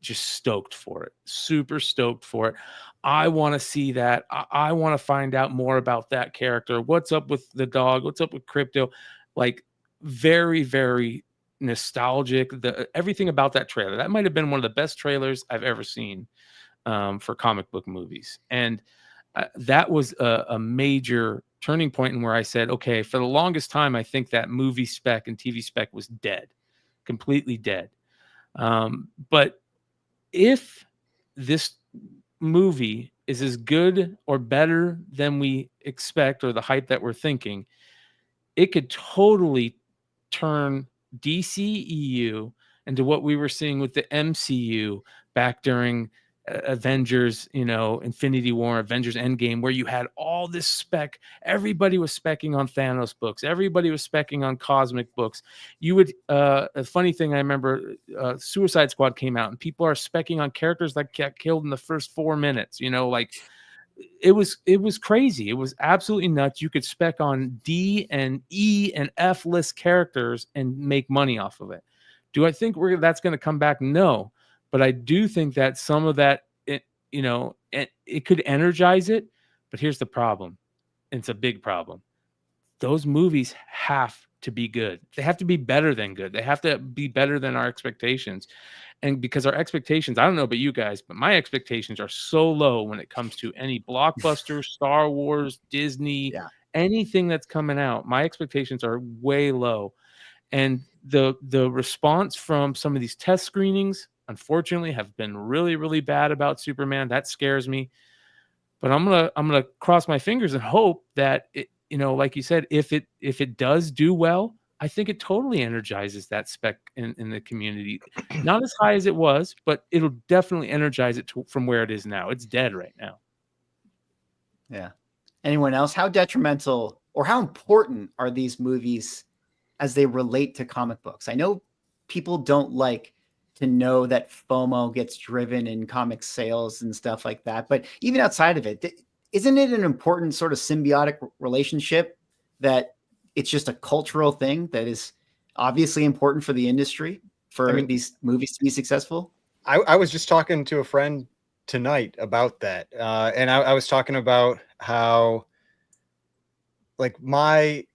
just stoked for it, super stoked for it. I want to see that. I want to find out more about that character. What's up with the dog? What's up with Crypto? Like, very, very nostalgic. Everything about that trailer. That might have been one of the best trailers I've ever seen for comic book movies. And that was a major turning point in where I said, okay, for the longest time, I think that movie Spec and TV Spec was dead, completely dead. But if this movie is as good or better than we expect, or the hype that we're thinking, it could totally turn DCEU into what we were seeing with the MCU back during Avengers, Infinity War, Avengers Endgame, where you had all this spec. Everybody was specking on Thanos books. Everybody was specking on cosmic books. You would, a funny thing, I remember Suicide Squad came out and people are specking on characters that got killed in the first 4 minutes, like it was crazy. It was absolutely nuts. You could spec on D and E and F list characters and make money off of it. Do I think that's going to come back? No. But I do think that some of that, it could energize it. But here's the problem. It's a big problem. Those movies have to be good. They have to be better than good. They have to be better than our expectations. And because our expectations, I don't know about you guys, but my expectations are so low when it comes to any blockbuster, Star Wars, Disney, anything that's coming out. My expectations are way low. And the response from some of these test screenings, unfortunately, have been really, really bad about Superman. That scares me. But I'm gonna cross my fingers and hope that it, like you said, if it does do well, I think it totally energizes that spec in the community. Not as high as it was, but it'll definitely energize it from where it is now. It's dead right now. Yeah. Anyone else? How detrimental or how important are these movies as they relate to comic books? I know people don't like to know that FOMO gets driven in comic sales and stuff like that. But even outside of it, isn't it an important sort of symbiotic relationship that it's just a cultural thing that is obviously important for the industry for these movies to be successful? I was just talking to a friend tonight about that. And I was talking about how my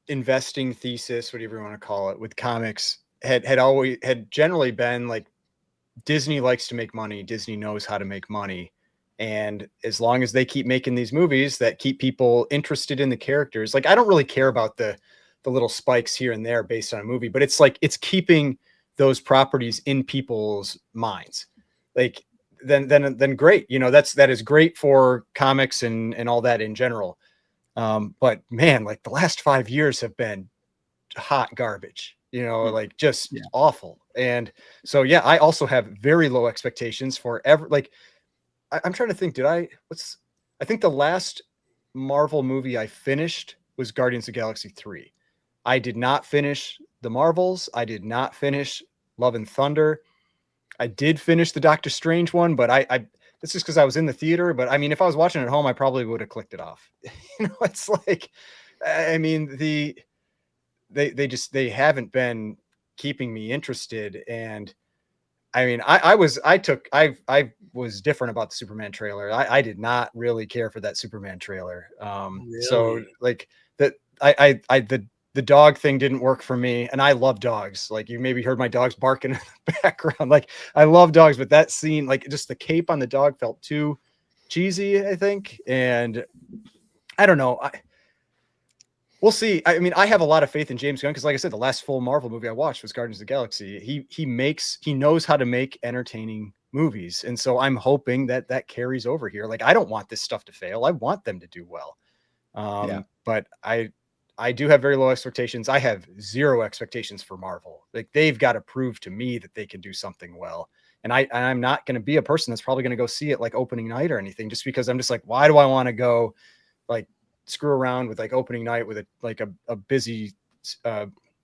investing thesis, whatever you want to call it, with comics had generally been like, Disney likes to make money. Disney knows how to make money. And as long as they keep making these movies that keep people interested in the characters, I don't really care about the little spikes here and there based on a movie, but it's it's keeping those properties in people's minds. Then great. That is great for comics and all that in general. But man, the last 5 years have been hot garbage, just awful. And so, yeah, I also have very low expectations for I'm trying to think, I think the last Marvel movie I finished was Guardians of the Galaxy 3. I did not finish the Marvels. I did not finish Love and Thunder. I did finish the Doctor Strange one, but this is because I was in the theater. But I mean, if I was watching at home, I probably would have clicked it off. It's they haven't been keeping me interested. And I mean, I was different about the Superman trailer. I did not really care for that Superman trailer. Really? So the dog thing didn't work for me. And I love dogs. You maybe heard my dogs barking in the background. I love dogs, but that scene, just the cape on the dog felt too cheesy, I think. And I don't know. We'll see. I mean, I have a lot of faith in James Gunn because, like I said, the last full Marvel movie I watched was Guardians of the Galaxy. He knows how to make entertaining movies, and so I'm hoping that carries over here. Like, I don't want this stuff to fail. I want them to do well. But I do have very low expectations. I have zero expectations for Marvel. Like, they've got to prove to me that they can do something well. And I'm not going to be a person that's probably going to go see it like opening night or anything, just because I'm just like, why do I want to go like screw around with like opening night with a busy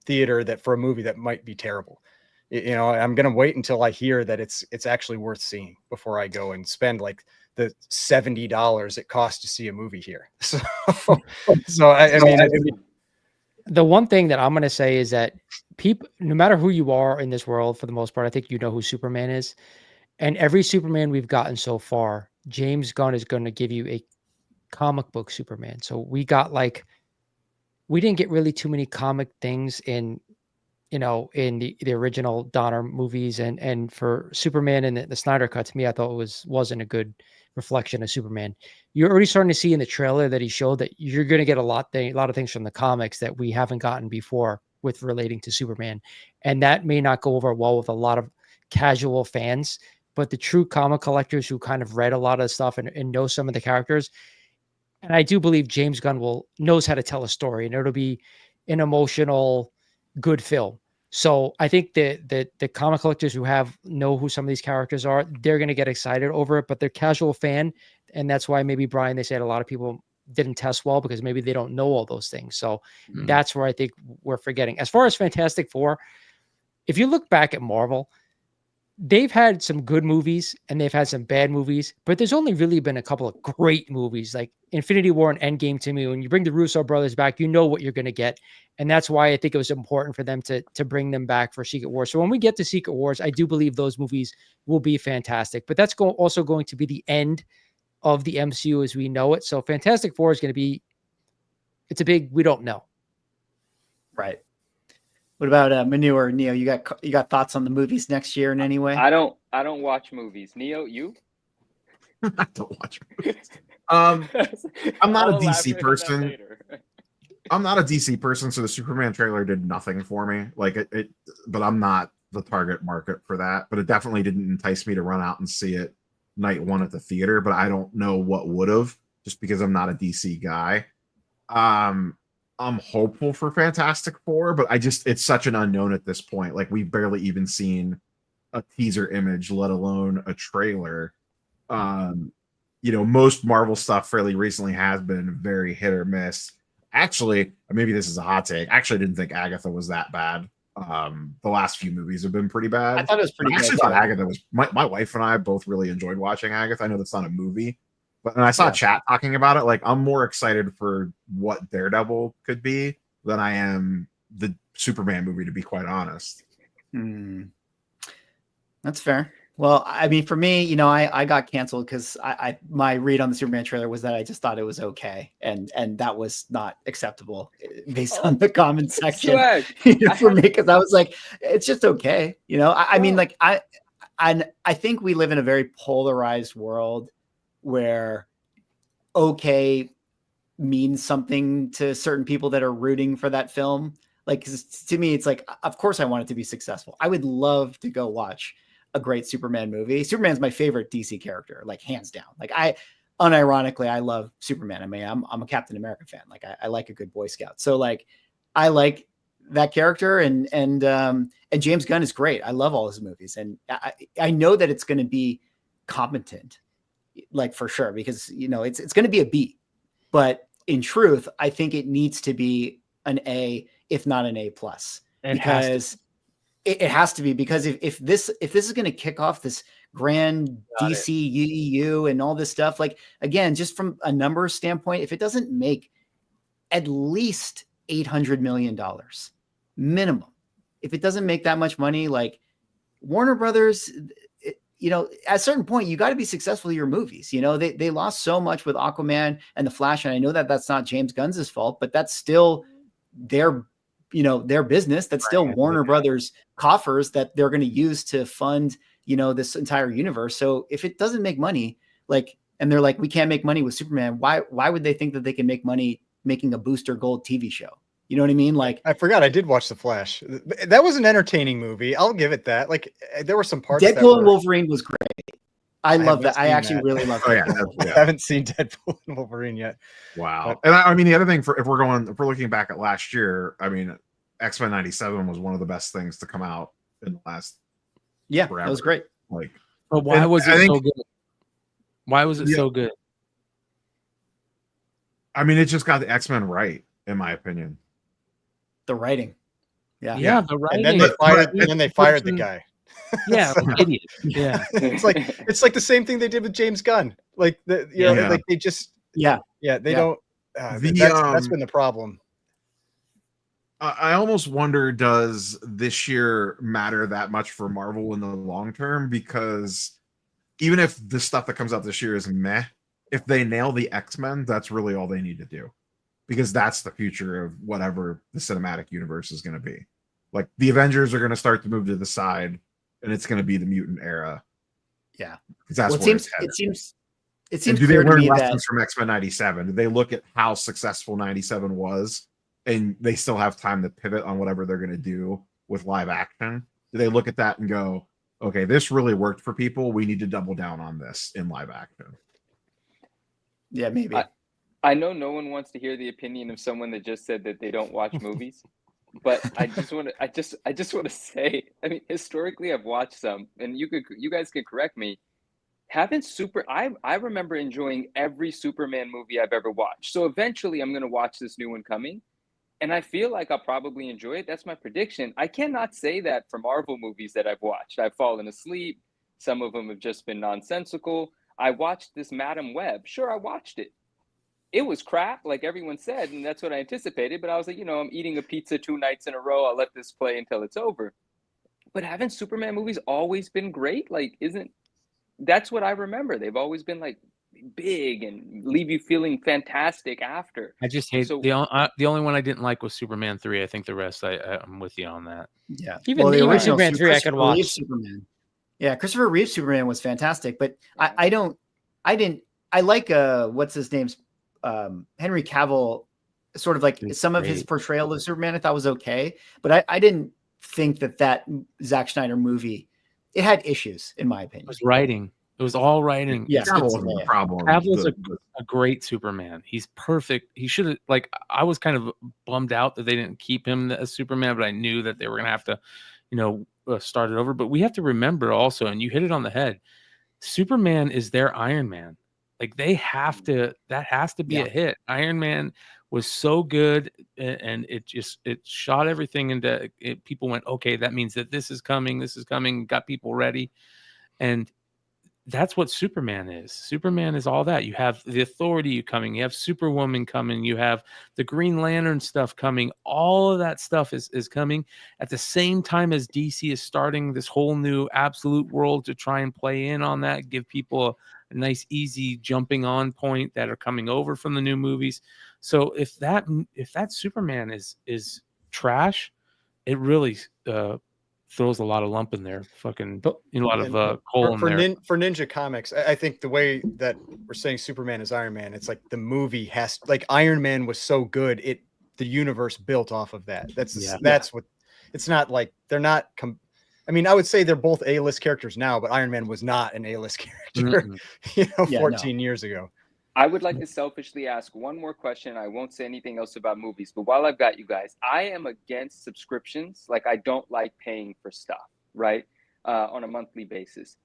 theater that for a movie that might be terrible. You know, I'm going to wait until I hear that it's actually worth seeing before I go and spend like the $70 it costs to see a movie here. So I mean, the one thing that I'm going to say is that people, no matter who you are in this world, for the most part, I think you know who Superman is. And every Superman we've gotten so far, James Gunn is going to give you a comic book Superman. So we didn't get really too many comic things in the original Donner movies, and for Superman and the Snyder Cut, to me, I thought wasn't a good reflection of Superman. You're already starting to see in the trailer that he showed that you're going to get a lot of things from the comics that we haven't gotten before with relating to Superman. And that may not go over well with a lot of casual fans, but the true comic collectors who kind of read a lot of stuff and know some of the characters. And I do believe James Gunn knows how to tell a story, and it'll be an emotional, good film. So I think the comic collectors who know who some of these characters are, they're going to get excited over it, but they're casual fan. And that's why maybe, Brian, they said a lot of people didn't test well because maybe they don't know all those things. So that's where I think we're forgetting. As far as Fantastic Four, if you look back at Marvel, they've had some good movies and they've had some bad movies, but there's only really been a couple of great movies like Infinity War and Endgame. To me, when you bring the Russo brothers back, you know what you're going to get. And that's why I think it was important for them to bring them back for Secret Wars. So when we get to Secret Wars, I do believe those movies will be fantastic, but that's also going to be the end of the MCU as we know it. So Fantastic Four is going to be, we don't know. Right. What about Manu or Neo? You got thoughts on the movies next year in any way? I don't watch movies. Neo, you? I don't watch movies. I'm not a I'll DC elaborate on that person. later. I'm not a DC person, so the Superman trailer did nothing for me. Like it, but I'm not the target market for that. But it definitely didn't entice me to run out and see it night one at the theater. But I don't know what would have, just because I'm not a DC guy. I'm hopeful for Fantastic Four, but it's such an unknown at this point. Like, we've barely even seen a teaser image, let alone a trailer. Most Marvel stuff fairly recently has been very hit or miss. Actually, maybe this is a hot take. I actually didn't think Agatha was that bad. The last few movies have been pretty bad. I thought it was pretty good. I actually thought Agatha was, my wife and I both really enjoyed watching Agatha. I know that's not a movie, but when I saw chat talking about it, like, I'm more excited for what Daredevil could be than I am the Superman movie, to be quite honest. That's fair. Well, I mean, for me, I got canceled because my read on the Superman trailer was that I just thought it was okay, and that was not acceptable based on the comment section for me, because I was like, it's just okay, I mean, like, I think we live in a very polarized world where okay means something to certain people that are rooting for that film. Like, 'cause to me, it's like, of course I want it to be successful. I would love to go watch a great Superman movie. Superman's my favorite DC character, like, hands down. Like, unironically, I love Superman. I mean, I'm a Captain America fan. Like, I like a good Boy Scout. So, like, I like that character, and James Gunn is great. I love all his movies, and I know that it's going to be competent, like, for sure, because it's going to be a B, but in truth, I think it needs to be an A, if not an A+, because it has to be, because if this is going to kick off this grand DC UEU and all this stuff, like, again, just from a numbers standpoint, if it doesn't make at least $800 million minimum, if it doesn't make that much money, like, Warner Brothers, at a certain point, you got to be successful with your movies. They lost so much with Aquaman and The Flash, and I know that that's not James Gunn's fault, but that's still their business. That's still Warner Brothers coffers that they're going to use to fund, this entire universe. So if it doesn't make money, like, and they're like, we can't make money with Superman, why would they think that they can make money making a Booster Gold TV show. You know what I mean? Like, I forgot I did watch The Flash. That was an entertaining movie. I'll give it that. Like, there were some parts. Deadpool and Wolverine was great. I love that. I actually that. really love Oh yeah, I haven't seen Deadpool and Wolverine yet. Wow. And I mean, the other thing, if we're looking back at last year, I mean, X-Men 97 was one of the best things to come out in the last. Yeah, forever. that was great. Like, But why was it so good? Why was it Yeah. so good? I mean, it just got the X-Men right, in my opinion. The writing. Yeah. Yeah, the writing. And then they fired the guy. Yeah, So- idiot. Yeah. It's like the same thing they did with James Gunn. Like like they just they don't. That's been the problem. I almost wonder, does this year matter that much for Marvel in the long term? Because even if the stuff that comes out this year is meh, if they nail the X-Men, that's really all they need to do. Because that's the future of whatever the cinematic universe is going to be. Like, the Avengers are going to start to move to the side, and it's going to be the mutant era. Yeah. Because that's Well, where it's headed. it seems do they clear to learn me that lessons from X-Men 97? Do they look at how successful 97 was, and they still have time to pivot on whatever they're going to do with live action? Do they look at that and go, okay, this really worked for people, we need to double down on this in live action? yeah, maybe. I know no one wants to hear the opinion of someone that just said that they don't watch movies, but I just want to say, I mean, historically, I've watched some, and you guys can correct me. I remember enjoying every Superman movie I've ever watched. So eventually, I'm going to watch this new one coming, and I feel like I'll probably enjoy it. That's my prediction. I cannot say that for Marvel movies that I've watched. I've fallen asleep. Some of them have just been nonsensical. I watched this Madam Web. Sure, I watched it. It was crap, like everyone said, and that's what I anticipated. But I was like, I'm eating a pizza 2 nights in a row. I'll let this play until it's over. But haven't Superman movies always been great? Like, that's what I remember. They've always been like big and leave you feeling fantastic after. I just hate the only one I didn't like was Superman 3. I think the rest I'm with you on that. Yeah. Even the original Superman 3 I could watch. Reeve Superman. Yeah, Christopher Reeve Superman was fantastic, but I like what's his name's Henry Cavill, sort of like some of his portrayal of Superman I thought was okay, but I didn't think that Zack Snyder movie, it had issues in my opinion. It was writing. It was all writing. Yeah, Cavill wasn't the problem. Cavill's a great Superman. He's perfect. He should have, like, I was kind of bummed out that they didn't keep him as Superman, but I knew that they were going to have to, start it over. But we have to remember also, and you hit it on the head, Superman is their Iron Man. Like, that has to be a hit. Iron Man was so good, and it shot everything into it. People went, okay, that means that this is coming, got people ready. And that's what Superman is. Superman is all that. You have the Authority coming, you have Superwoman coming, you have the Green Lantern stuff coming. All of that stuff is coming at the same time as DC is starting this whole new absolute world to try and play in on that, give people a nice, easy jumping on point that are coming over from the new movies. So if that Superman is trash, it really throws a lot of lump in there, a lot of coal in there. For Ninja Comics, I think the way that we're saying Superman is Iron Man, it's like the movie like Iron Man was so good, the universe built off of that. That's what. It's not like they're not. I mean, I would say they're both A-list characters now, but Iron Man was not an A-list character, 14 years ago. I would like to selfishly ask one more question. I won't say anything else about movies, but while I've got you guys, I am against subscriptions. Like, I don't like paying for stuff, right? On a monthly basis.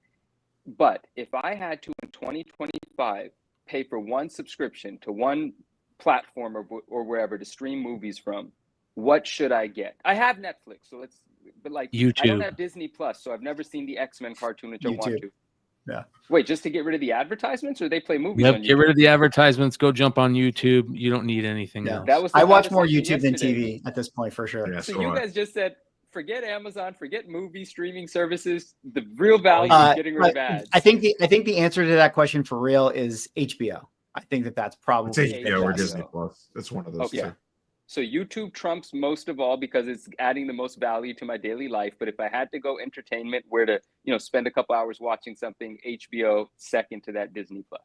But if I had to, in 2025, pay for one subscription to one platform or wherever to stream movies from, what should I get? I have Netflix, but like, YouTube. I don't have Disney Plus, so I've never seen the X-Men cartoon, which I want to. Yeah. Wait, just to get rid of the advertisements, or they play movies on YouTube? Get rid of the advertisements. Go jump on YouTube. You don't need anything else. I watch more YouTube than TV at this point, for sure. Yeah, so you guys just said, forget Amazon, forget movie streaming services. The real value is getting rid of ads. I think the answer to that question for real is HBO. I think that's probably it's HBO or Disney Plus. It's one of those two. So YouTube trumps most of all because it's adding the most value to my daily life. But if I had to go entertainment, where to spend a couple hours watching something, HBO second to that, Disney Plus.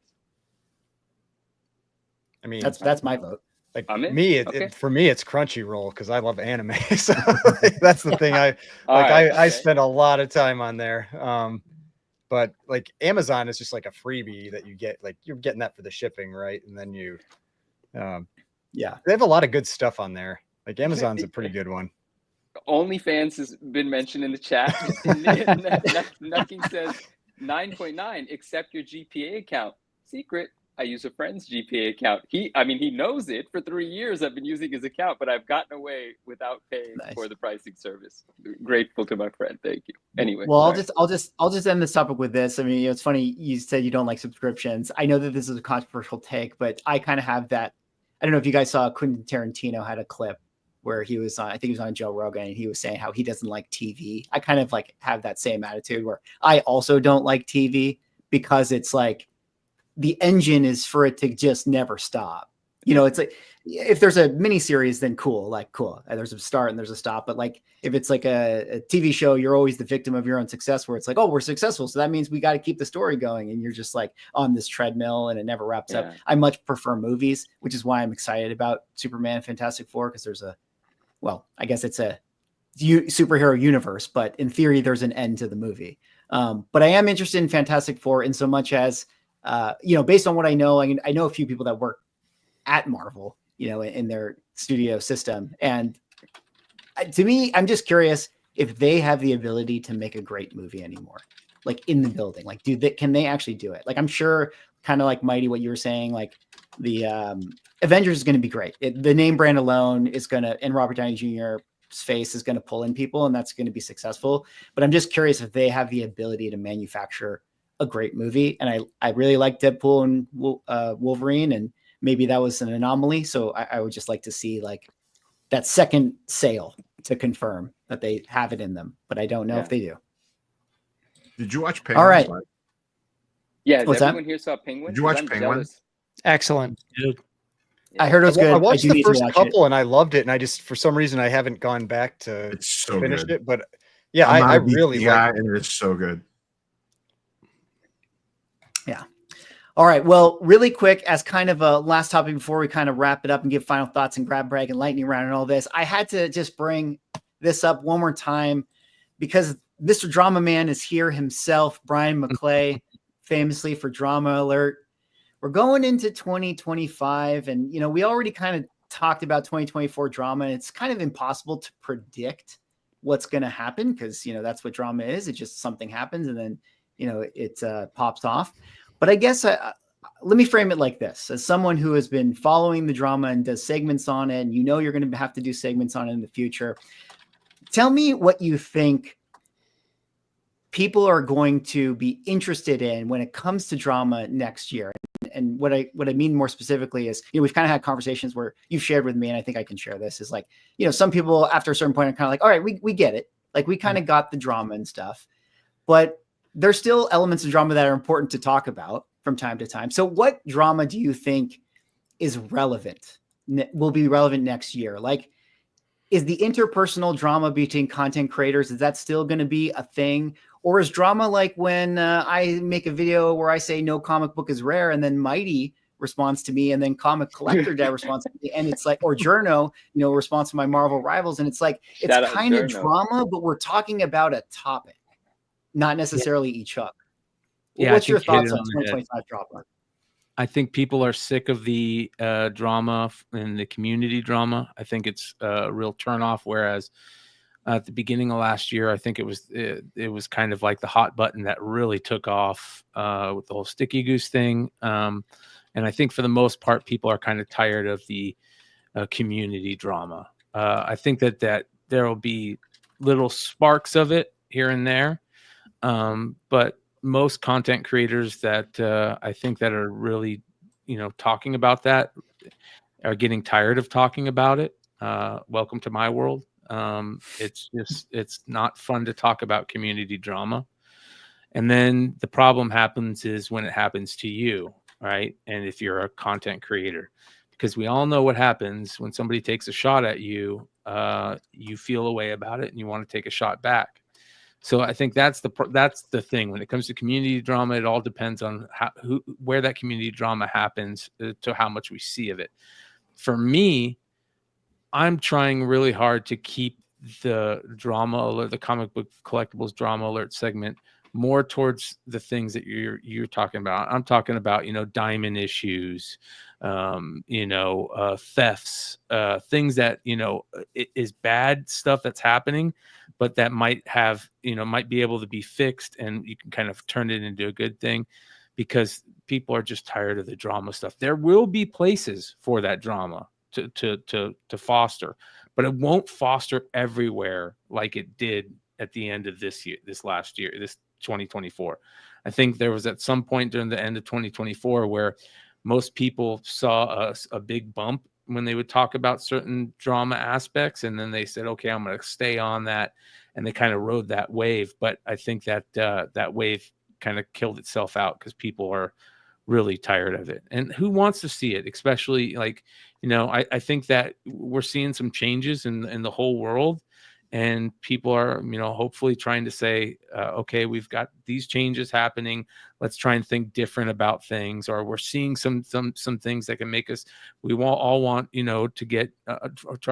I mean, that's my vote. Like I'm in. me, Okay. for me, it's Crunchyroll because I love anime. So that's the thing. I Okay. spend a lot of time on there. But like Amazon is just like a freebie that you get. Like you're getting that for the shipping, right? And then you, Yeah. they have a lot of good stuff on there. Like Amazon's a pretty good one. OnlyFans has been mentioned in the chat. Nothing says 9.9. Accept your GPA account. Secret. I use a friend's GPA account. He knows it. For 3 years, I've been using his account, but I've gotten away without paying for the pricing service. Grateful to my friend. Thank you. Anyway, well, I'll just end this topic with this. I mean, it's funny you said you don't like subscriptions. I know that this is a controversial take, but I kind of have that. I don't know if you guys saw Quentin Tarantino had a clip where he was on, I think he was on Joe Rogan, and he was saying how he doesn't like TV. I kind of like have that same attitude where I also don't like TV because it's like the engine is for it to just never stop. You know, it's like if there's a mini series, then cool. There's a start and there's a stop. But like if it's like a TV show, you're always the victim of your own success, where it's like, oh, we're successful, so that means we got to keep the story going, and you're just like on this treadmill and it never wraps up. I much prefer movies, which is why I'm excited about Superman, Fantastic Four, because there's I guess it's a superhero universe, but in theory, there's an end to the movie. But I am interested in Fantastic Four in so much as, based on what I know a few people that work at Marvel, in their studio system. And to me, I'm just curious if they have the ability to make a great movie anymore, like in the building. Like, can they actually do it? Like, I'm sure, kind of like Mighty, what you were saying, like the Avengers is going to be great. The name brand alone is going to, and Robert Downey Jr.'s face is going to pull in people, and that's going to be successful. But I'm just curious if they have the ability to manufacture a great movie. And I really like Deadpool and Wolverine, and maybe that was an anomaly. So I would just like to see like that second sale to confirm that they have it in them, but I don't know if they do. Did you watch Penguin? All right. Yeah. Has What's everyone that? here saw Penguin? Did you watch I'm Penguin? jealous. Excellent. Dude. I heard it was good. I watched do the need to first watch couple it. and I loved it. And I just, for some reason, I haven't gone back to It's so finish good. it. But yeah, I'm not I a DC really guy, like it. and it's so good. Yeah. All right. Well, really quick, as kind of a last topic before we kind of wrap it up and give final thoughts and grab brag and lightning round and all this, I had to just bring this up one more time because Mr. Drama Man is here himself, Brian McClay, famously for Drama Alert. We're going into 2025, and we already kind of talked about 2024 drama, and it's kind of impossible to predict what's going to happen because that's what drama is. It just something happens and then it pops off. But I guess let me frame it like this: as someone who has been following the drama and does segments on it, and you're going to have to do segments on it in the future, tell me what you think people are going to be interested in when it comes to drama next year. And what I mean more specifically is, we've kind of had conversations where you've shared with me, and I think I can share this, is like, some people after a certain point are kind of like, all right, we get it. Like, we kind of got the drama and stuff, but there's still elements of drama that are important to talk about from time to time. So what drama do you think is relevant, will be relevant next year? Like, is the interpersonal drama between content creators, is that still going to be a thing? Or is drama like when I make a video where I say no comic book is rare, and then Mighty responds to me, and then Comic Collector Dad responds to me, and it's like, or Journo, responds to my Marvel rivals, and it's like, it's kind of drama, but we're talking about a topic, not necessarily each other. Yeah, what's your thoughts on 2025 drama? I think people are sick of the drama and the community drama. I think it's a real turnoff. Whereas at the beginning of last year, I think it was kind of like the hot button that really took off with the whole Sticky Goose thing. And I think for the most part, people are kind of tired of the community drama. I think that there will be little sparks of it here and there, but most content creators that I think that are really, talking about that are getting tired of talking about it. Welcome to my world. It's not fun to talk about community drama. And then the problem happens is when it happens to you, right? And if you're a content creator, because we all know what happens when somebody takes a shot at you, you feel a way about it and you want to take a shot back. So I think that's the thing when it comes to community drama. It all depends on where that community drama happens to how much we see of it. for me, I'm trying really hard to keep the drama alert, the comic book collectibles drama alert segment more towards the things that you're talking about. I'm talking about, diamond issues, thefts, things that, is bad stuff that's happening, but that might have, might be able to be fixed, and you can kind of turn it into a good thing, because people are just tired of the drama stuff. There will be places for that drama to foster, but it won't foster everywhere like it did at the end of this last year, this 2024. I think there was at some point during the end of 2024 where most people saw a big bump when they would talk about certain drama aspects, and then they said, okay, I'm going to stay on that, and they kind of rode that wave. But I think that that wave kind of killed itself out, because people are really tired of it. And who wants to see it? Especially I think that we're seeing some changes in the whole world, and people are, hopefully trying to say, okay, we've got these changes happening. Let's try and think different about things. Or we're seeing some things that can make us, we all want, to get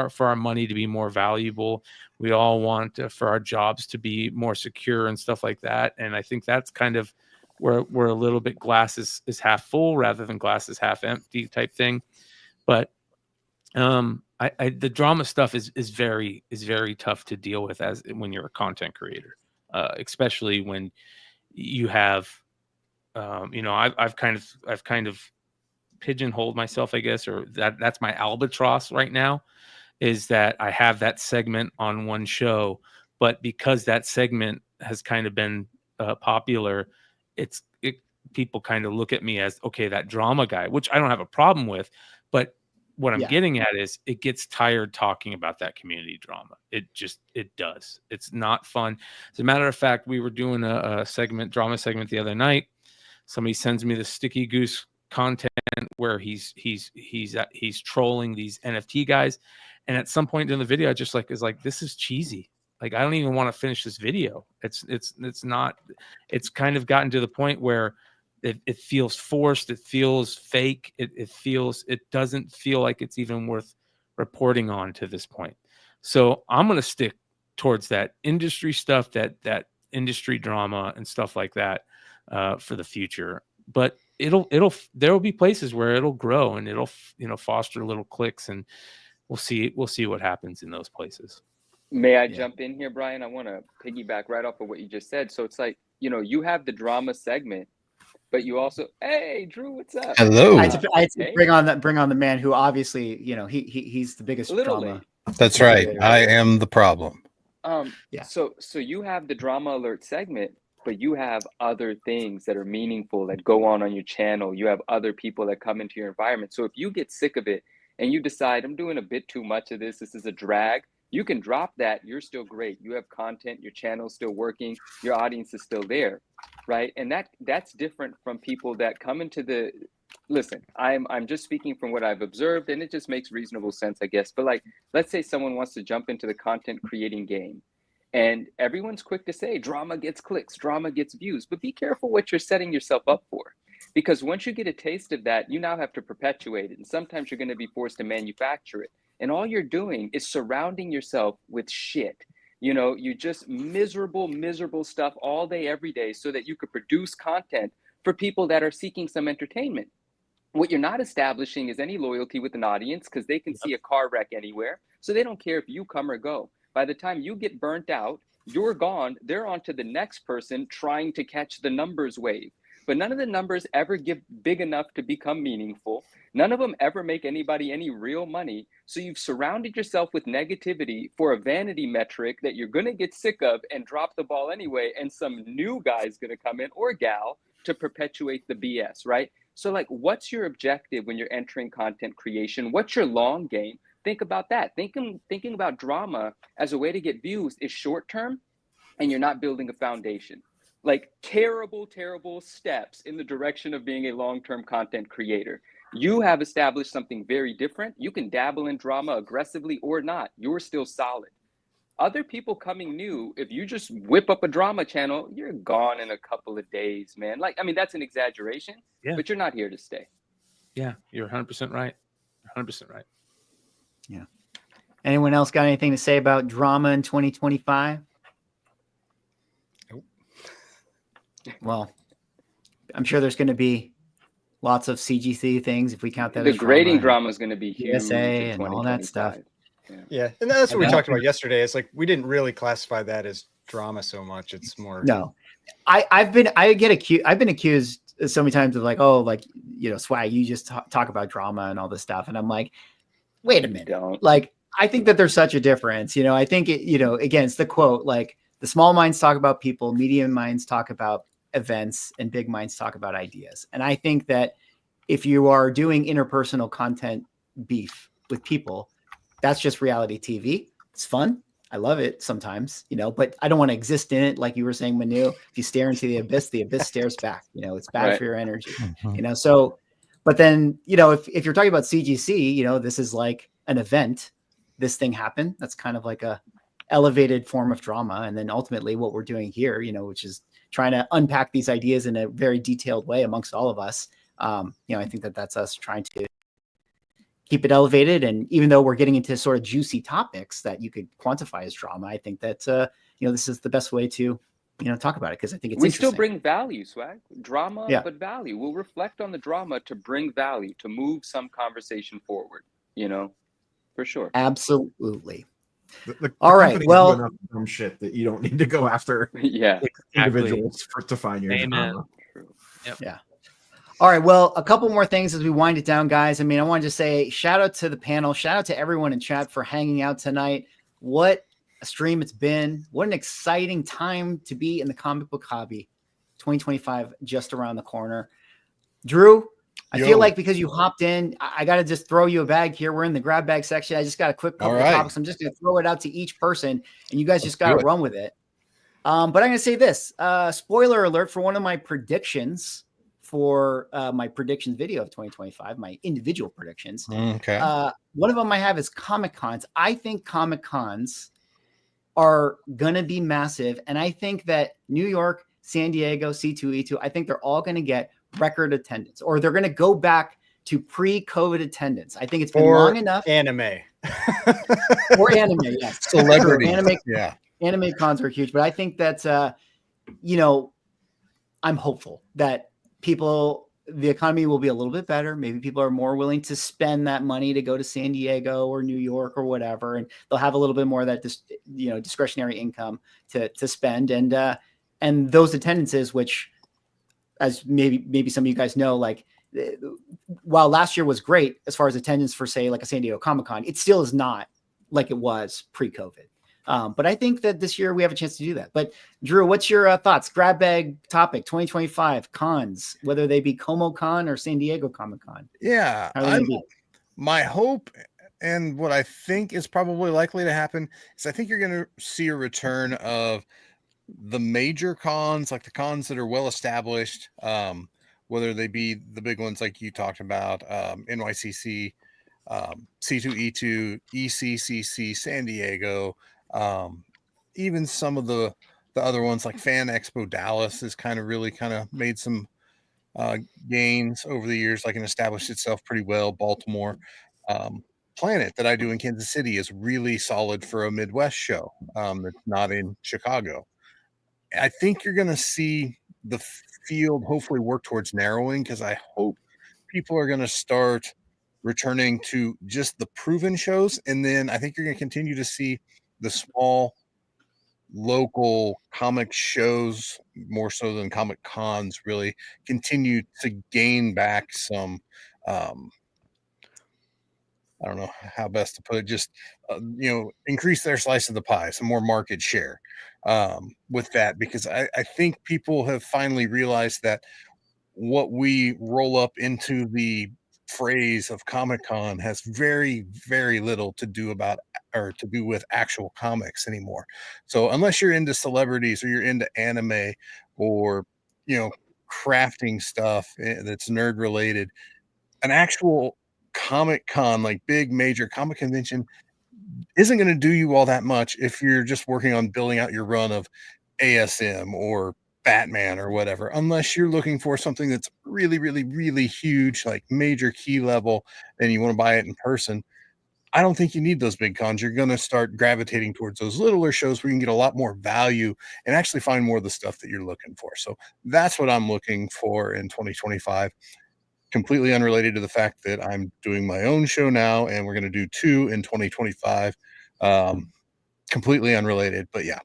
for our money to be more valuable. We all want for our jobs to be more secure and stuff like that. And I think that's kind of where a little bit glass is half full rather than glass is half empty type thing. But the drama stuff is very tough to deal with when you're a content creator, especially when you have, I've kind of pigeonholed myself, I guess, or that's my albatross right now, is that I have that segment on one show, but because that segment has kind of been popular, people kind of look at me as, okay, that drama guy, which I don't have a problem with, but what I'm getting at is it gets tired talking about that community drama. It does. It's not fun. As a matter of fact, we were doing a drama segment the other night. Somebody sends me the Sticky Goose content where he's trolling these NFT guys, and at some point in the video, I just is like, this is cheesy. Like, I don't even want to finish this video. It's not. It's kind of gotten to the point where it feels forced. It feels fake. It doesn't feel like it's even worth reporting on to this point. So I'm going to stick towards that industry stuff, that industry drama and stuff like that for the future. But there will be places where it'll grow, and it'll foster little clicks, and we'll see what happens in those places. May I jump in here, Brian? I want to piggyback right off of what you just said. So it's like, you have the drama segment, but you also, hey, Drew, what's up? Hello. I had to bring on the man who obviously, he's the biggest drama. That's right. I am the problem. So you have the drama alert segment, but you have other things that are meaningful that go on your channel. You have other people that come into your environment. So if you get sick of it and you decide, I'm doing a bit too much of this is a drag, you can drop that. You're still great. You have content, your channel's still working, your audience is still there, right? And that's different from people that come into listen, I'm just speaking from what I've observed, and it just makes reasonable sense, I guess. But let's say someone wants to jump into the content creating game, and everyone's quick to say drama gets clicks, drama gets views, but be careful what you're setting yourself up for. Because once you get a taste of that, you now have to perpetuate it. And sometimes you're going to be forced to manufacture it. And all you're doing is surrounding yourself with shit. You just miserable stuff all day, every day, so that you could produce content for people that are seeking some entertainment. What you're not establishing is any loyalty with an audience, because they can see a car wreck anywhere. So they don't care if you come or go. By the time you get burnt out, you're gone. They're on to the next person trying to catch the numbers wave. But none of the numbers ever get big enough to become meaningful. None of them ever make anybody any real money. So you've surrounded yourself with negativity for a vanity metric that you're going to get sick of and drop the ball anyway. And some new guy's going to come in, or gal, to perpetuate the BS, right? So what's your objective when you're entering content creation? What's your long game? Think about that. Thinking about drama as a way to get views is short term, and you're not building a foundation. Terrible steps in the direction of being a long-term content creator. You have established something very different. You can dabble in drama aggressively or not. You're still solid. Other people coming new, if you just whip up a drama channel, you're gone in a couple of days, man. That's an exaggeration, but you're not here to stay. Yeah, you're 100% right. 100% right. Yeah. Anyone else got anything to say about drama in 2025? Nope. Well, I'm sure there's going to be lots of CGC things if we count that The as grading drama, drama is going to be huge PSA in and all that stuff. 2025. Yeah, and that's what we Yeah. talked about yesterday. It's like we didn't really classify that as drama so much. It's more No, I've been accused so many times of like, oh, like, you know, Swag, you just talk about drama and all this stuff. And I'm like, wait a minute. Don't. Like, I think that there's such a difference. You know, I think it, you know, again, it's the quote, like the small minds talk about people, medium minds talk about events, and big minds talk about ideas. And I think that if you are doing interpersonal content beef with people, that's just reality TV. It's fun. I love it sometimes, you know, but I don't want to exist in it. Like you were saying, Manu, if you stare into the abyss stares back, you know, it's bad Right. for your energy, Mhm. you know? So, but then, you know, if you're talking about CGC, you know, this is like an event, this thing happened. That's kind of like a elevated form of drama. And then ultimately what we're doing here, you know, which is trying to unpack these ideas in a very detailed way amongst all of us. You know, I think that that's us trying to keep it elevated. And even though we're getting into sort of juicy topics that you could quantify as drama, I think that, you know, this is the best way to, you know, talk about it. Cause I think it's We still interesting. bring value, Swag. Drama, Yeah. but value. We'll reflect on the drama to bring value, to move some conversation forward, you know, for sure. Absolutely. The All right, companies well- do enough dumb shit that you don't need to go after Yeah. individuals to find your Amen. drama. True. Yeah. All right. Well, a couple more things as we wind it down, guys. I mean, I want to just say shout out to the panel. Shout out to everyone in chat for hanging out tonight. What a stream it's been. What an exciting time to be in the comic book hobby. 2025 just around the corner. Drew, I Yo. feel like because you hopped in, I got to just throw you a bag here. We're in the grab bag section. I just got a quick couple All of right. topics. I'm just going to throw it out to each person, and you guys just got do to it. run with it. But I'm going to say this, spoiler alert for one of my predictions for my predictions video of 2025, my individual predictions. Okay. One of them I have is Comic Cons. I think Comic Cons are going to be massive. And I think that New York, San Diego, C2E2, I think they're all going to get record attendance, or they're going to go back to pre-COVID attendance. I think it's been long enough. Anime. Or anime, yes. Celebrity. Anime, Yeah. anime cons are huge, but I think that, you know, I'm hopeful that the economy will be a little bit better. Maybe people are more willing to spend that money to go to San Diego or New York or whatever, and they'll have a little bit more of that, you know, discretionary income to spend. And those attendances, which, as maybe some of you guys know, like, while last year was great as far as attendance for, say, like a San Diego Comic-Con, it still is not like it was pre-COVID. But I think that this year we have a chance to do that. But Drew, what's your thoughts? Grab bag topic 2025 cons, whether they be Como Con or San Diego Comic Con. Yeah. My hope and what I think is probably likely to happen is I think you're going to see a return of the major cons, like the cons that are well established, whether they be the big ones like you talked about, NYCC, C2E2, ECCC, San Diego, even some of the other ones like Fan Expo Dallas has kind of made some gains over the years, like, and established itself pretty well. Baltimore, Planet that I do in Kansas City is really solid for a Midwest show that's not in Chicago. I think you're going to see the field hopefully work towards narrowing, because I hope people are going to start returning to just the proven shows. And then I think you're going to continue to see the small local comic shows, more so than comic cons, really continue to gain back some, I don't know how best to put it, just, increase their slice of the pie, some more market share with that, because I think people have finally realized that what we roll up into the phrase of Comic-Con has very, very little to do with actual comics anymore. So unless you're into celebrities or you're into anime or, crafting stuff that's nerd related, an actual Comic-Con, like big major comic convention, isn't going to do you all that much if you're just working on building out your run of ASM or Batman or whatever, unless you're looking for something that's really, really, really huge, like major key level, and you want to buy it in person. I don't think you need those big cons. You're going to start gravitating towards those littler shows where you can get a lot more value and actually find more of the stuff that you're looking for. So that's what I'm looking for in 2025. Completely unrelated to the fact that I'm doing my own show now, and we're going to do 2 in 2025. Completely unrelated, but yeah.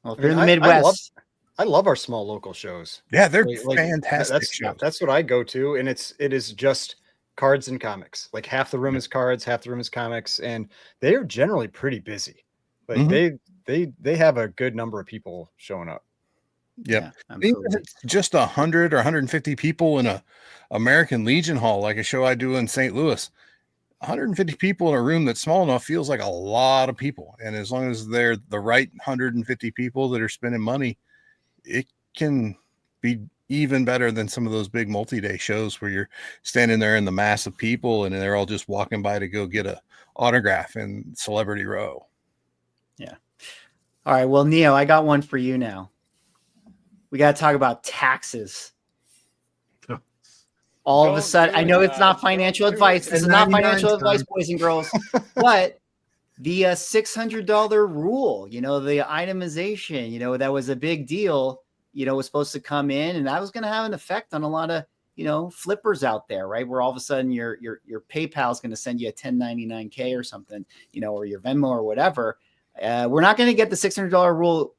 Well, if you're in the Midwest, I love our small local shows. Yeah, they're Like, fantastic shows. That's what I go to, and it is just cards and comics. Like half the room is cards, half the room is comics, and they are generally pretty busy. Like they have a good number of people showing up. Yep. Yeah, even if it's just 100 or 150 people in a American Legion Hall, like a show I do in St. Louis, 150 people in a room that's small enough feels like a lot of people. And as long as they're the right 150 people that are spending money, it can be even better than some of those big multi-day shows where you're standing there in the mass of people and they're all just walking by to go get a autograph in Celebrity Row. Yeah. All right. Well, Neo, I got one for you now. We got to talk about taxes. All of a sudden, I know it's not financial advice. This is not financial advice, boys and girls, but the $600 rule, the itemization, that was a big deal, was supposed to come in, and that was going to have an effect on a lot of, flippers out there, right? Where all of a sudden your PayPal is going to send you a 1099K or something, or your Venmo or whatever. We're not going to get the $600 rule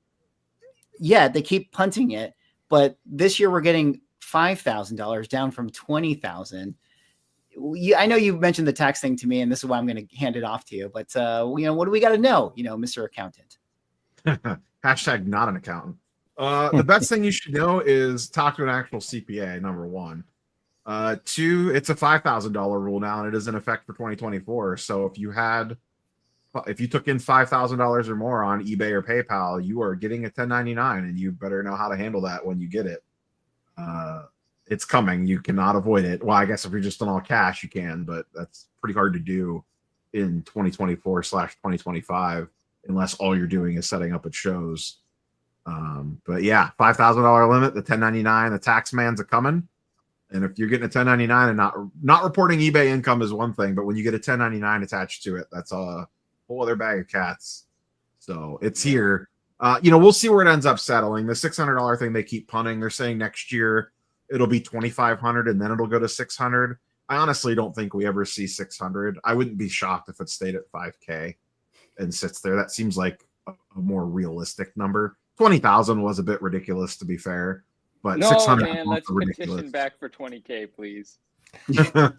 yet. They keep punting it, but this year we're getting $5,000 down from $20,000. I know you mentioned the tax thing to me, and this is why I'm going to hand it off to you. But what do we got to know, Mr. Accountant? Hashtag not an accountant. The best thing you should know is talk to an actual CPA. Number one. 2, it's a $5,000 rule now, and it is in effect for 2024. So if you took in $5,000 or more on eBay or PayPal, you are getting a 1099, and you better know how to handle that when you get it. It's coming. You cannot avoid it. Well, I guess if you're just on all cash, you can, but that's pretty hard to do in 2024/2025 unless all you're doing is setting up at shows. But yeah, $5,000 limit, the 1099, the tax man's a coming. And if you're getting a 1099 and not reporting eBay income is one thing, but when you get a 1099 attached to it, that's a whole other bag of cats. So it's here. We'll see where it ends up settling. The $600 thing they keep punting. They're saying next year it'll be $2,500 and then it'll go to $600. I honestly don't think we ever see $600. I wouldn't be shocked if it stayed at $5K and sits there. That seems like a more realistic number. $20,000 was a bit ridiculous, to be fair, but no, $600. Man, let's petition back for $20K, please. The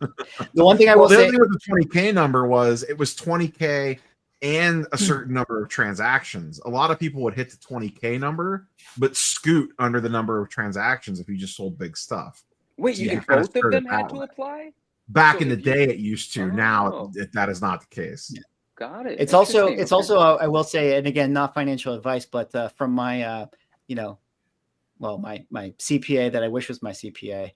one thing I will say, the other thing with the $20K number was it was $20K and a certain number of transactions. A lot of people would hit the $20K number, but scoot under the number of transactions if you just sold big stuff. Wait, So both of them had to apply? Back in the day, it used to. Now, that is not the case. Yeah. Got it. It's also, I will say, and again, not financial advice, but from my, my CPA that I wish was my CPA,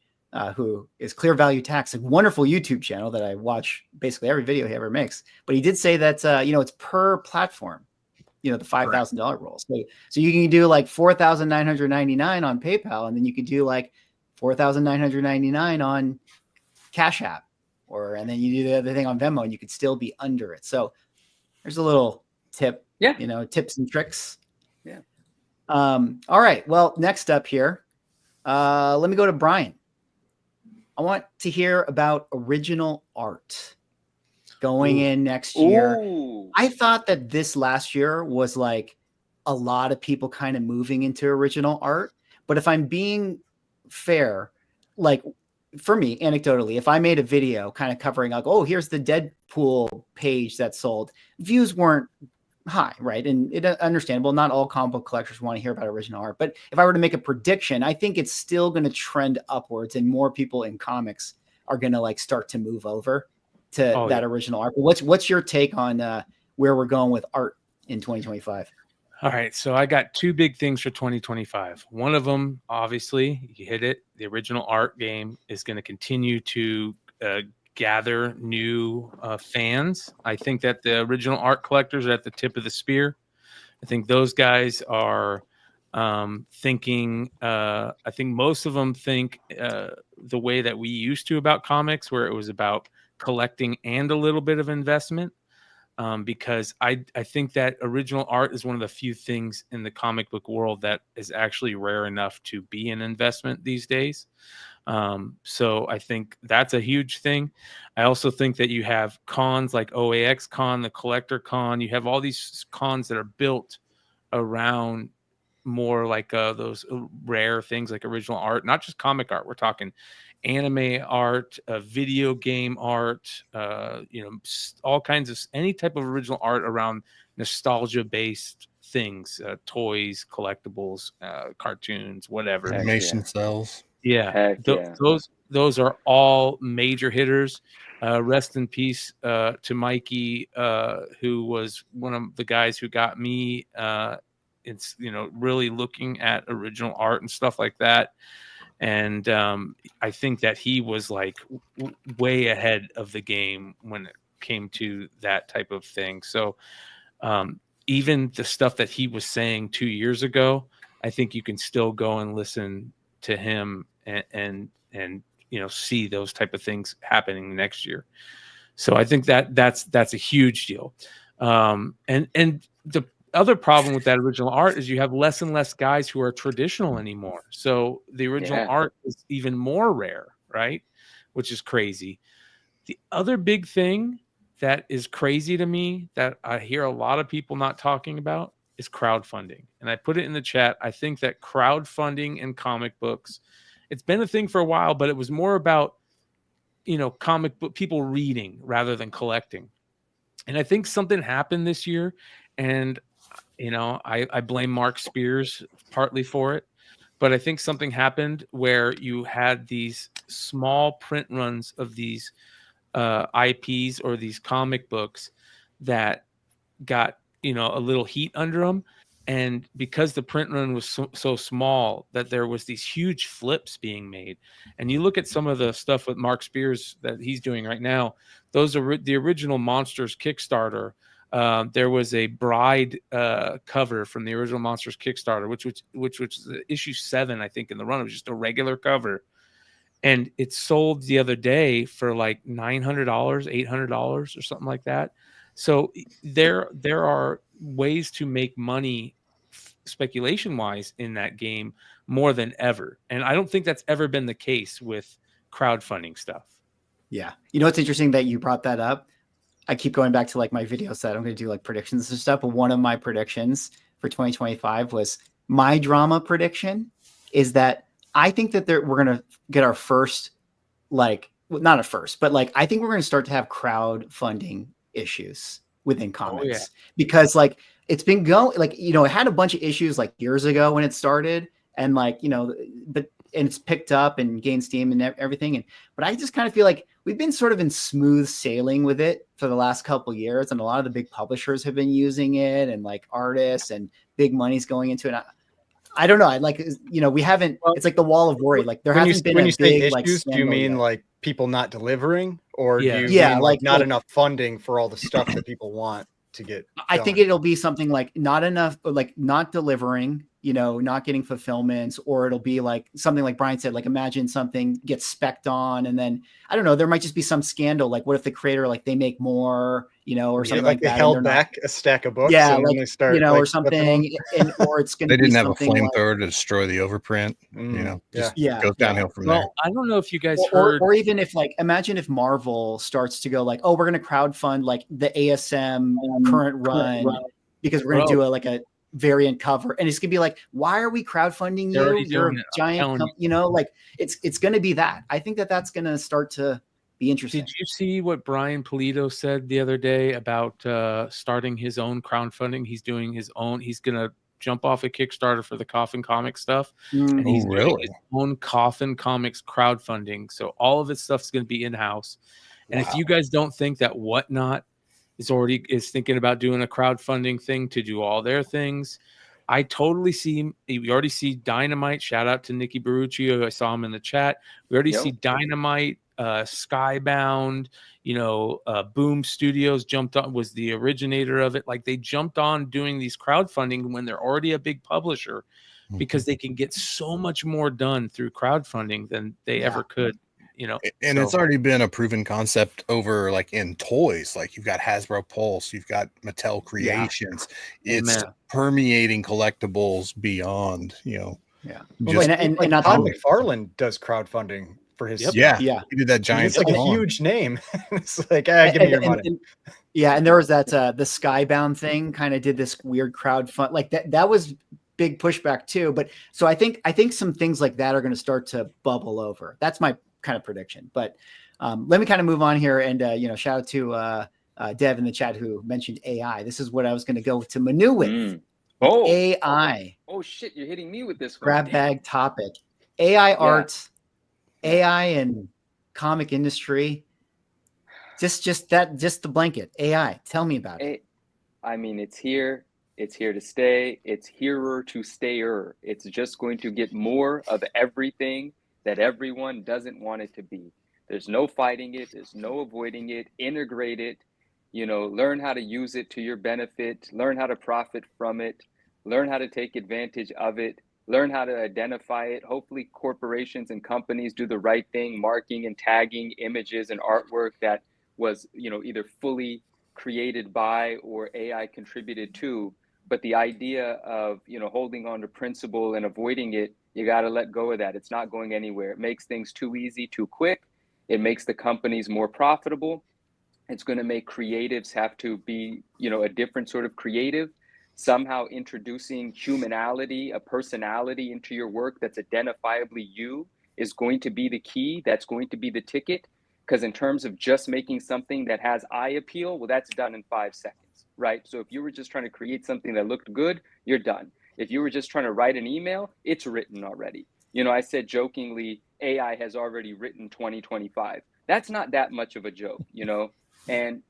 who is Clear Value Tax, a wonderful YouTube channel that I watch basically every video he ever makes. But he did say that, it's per platform, the $5,000 rule. So you can do like $4,999 on PayPal, and then you could do like $4,999 on Cash App, and then you do the other thing on Venmo, and you could still be under it. So there's a little tip, tips and tricks. Yeah. All right. Well, next up here, let me go to Brian. I want to hear about original art going in next year. Ooh. I thought that this last year was like a lot of people kind of moving into original art. But if I'm being fair, like for me, anecdotally, if I made a video kind of covering like, oh, here's the Deadpool page that sold, views weren't high, right? And it's understandable. Not all comic book collectors want to hear about original art. But if I were to make a prediction, I think it's still going to trend upwards, and more people in comics are going to like start to move over to that original art. But what's your take on where we're going with art in 2025? All right, so I got 2 big things for 2025. One of them, obviously, you hit it. The original art game is going to continue to gather new fans. I think that the original art collectors are at the tip of the spear. I think those guys are thinking. I think most of them think the way that we used to about comics, where it was about collecting and a little bit of investment, because I think that original art is one of the few things in the comic book world that is actually rare enough to be an investment these days. So I think that's a huge thing. I also think that you have cons like OAX Con, the Collector Con. You have all these cons that are built around more like those rare things like original art, not just comic art. We're talking anime art, video game art, all kinds of any type of original art around nostalgia based things, toys, collectibles, cartoons, whatever. Animation cells. Yeah, Heck yeah. those are all major hitters. Rest in peace to Mikey, who was one of the guys who got me it's really looking at original art and stuff like that. And I think that he was like way ahead of the game when it came to that type of thing. So even the stuff that he was saying 2 years ago, I think you can still go and listen to him and see those type of things happening next year. So I think that's a huge deal. And the other problem with that original art is you have less and less guys who are traditional anymore. So the original art is even more rare, right? Which is crazy. The other big thing that is crazy to me that I hear a lot of people not talking about is crowdfunding. And I put it in the chat. I think that crowdfunding in comic books, it's been a thing for a while, but it was more about, comic book people reading rather than collecting. And I think something happened this year, and I blame Mark Spears partly for it, but I think something happened where you had these small print runs of these IPs or these comic books that got, a little heat under them. And because the print run was so small that there was these huge flips being made. And you look at some of the stuff with Mark Spears that he's doing right now, those are the original Monsters Kickstarter. There was a Bride cover from the original Monsters Kickstarter, which was issue 7, I think, in the run. It was just a regular cover. And it sold the other day for like $900, $800 or something like that. So there are ways to make money speculation wise in that game more than ever. And I don't think that's ever been the case with crowdfunding stuff. Yeah. It's interesting that you brought that up. I keep going back to like my video set. I'm going to do like predictions and stuff. But one of my predictions for 2025 was my drama prediction is that I think that we're going to get our first, not a first, but I think we're going to start to have crowdfunding issues within comics because it's been going it had a bunch of issues years ago when it started and but it's picked up and gained steam and everything. But I just kind of feel like we've been sort of in smooth sailing with it for the last couple of years. And a lot of the big publishers have been using it and artists and big money's going into it. I don't know. We haven't, it's like the wall of worry. There hasn't been when a you say big, issues, do you mean people not delivering or do you mean not enough funding for all the stuff that people want to get done? I think it'll be something not enough, not delivering, not getting fulfillments, or it'll be something like Brian said, imagine something gets spec'd on and then, I don't know, there might just be some scandal. What if the creator, they make more, or something like they that. held back a stack of books. Yeah. And then they start, or something. Or it's going to be they didn't have a something flamethrower to destroy the overprint, goes downhill from there. I don't know if you guys heard. Or even if imagine if Marvel starts to go oh, we're going to crowdfund the ASM current run because we're going to do a variant cover, and it's gonna be why are we crowdfunding you? You're a giant it's gonna be that. I think that's gonna start to be interesting. Did you see what Brian Pulido said the other day about starting his own crowdfunding? He's doing his own, he's gonna jump off a Kickstarter for the Coffin Comics stuff, and he's doing his own Coffin Comics crowdfunding, so all of his stuff's gonna be in-house. And if you guys don't think that Whatnot is thinking about doing a crowdfunding thing to do all their things, I totally see. We already see Dynamite. Shout out to Nikki Barucci. I saw him in the chat. We already see Dynamite, Skybound. Boom Studios jumped on, was the originator of it. They jumped on doing these crowdfunding when they're already a big publisher, because they can get so much more done through crowdfunding than they ever could, And So- it's already been a proven concept over like in toys. Like you've got Hasbro Pulse, you've got Mattel Creations. It's Amen. permeating collectibles beyond, Yeah. just and Like not Todd only- McFarlane does crowdfulfunding for his Yep. stuff. yeah. He did that giant It's like a spawn. huge name. It's like, give me your money. Yeah, and there was that the Skybound thing kind of did this weird crowdfund like that was big pushback too. But so I think some things like that are going to start to bubble over. That's my kind of prediction. But let me kind of move on here and shout out to Dev in the chat who mentioned AI. This is what I was going to go to Manu with. Oh, AI. Oh shit, you're hitting me with this one. Grab Damn. bag topic. AI art, AI and comic industry. Just the blanket. AI. Tell me about it. I mean, it's here. It's here to stay. It's hereer to stayer. It's just going to get more of everything that everyone doesn't want it to be. There's no fighting it. There's no avoiding it. Integrate it. Learn how to use it to your benefit. Learn how to profit from it. Learn how to take advantage of it. Learn how to identify it. Hopefully corporations and companies do the right thing, marking and tagging images and artwork that was, either fully created by or AI contributed to. But the idea of, holding on to principle and avoiding it, you got to let go of that. It's not going anywhere. It makes things too easy, too quick. It makes the companies more profitable. It's going to make creatives have to be, a different sort of creative. Somehow introducing humanality, a personality into your work that's identifiably you is going to be the key. That's going to be the ticket. Because in terms of just making something that has eye appeal, well, that's done in 5 seconds, right? So if you were just trying to create something that looked good, you're done. If you were just trying to write an email, it's written already. I said jokingly, AI has already written 2025. That's not that much of a joke, and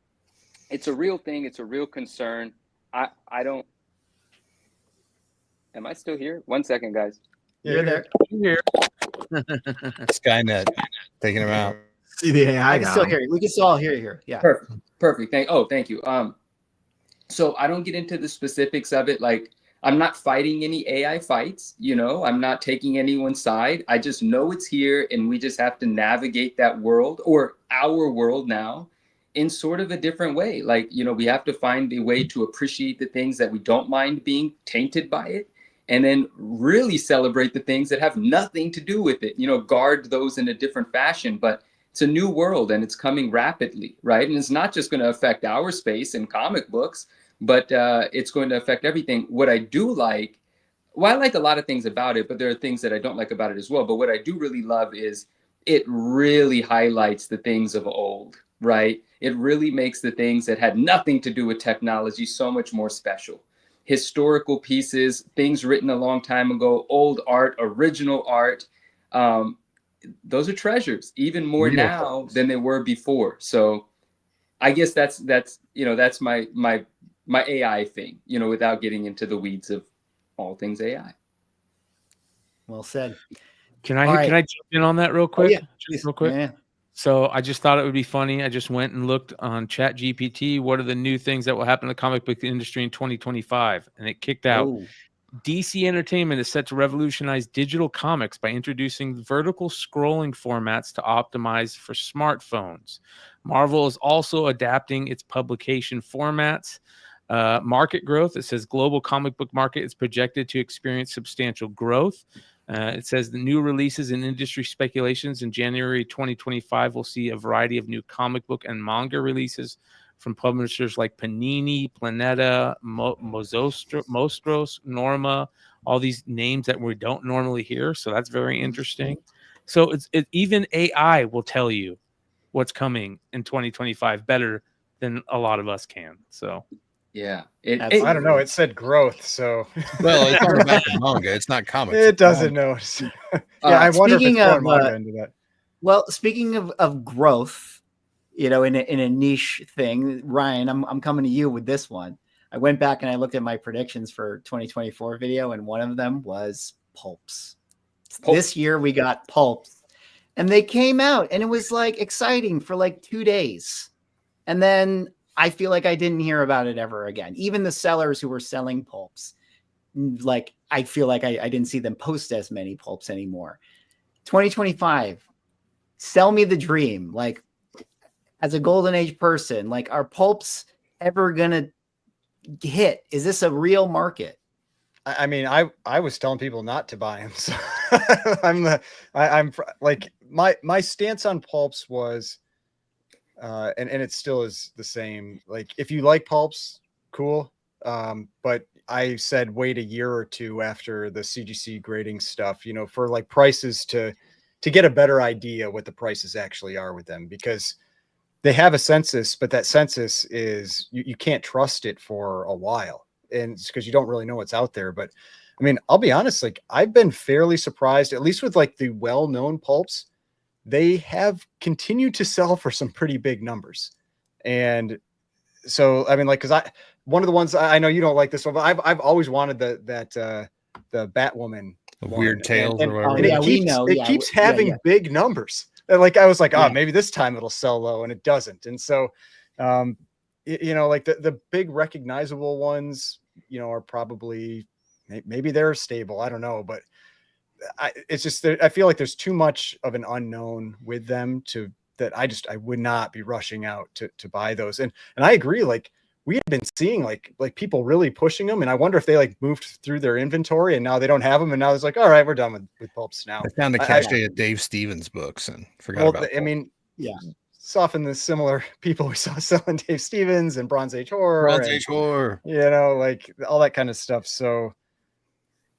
it's a real thing. It's a real concern. I don't. Am I still here? 1 second, guys. You're there. Here. Skynet taking him out. See the AI I can now. still hear you. We can still all hear you here. Yeah. Perfect. Thank you. So I don't get into the specifics of it. Like, I'm not fighting any AI fights, I'm not taking anyone's side. I just know it's here and we just have to navigate that world or our world now in sort of a different way. Like, we have to find a way to appreciate the things that we don't mind being tainted by it, and then really celebrate the things that have nothing to do with it, guard those in a different fashion. But it's a new world and it's coming rapidly, right? And it's not just going to affect our space in comic books, but it's going to affect everything. What I do like, I like a lot of things about it, but there are things that I don't like about it as well. But what I do really love is it really highlights the things of old, right? It really makes the things that had nothing to do with technology so much more special. Historical pieces, things written a long time ago, old art, original art. Those are treasures, even more now than they were before. So I guess that's my AI thing, without getting into the weeds of all things AI. Well said. Can I jump in on that real quick? Yeah, just real quick. Yeah. So I just thought it would be funny. I just went and looked on Chat GPT. What are the new things that will happen in the comic book industry in 2025? And it kicked out. Oh. DC Entertainment is set to revolutionize digital comics by introducing vertical scrolling formats to optimize for smartphones. Marvel is also adapting its publication formats. Market growth, it says global comic book market is projected to experience substantial growth. It says the new releases and industry speculations in January 2025 will see a variety of new comic book and manga releases from publishers like Panini, Planeta, Mostros, Norma, all these names that we don't normally hear. So that's very interesting. So even AI will tell you what's coming in 2025 better than a lot of us can. So yeah, I don't know. It said growth, so Well, it's on the back of manga. It's not comics. it doesn't know. I wonder if it's throwing manga into that. Well, speaking of growth, in a niche thing, Ryan, I'm coming to you with this one. I went back and I looked at my predictions for 2024 video, and one of them was pulps. This year we got pulps, and they came out, and it was like exciting for like 2 days, and then I feel like I didn't hear about it ever again. Even the sellers who were selling pulps, like I feel like I didn't see them post as many pulps anymore. 2025, sell me the dream. Like, as a golden age person, like, are pulps ever gonna hit? Is this a real market? I mean, I was telling people not to buy them. So I'm like, my stance on pulps was, and it still is the same. Like, if you like pulps, cool. But I said, wait a year or two after the CGC grading stuff, you know, for like prices to get a better idea what the prices actually are with them, because they have a census, but that census is, you can't trust it for a while. And it's because you don't really know what's out there. But I mean, I'll be honest, like, I've been fairly surprised, at least with like the well-known pulps, they have continued to sell for some pretty big numbers. And so, I mean, like, cause one of the ones, I know you don't like this one, but I've always wanted the Batwoman, The Weird Tales and or whatever. and yeah, it we keeps, know. it Yeah, keeps yeah, having yeah. big numbers. And like, I was like, oh, Yeah. maybe this time it'll sell low, and it doesn't. And so, you know, like the big recognizable ones, you know, are probably, maybe they're stable. I don't know, but it's just, I feel like there's too much of an unknown with them that I would not be rushing out to buy those. And I agree. Like, we have been seeing like people really pushing them. And I wonder if they like moved through their inventory and now they don't have them. And now it's like, all right, we're done with pulps now. I found a cache of Dave Stevens books and forgot about I mean, Yeah. it's often the similar people we saw selling Dave Stevens and Bronze Age Horror. Bronze Age Horror. You know, like all that kind of stuff. So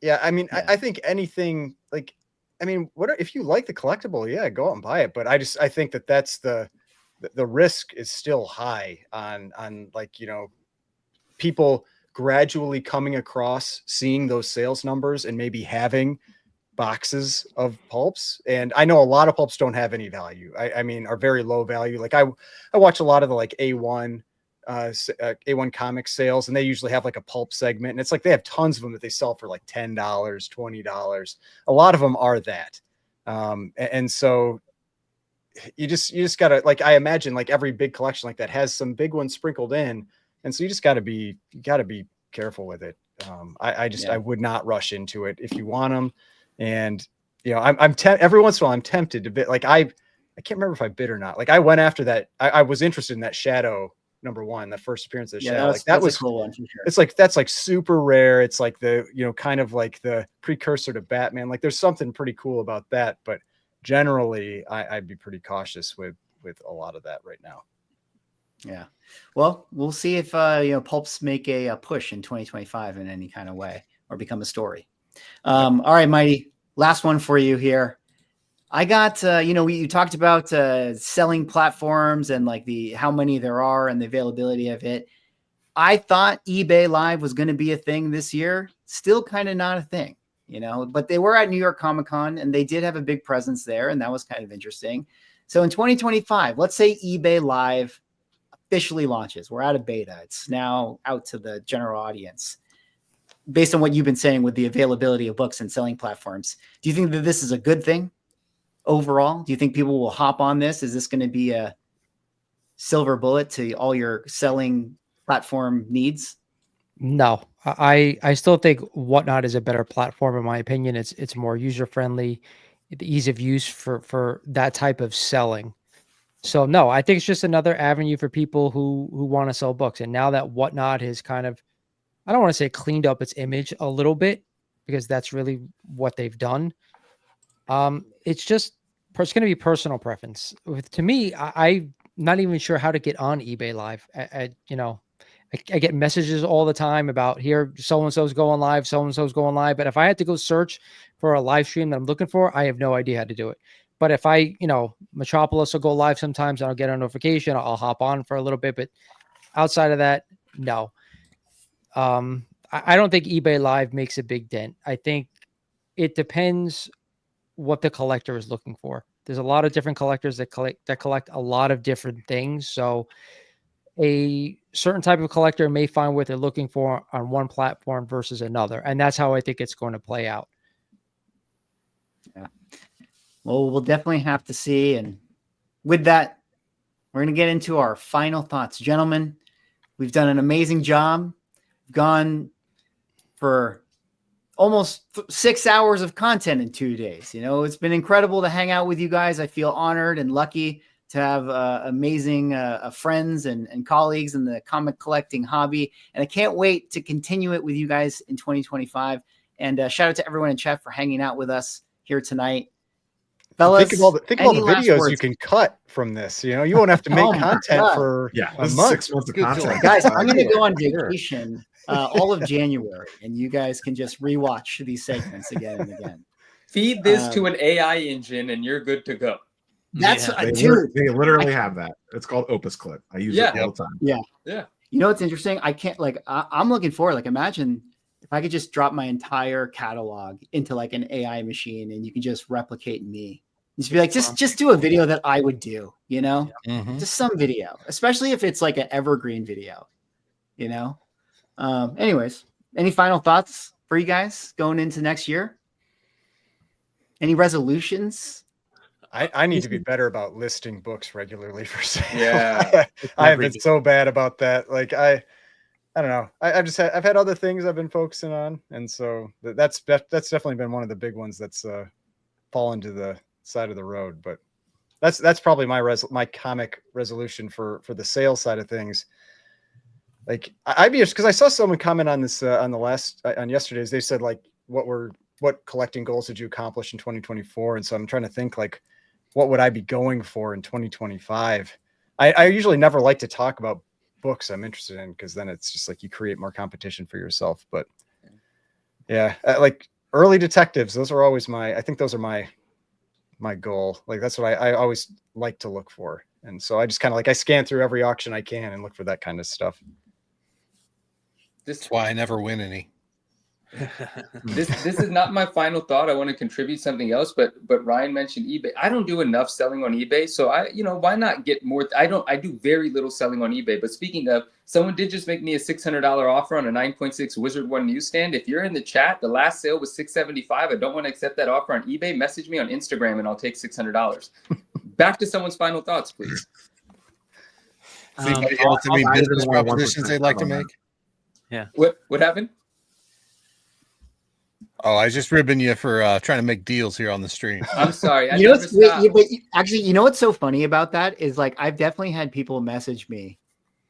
yeah, I mean, I think anything like, I mean, if you like the collectible, yeah, go out and buy it. But I think that's the risk is still high on like, you know, people gradually coming across, seeing those sales numbers and maybe having boxes of pulps. And I know a lot of pulps don't have any value. I mean, are very low value. Like I watch a lot of the like A1 Comics sales, and they usually have like a pulp segment, and it's like they have tons of them that they sell for like $10, $20. A lot of them are that. And so you just gotta, like, I imagine like every big collection like that has some big ones sprinkled in. And so you just gotta be careful with it. I would not rush into it if you want them. And, you know, every once in a while I'm tempted to bid. Like I can't remember if I bid or not. Like I went after that. I was interested in that Shadow #1, the first appearance of the Shadow. Like that was a cool one for sure. It's like, that's like super rare. It's like the, you know, kind of like the precursor to Batman. Like there's something pretty cool about that. But generally I'd be pretty cautious with a lot of that right now. Yeah. Well, we'll see if you know, pulps make a push in 2025 in any kind of way or become a story. All right, Mighty, last one for you here. I got you know, you talked about selling platforms and like how many there are and the availability of it. I thought eBay Live was going to be a thing this year. Still kind of not a thing, you know, but they were at New York Comic Con and they did have a big presence there, and that was kind of interesting. So in 2025, let's say eBay Live officially launches. We're out of beta. It's now out to the general audience. Based on what you've been saying with the availability of books and selling platforms, do you think that this is a good thing overall? Do you think people will hop on this? Is this going to be a silver bullet to all your selling platform needs? No, I still think Whatnot is a better platform in my opinion. It's more user friendly, the ease of use for that type of selling. So no, I think it's just another avenue for people who want to sell books. And now that Whatnot has kind of, I don't want to say cleaned up its image a little bit, because that's really what they've done. It's just, it's going to be personal preference. To me, I'm not even sure how to get on eBay Live. You know, I get messages all the time about here, so-and-so's going live, so-and-so's going live. But if I had to go search for a live stream that I'm looking for, I have no idea how to do it. But if I, you know, Metropolis will go live sometimes and I'll get a notification, I'll hop on for a little bit. But outside of that, no. I don't think eBay Live makes a big dent. I think it depends what the collector is looking for. There's a lot of different collectors that collect a lot of different things. So a certain type of collector may find what they're looking for on one platform versus another. And that's how I think it's going to play out. Yeah. Well, we'll definitely have to see. And with that, we're going to get into our final thoughts. Gentlemen, we've done an amazing job. We've gone for almost 6 hours of content in 2 days. You know, it's been incredible to hang out with you guys. I feel honored and lucky to have amazing friends and colleagues in the comic collecting hobby. And I can't wait to continue it with you guys in 2025. And shout out to everyone in chat for hanging out with us here tonight. Fellas, think of all the videos words? you can cut from this. You know, you won't have to make Oh my content God. for Yeah, a this is month. 6 months of Good content. Guys, I'm going to go on Sure. vacation all of January, and you guys can just rewatch these segments again and again. Feed this to an AI engine, and you're good to go. That's Yeah. dude. They literally have that. It's called Opus Clip. I use it all the time. Yeah. Yeah. You know what's interesting? I can't I'm looking forward. Like, imagine if I could just drop my entire catalog into like an AI machine, and you can just replicate me. Just be like, just do a video that I would do. You know, Mhm. just some video, especially if it's like an evergreen video. You know. Anyways, any final thoughts for you guys going into next year? Any resolutions? I need to be better about listing books regularly for sale. Yeah. I have been so bad about that. Like I don't know. I've had other things I've been focusing on, and so that's definitely been one of the big ones that's fallen to the side of the road. But that's probably my comic resolution for the sales side of things. Like I'd be interested because I saw someone comment on this on yesterday's. They said like, what collecting goals did you accomplish in 2024? And so I'm trying to think like, what would I be going for in 2025? I usually never like to talk about books I'm interested in, because then it's just like you create more competition for yourself. But yeah, like early detectives, those are always I think those are my goal. Like that's what I always like to look for. And so I just kind of like, I scan through every auction I can and look for that kind of stuff. That's why I never win any. This is not my final thought. I want to contribute something else, but Ryan mentioned eBay. I don't do enough selling on eBay, so why not get more? I do very little selling on eBay. But speaking of, someone did just make me a $600 offer on a 9.6 Wizard One newsstand. If you're in the chat, the last sale was $675. I don't want to accept that offer on eBay. Message me on Instagram and I'll take $600. Back to someone's final thoughts, please. Anybody else have any I'll business add it to my propositions 1% they'd like to on that. make? What happened? Oh, I was just ribbing you for trying to make deals here on the stream. I'm sorry. I You know, never stopped. actually, you know what's so funny about that is like I've definitely had people message me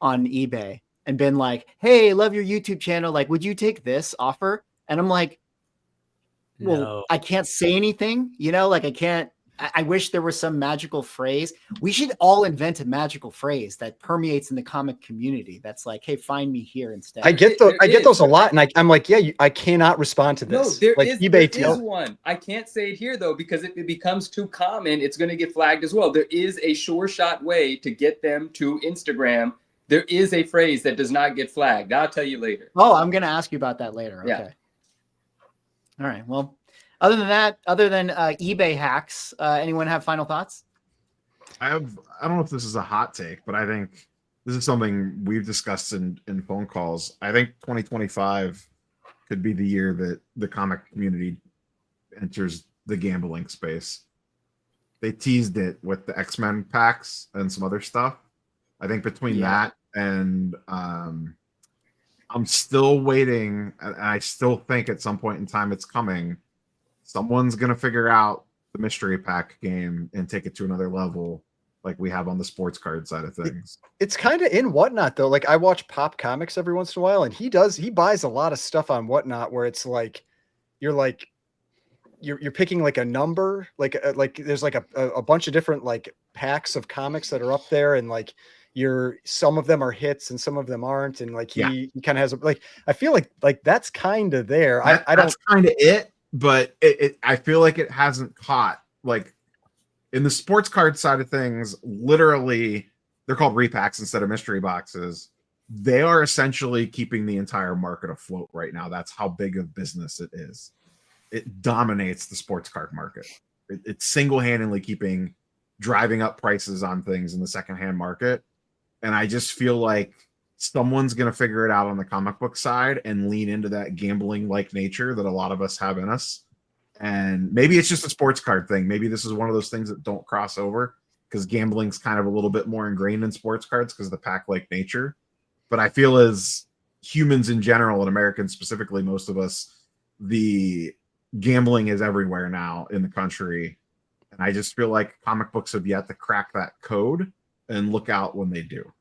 on eBay and been like, "Hey, love your YouTube channel. Like, would you take this offer?" And I'm like, "Well, No. I can't say anything. You know, like I can't. I wish there was some magical phrase. We should all invent a magical phrase that permeates in the comic community. That's like, hey, find me here instead." I get those a lot, and I'm like, yeah, I cannot respond to No, this. there like is eBay one. I can't say it here though, because if it becomes too common, it's going to get flagged as well. There is a sure shot way to get them to Instagram. There is a phrase that does not get flagged. I'll tell you later. Oh, I'm going to ask you about that later. Yeah. Okay. All right. Well, other than eBay hacks, anyone have final thoughts? I don't know if this is a hot take, but I think this is something we've discussed in phone calls. I think 2025 could be the year that the comic community enters the gambling space. They teased it with the X-Men packs and some other stuff. I think between that and I'm still waiting, and I still think at some point in time it's coming. Someone's going to figure out the mystery pack game and take it to another level like we have on the sports card side of things. It's kind of in Whatnot though. Like I watch Pop Comics every once in a while, and he buys a lot of stuff on Whatnot where it's like you're picking like a number, like there's like a bunch of different like packs of comics that are up there, and like some of them are hits and some of them aren't, and like he kind of has I feel like that's kind of there. That's kind of it, but I feel like it hasn't caught. Like in the sports card side of things, literally they're called repacks instead of mystery boxes. They are essentially keeping the entire market afloat right now. That's how big of business it is. It dominates the sports card market. It's single-handedly driving up prices on things in the secondhand market. And I just feel like someone's going to figure it out on the comic book side and lean into that gambling-like nature that a lot of us have in us. And maybe it's just a sports card thing. Maybe this is one of those things that don't cross over because gambling's kind of a little bit more ingrained in sports cards because of the pack-like nature. But I feel as humans in general, and Americans specifically, most of us, the gambling is everywhere now in the country. And I just feel like comic books have yet to crack that code, and look out when they do.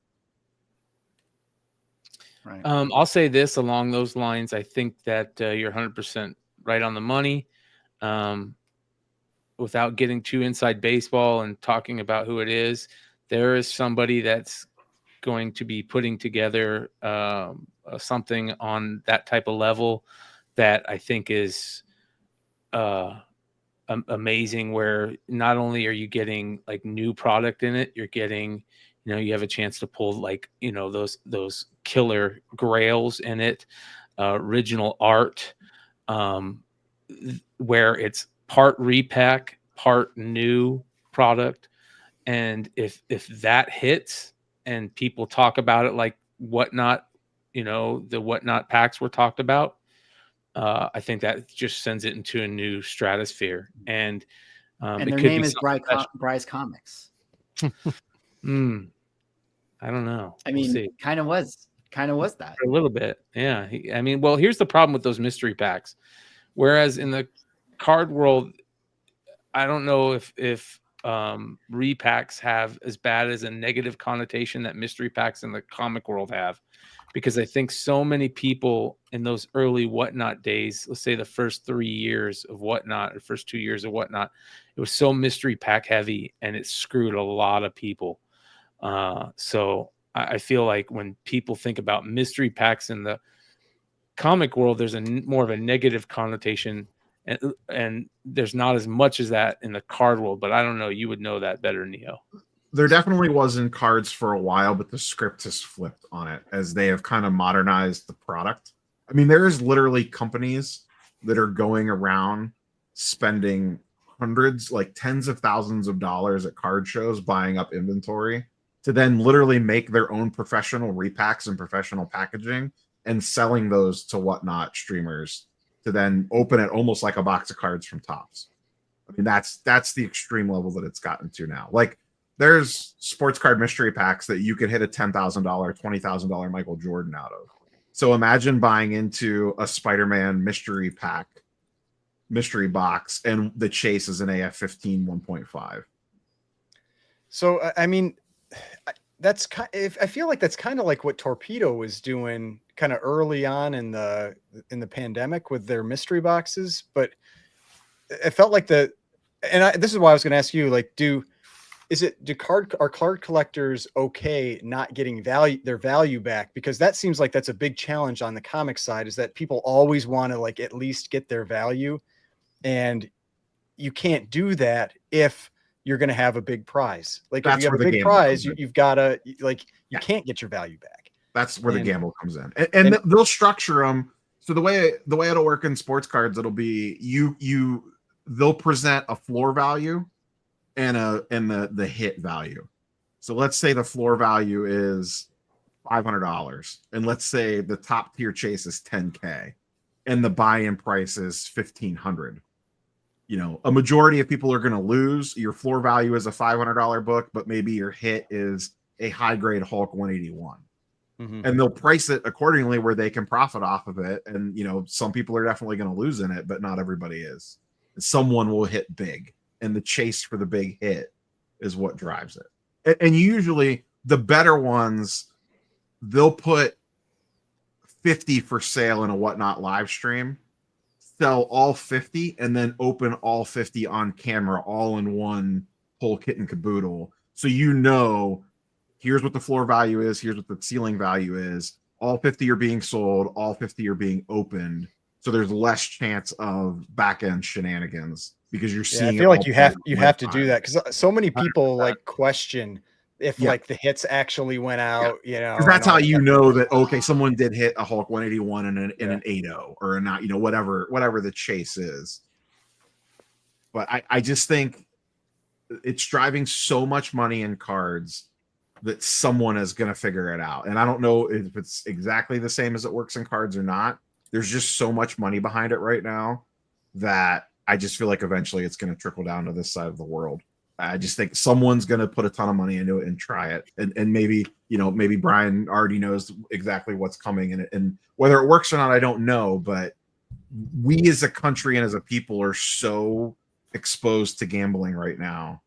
Right. I'll say this along those lines. I think that you're 100% right on the money. Without getting too inside baseball and talking about who it is, there is somebody that's going to be putting together something on that type of level that I think is amazing, where not only are you getting like new product in it, you're getting, you have a chance to pull like, those killer grails in it, original art, where it's part repack, part new product. And if that hits and people talk about it like Whatnot, the Whatnot packs were talked about, I think that just sends it into a new stratosphere. And their name is Bryce Comics. I don't know. I mean, kind of was that a little bit. Yeah. Well, here's the problem with those mystery packs. Whereas in the card world, I don't know if repacks have as bad as a negative connotation that mystery packs in the comic world have, because I think so many people in those early Whatnot days, let's say the first 3 years of Whatnot or first 2 years of Whatnot, it was so mystery pack heavy and it screwed a lot of people. So I feel like when people think about mystery packs in the comic world, there's more of a negative connotation, and there's not as much as that in the card world. But I don't know, you would know that better, Neo. There definitely was in cards for a while, but the script has flipped on it as they have kind of modernized the product. I mean, there is literally companies that are going around spending hundreds, like tens of thousands of dollars at card shows, buying up inventory to then literally make their own professional repacks and professional packaging and selling those to Whatnot streamers to then open it almost like a box of cards from Topps. I mean, that's the extreme level that it's gotten to now. Like, there's sports card mystery packs that you could hit a $10,000, $20,000 Michael Jordan out of. So imagine buying into a Spider-Man mystery pack, mystery box, and the chase is an AF-15 1.5. So, I mean, that's I feel like that's kind of like what Torpedo was doing kind of early on in the pandemic with their mystery boxes. But it felt like this is why I was going to ask you, like, are card collectors okay not getting their value back? Because that seems like that's a big challenge on the comic side, is that people always want to like at least get their value, and you can't do that if you're going to have a big prize. Like, if you have a big prize, you've got to you can't get your value back. That's where the gamble comes in, and they'll structure them. So the way it'll work in sports cards, it'll be they'll present a floor value and the hit value. So let's say the floor value is $500, and let's say the top tier chase is $10K, and the buy-in price is $1,500. A majority of people are going to lose. Your floor value is a $500 book, but maybe your hit is a high grade Hulk 181. And they'll price it accordingly where they can profit off of it. And, some people are definitely going to lose in it, but not everybody is. Someone will hit big, and the chase for the big hit is what drives it. And usually the better ones, they'll put 50 for sale in a Whatnot live stream, sell all 50, and then open all 50 on camera, all in one whole kit and caboodle. So here's what the floor value is, here's what the ceiling value is. All 50 are being sold, all 50 are being opened. So there's less chance of back end shenanigans, because you're seeing. I feel like you have to do that, because so many people like question if like the hits actually went out, because that's how that okay, someone did hit a Hulk 181 in an 80 or not, whatever the chase is. But I just think it's driving so much money in cards that someone is going to figure it out. And I don't know if it's exactly the same as it works in cards or not. There's just so much money behind it right now that I just feel like eventually it's going to trickle down to this side of the world. I just think someone's going to put a ton of money into it and try it. And maybe, maybe Brian already knows exactly what's coming, and whether it works or not, I don't know, but we as a country and as a people are so exposed to gambling right now.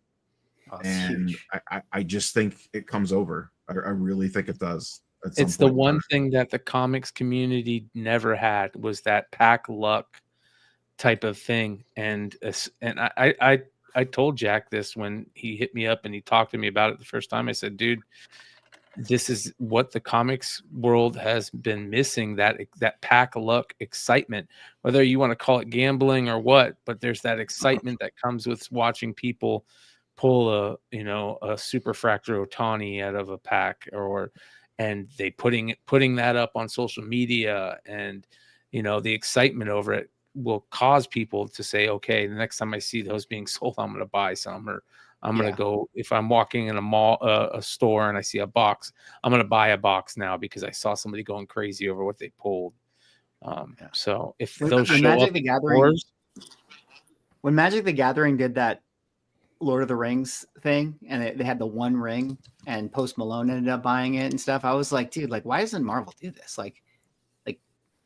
Oh, it's And huge. I just think it comes over. I really think it does. It's the one thing that the comics community never had was that pack luck type of thing. And I told Jack this when he hit me up and he talked to me about it the first time. I said, dude, this is what the comics world has been missing, that pack luck excitement, whether you want to call it gambling or what, but there's that excitement that comes with watching people pull a superfractor Otani out of a pack, and they putting that up on social media, and the excitement over it will cause people to say, okay, the next time I see those being sold, I'm going to buy some, or I'm going to go, if I'm walking in a mall, a store, and I see a box, I'm going to buy a box now because I saw somebody going crazy over what they pulled. So if those show Magic up the Gathering, when Magic the Gathering did that Lord of the Rings thing, and they had the One Ring, and Post Malone ended up buying it and stuff, I was like, dude, like, why doesn't Marvel do this? Like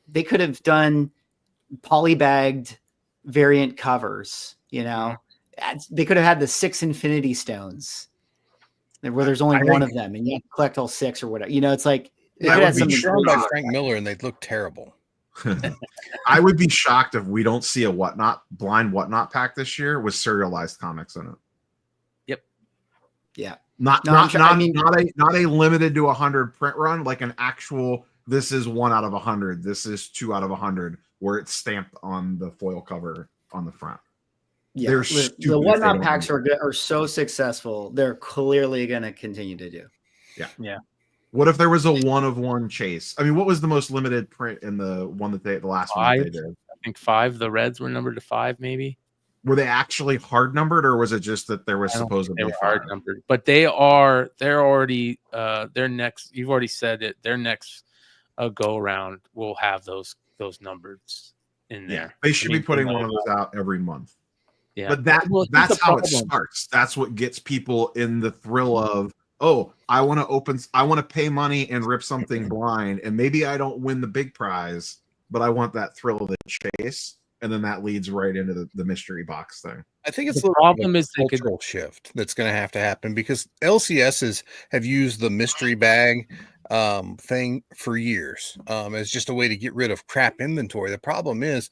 they could have done polybagged variant covers, They could have had the 6 Infinity Stones where there's only one of them and you have to collect all 6 or whatever. It's like they could have something drawn by Frank Miller and they'd look terrible. I would be shocked if we don't see a blind whatnot pack this year with serialized comics in it. Yep. Yeah. Not a limited to 100 print run, like an actual, this is 1 out of 100, this is 2 out of 100, where it's stamped on the foil cover on the front. Yeah, the whatnot packs are so successful. They're clearly going to continue to do. Yeah. What if there was a 1-of-1 chase? I mean, what was the most limited print in the one that the last 5, one they did? I think 5. The Reds were numbered to 5, maybe. Were they actually hard numbered, or was it just that there was supposedly they were hard numbered? But they're already their next. You've already said it. Their next go around will have those numbers in there. Yeah, they should be putting one of those out every month. Yeah, but that's how it starts. That's what gets people in the thrill of, oh, I want to pay money and rip something blind, and maybe I don't win the big prize, but I want that thrill of the chase, and then that leads right into the mystery box thing. I think it's the problem is the cultural shift that's going to have to happen, because LCSs have used the mystery bag thing for years as just a way to get rid of crap inventory. The problem is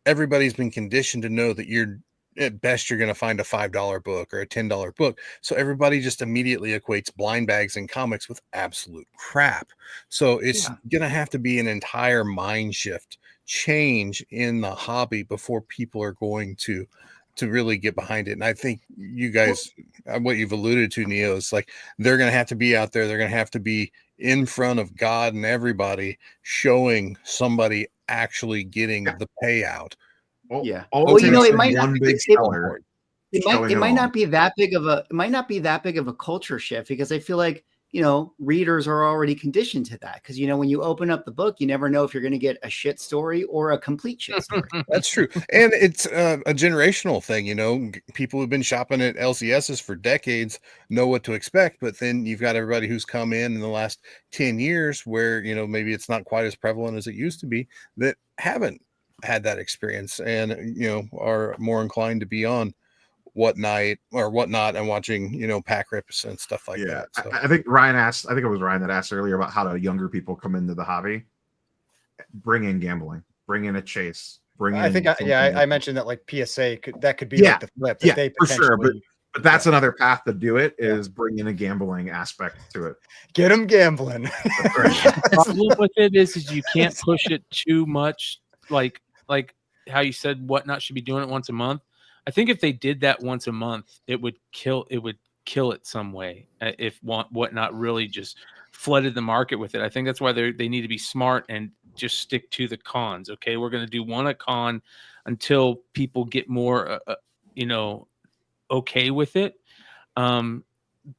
everybody's been conditioned to know that at best you're going to find a $5 book or a $10 book. So everybody just immediately equates blind bags and comics with absolute crap. So it's going to have to be an entire mind shift change in the hobby before people are going to really get behind it. And I think you guys, what you've alluded to, Neo, is like, they're going to have to be out there. They're going to have to be in front of God and everybody, showing somebody actually getting the payout. Well, it might not one big seller. It might not be that big of a culture shift, because I feel like readers are already conditioned to that, because when you open up the book, you never know if you're going to get a shit story or a complete shit story. That's true. And it's a generational thing. People who've been shopping at LCSs for decades know what to expect, but then you've got everybody who's come in the last 10 years where maybe it's not quite as prevalent as it used to be, that haven't had that experience and are more inclined to be on whatnot and watching pack rips and stuff like that. So. I think Ryan asked, I think it was Ryan that asked earlier about how do younger people come into the hobby. Bring in gambling, bring in a chase, I mentioned that, like, PSA could be like the flip that they for sure, but that's another path to do it, is bring in a gambling aspect to it. Get them gambling. The problem with it is you can't push it too much, like how you said whatnot should be doing it once a month. I think if they did that once a month, it would kill it some way. If whatnot really just flooded the market with it. I think that's why they need to be smart and just stick to the cons. Okay, we're going to do one a con until people get more okay with it.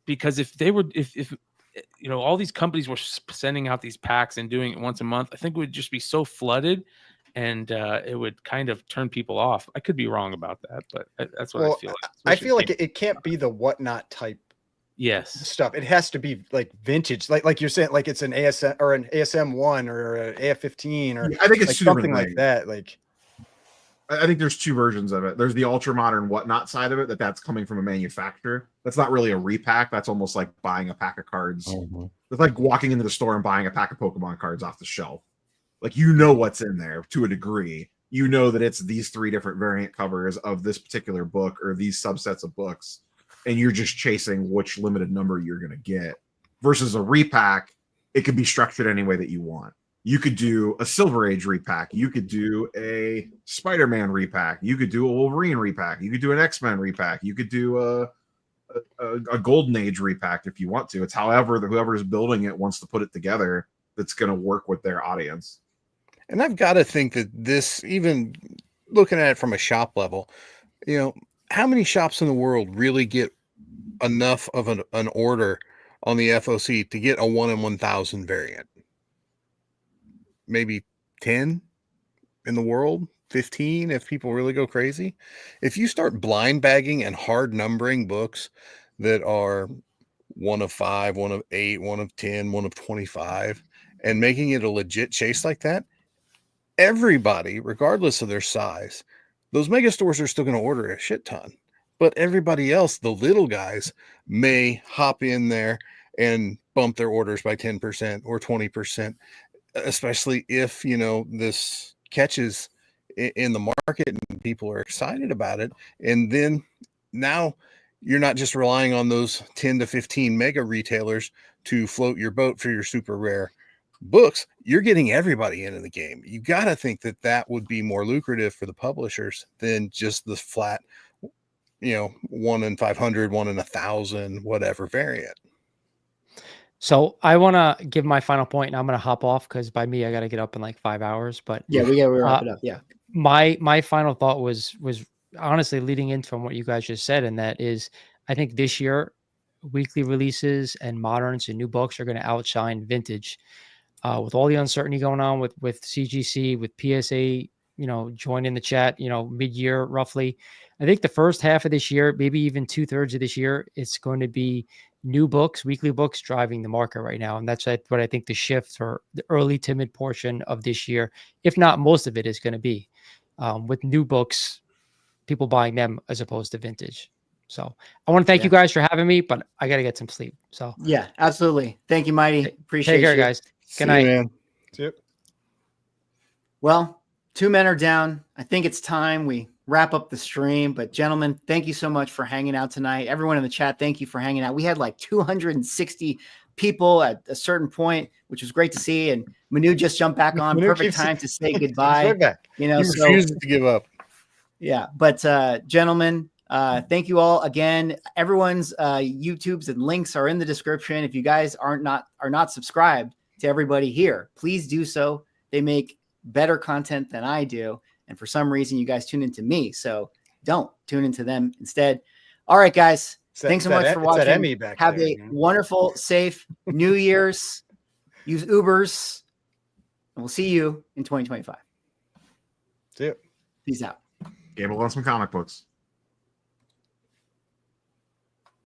Because if all these companies were sending out these packs and doing it once a month, I think it would just be so flooded, and it would kind of turn people off. I could be wrong about that, but that's what I feel like. I feel like it can't be the whatnot type stuff. It has to be like vintage, like you're saying, like it's an ASM or an ASM 1 or an AF 15 or I think it's something like that. Like I think there's two versions of it. There's the ultra modern whatnot side of it, that's coming from a manufacturer. That's not really a repack. That's almost like buying a pack of cards. Mhm. It's like walking into the store and buying a pack of Pokemon cards off the shelf. Like, you know what's in there to a degree. You know that it's these 3 different variant covers of this particular book or these subsets of books, and you're just chasing which limited number you're going to get. Versus a repack, it could be structured any way that you want. You could do a Silver Age repack. You could do a Spider-Man repack. You could do a Wolverine repack. You could do an X-Men repack. You could do a Golden Age repack if you want to. It's however whoever is building it wants to put it together that's going to work with their audience. And I've got to think that this, even looking at it from a shop level, you know, how many shops in the world really get enough of an order on the FOC to get a 1 in 1,000 variant? Maybe 10 in the world, 15 if people really go crazy. If you start blind bagging and hard numbering books that are 1 of 5, 1 of 8, 1 of 10, 1 of 25, and making it a legit chase like that, everybody, regardless of their size, those mega stores are still going to order a shit ton. But everybody else, the little guys, may hop in there and bump their orders by 10% or 20%. Especially if, you know, this catches in the market and people are excited about it. And then now you're not just relying on those 10 to 15 mega retailers to float your boat for your super rare books. You're getting everybody into the game. You got to think that that would be more lucrative for the publishers than just the flat, you know, 1 in 500, 1 in 1,000, whatever variant. So I want to give my final point, and I'm going to hop off because by me, I got to get up in like 5 hours. But Yeah, we got to wrap it up. Yeah. My final thought was honestly leading in from what you guys just said, and that is, I think this year weekly releases and moderns and new books are going to outshine vintage. With all the uncertainty going on with CGC, with PSA, you know, joining the chat, you know, mid-year roughly. I think the first half of this year, maybe even 2/3 of this year, it's going to be new books, weekly books driving the market right now. And that's what I think the shift or the early timid portion of this year, if not most of it, is going to be with new books, people buying them as opposed to vintage. So I want to thank you guys for having me, but I got to get some sleep. So yeah, absolutely. Thank you, Mighty. Appreciate take care, you. guys. Good night, man. Yep. Well, 2 men are down. I think it's time we wrap up the stream. But gentlemen, thank you so much for hanging out tonight. Everyone in the chat, thank you for hanging out. We had like 260 people at a certain point, which was great to see. And Manu just jumped back on. Manu Perfect keeps- time to say goodbye. Right back. You know, He so refuses to give up. yeah. But gentlemen, thank you all again. Everyone's YouTubes and links are in the description. If you guys are not subscribed to everybody here, please do so. They make better content than I do. And for some reason, you guys tune into me. So don't tune into them instead. All right, guys. Thanks so much for watching. Emmy back Have there, a man. wonderful, safe New Year's. Use Ubers. And we'll see you in 2025. See you. Peace out. Gable on some comic books.